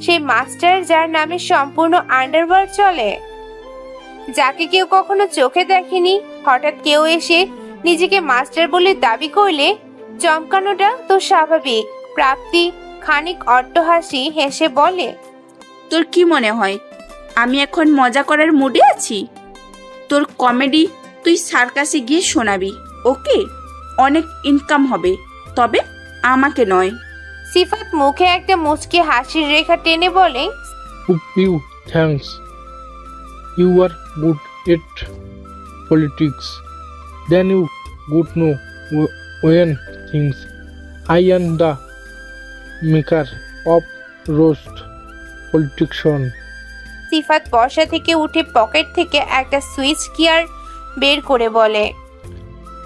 সেই মাস্টার যার নামে সম্পূর্ণ আন্ডারওয়ার্ল্ড চলে, যাকে কেউ কখনো চোখে দেখেনি, হঠাৎ কেউ এসে নিজেকে মাস্টার বলে দাবি করলে চমকানোটা তো স্বাভাবিক। প্রাপ্তি খানিক অট্টহাসি হেসে বলে, তোর কি মনে হয় আমি এখন মজা করার মুডে আছি? তোর কমেডি তুই সার্কাসে গিয়ে শোনাবি, ওকে? অনেক ইনকাম হবে, তবে আমাকে নয়। সিফাত মুখে একটা মুচকি হাসির রেখা টেনে বলে, you thanks, you are good at politics, then you good know when things I am the maker of roast politics. Sifat বসা থেকে উঠে পকেট থেকে একটা সুইচ গিয়ার বের করে বলে,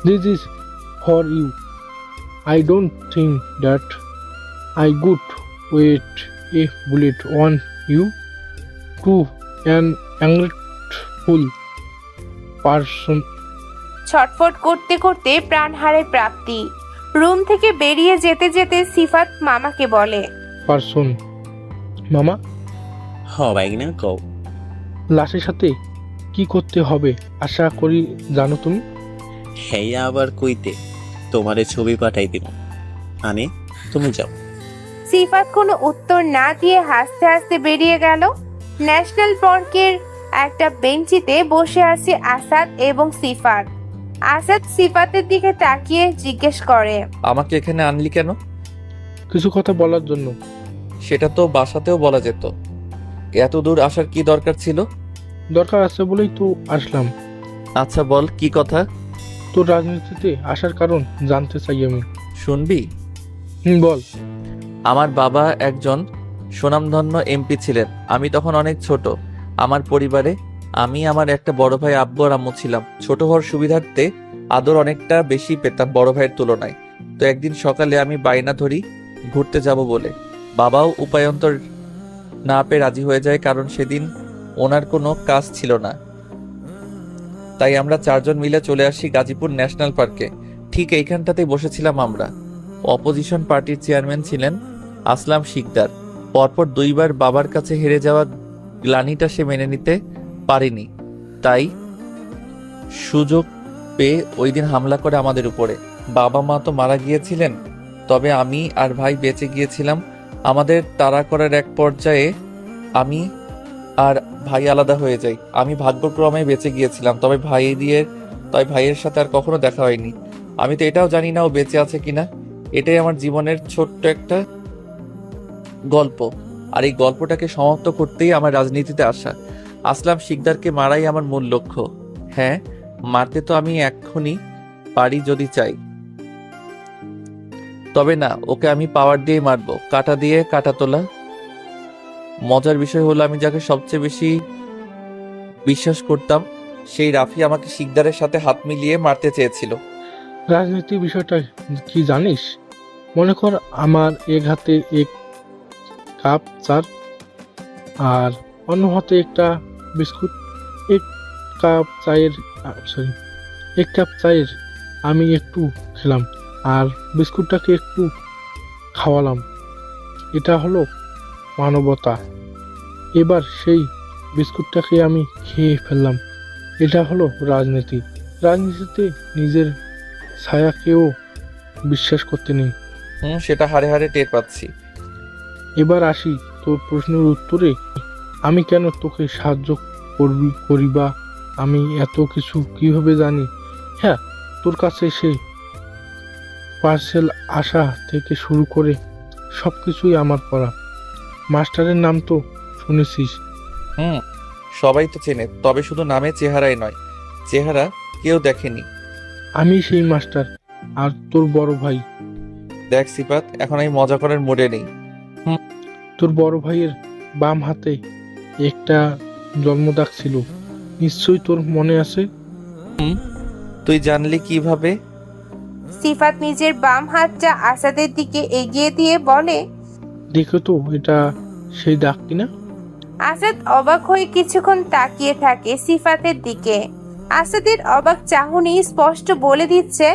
this is for you. I don't think that I could wait a bullet on you to an ungrateful person. ছটফট করতে করতে প্রাণ হারে প্রাপ্তি। রুম থেকে বেরিয়ে যেতে যেতে সিফাত মামাকে বলে, Person. মামা, হ বাইগনা কও। লাশের সাথে কি করতে হবে আশা করি জানো তুমি? হেয়া আবার কইতে, তোমারে ছবি পাঠাই দিব, আনে তুমি যাও। সিফাত কোনো উত্তর না দিয়ে হাসতে হাসতে বেরিয়ে গেল। ন্যাশনাল পার্কের একটা বেঞ্চিতে বসে আছে আসাদ এবং সিফাত। আসাদ সিফাতের দিকে তাকিয়ে জিজ্ঞেস করে, আমাকে এখানে আনলি কেন? কিছু কথা বলার জন্য। সেটা তো বাসাতেও বলা যেত। এত দূর আসার কি দরকার ছিল? দরকার আছে বলেই তো আসলাম। আচ্ছা বল, কি কথা? তোর রাজনীতিতে আসার কারণ জানতে চাই আমি। শুনবি? বল। আমার বাবা একজন সুনামধন্য এমপি ছিলেন। আমি তখন অনেক ছোট। আমার পরিবারে আমি, আমার একটা বড় ভাই, আব্বু আর আম্মু ছিলাম। ছোট হওয়ার সুবিধার্থে আদর অনেকটা বেশি পেতাম বড় ভাইয়ের তুলনায়। তো একদিন সকালে আমি বায়না ধরি ঘুরতে যাব বলে। বাবাও উপায়ন্তর না পেয়ে রাজি হয়ে যায়, কারণ সেদিন ওনার কোনো কাজ ছিল না। তাই আমরা 4 জন মিলে চলে আসি গাজীপুর ন্যাশনাল পার্কে। ঠিক এইখানটাতেই বসেছিলাম আমরা। অপোজিশন পার্টির চেয়ারম্যান ছিলেন আসলাম শিকদার। পরপর 2 বার বাবার কাছে হেরে যাওয়া গ্লানিটা সে মেনে নিতে পারেনি, তাই সুযোগ পেয়ে ওই দিন হামলা করে আমাদের উপরে। বাবা মা তো মারা গিয়েছিলেন, তবে আমি আর ভাই বেঁচে গিয়েছিলাম। আমাদের তাড়া করার এক পর্যায়ে আমি আর ভাই আলাদা হয়ে যাই। আমি ভাগ্যক্রমে বেঁচে গিয়েছিলাম, তবে ভাইয়ের সাথে আর কখনো দেখা হয়নি। আমি তো এটাও জানি না ও বেঁচে আছে কিনা। এটাই আমার জীবনের ছোট্ট একটা গল্প, আর এই গল্পটাকে সমাপ্ত করতেই আমার রাজনীতিতে আসা। আসলাম শিকদারকে মারাই আমার মূল লক্ষ্য। হ্যাঁ, মারতে তো আমি এক্ষুনি পারি যদি চাই, তবে না, ওকে আমি পাওয়ার দিয়ে মারবো, কাঁটা দিয়ে কাঁটা তোলা। মজার বিষয় হলো, আমি যাকে সবচেয়ে বেশি বিশ্বাস করতাম সেই রাফি আমাকে শিকদারের সাথে হাত মিলিয়ে মারতে চেয়েছিল। রাজনীতির বিষয়টা কি জানিস? মনে কর আমার এক হাতে এক কাপ চার আর অন্য হাতে একটা বিস্কুট। এক কাপ চায়ের আমি একটু খেলাম আর বিস্কুটটাকে একটু খাওয়ালাম। এটা হলো মানবতা। এবার সেই বিস্কুটটাকে আমি খেয়ে ফেললাম। এটা হলো রাজনীতি। রাজনীতিতে নিজের ছায়াকেও বিশ্বাস করতে নেই। সেটা হাড়ে হাড়ে টের পাচ্ছি। এবার আসি তোর প্রশ্নের উত্তরে। আমি কেন তোকে সাহায্য করি বা আমি এত কিছু কিভাবে জানি? হ্যাঁ, তোর কাছে সেই পার্সেল আসা থেকে শুরু করে সব কিছুই আমার করা। মাস্টারের নাম তো শুনেছিস? সবাই তো চেনে, তবে শুধু নামে, চেহারাই নয়। চেহারা কেউ দেখেনি। আমি সেই মাস্টার, আর তোর বড় ভাই। দেখ সিফাত, এখন আমি মজা করার মুডে নেই। তোর বড় ভাইয়ের বাম হাতে একটা জন্মদাগ ছিল, নিশ্চয়ই তোর মনে আছে। তুই জানলি কিভাবে? সিফাত নিজের বাম হাতটা আসাদের দিকে এগিয়ে দিয়ে বলে। দেখো তো, এটা সেই দাগ কিনা? আসাদ অবাক হয়ে কিছুক্ষণ তাকিয়ে থাকে সিফাতের দিকে। আসাদের অবাক চাহনি স্পষ্ট বলে দিচ্ছে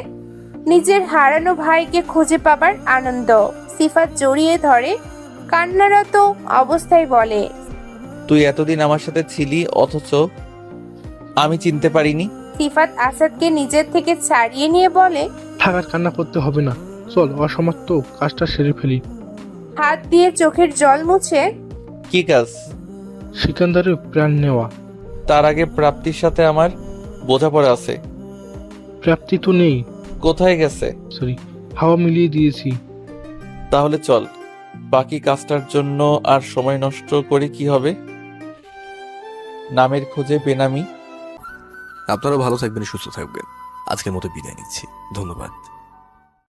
নিজের হারানো ভাইকে খুঁজে পাবার আনন্দ। সিফাত জড়িয়ে ধরে কান্নারত অবস্থায় বলে, তুই এতদিন আমার সাথে ছিলি, অথচ আমি চিনতে পারিনি। সিফাত আসাদকে নিজের থেকে ছাড়িয়ে নিয়ে বলে, থাকার কান্না করতে হবে না, চল অসমাপ্ত কাজটা সেরে ফেলি। হাত দিয়ে চোখের জল মুছে, কি কাজ? সিকান্দারের প্রাণ নেওয়া। তার আগে প্রাপ্তির সাথে আমার বোঝাপড়া আছে। প্রাপ্তি তো নেই। কোথায় গেছে? সরি, হাওয়া মিলিয়ে দিয়েছি। তাহলে চল, বাকি কাজটার জন্য আর সময় নষ্ট করে কি হবে? নামের খোঁজে বেনামি। আপনারা ভালো থাকবেন, সুস্থ থাকবেন। আজকের মতো বিদায় নিচ্ছি, ধন্যবাদ।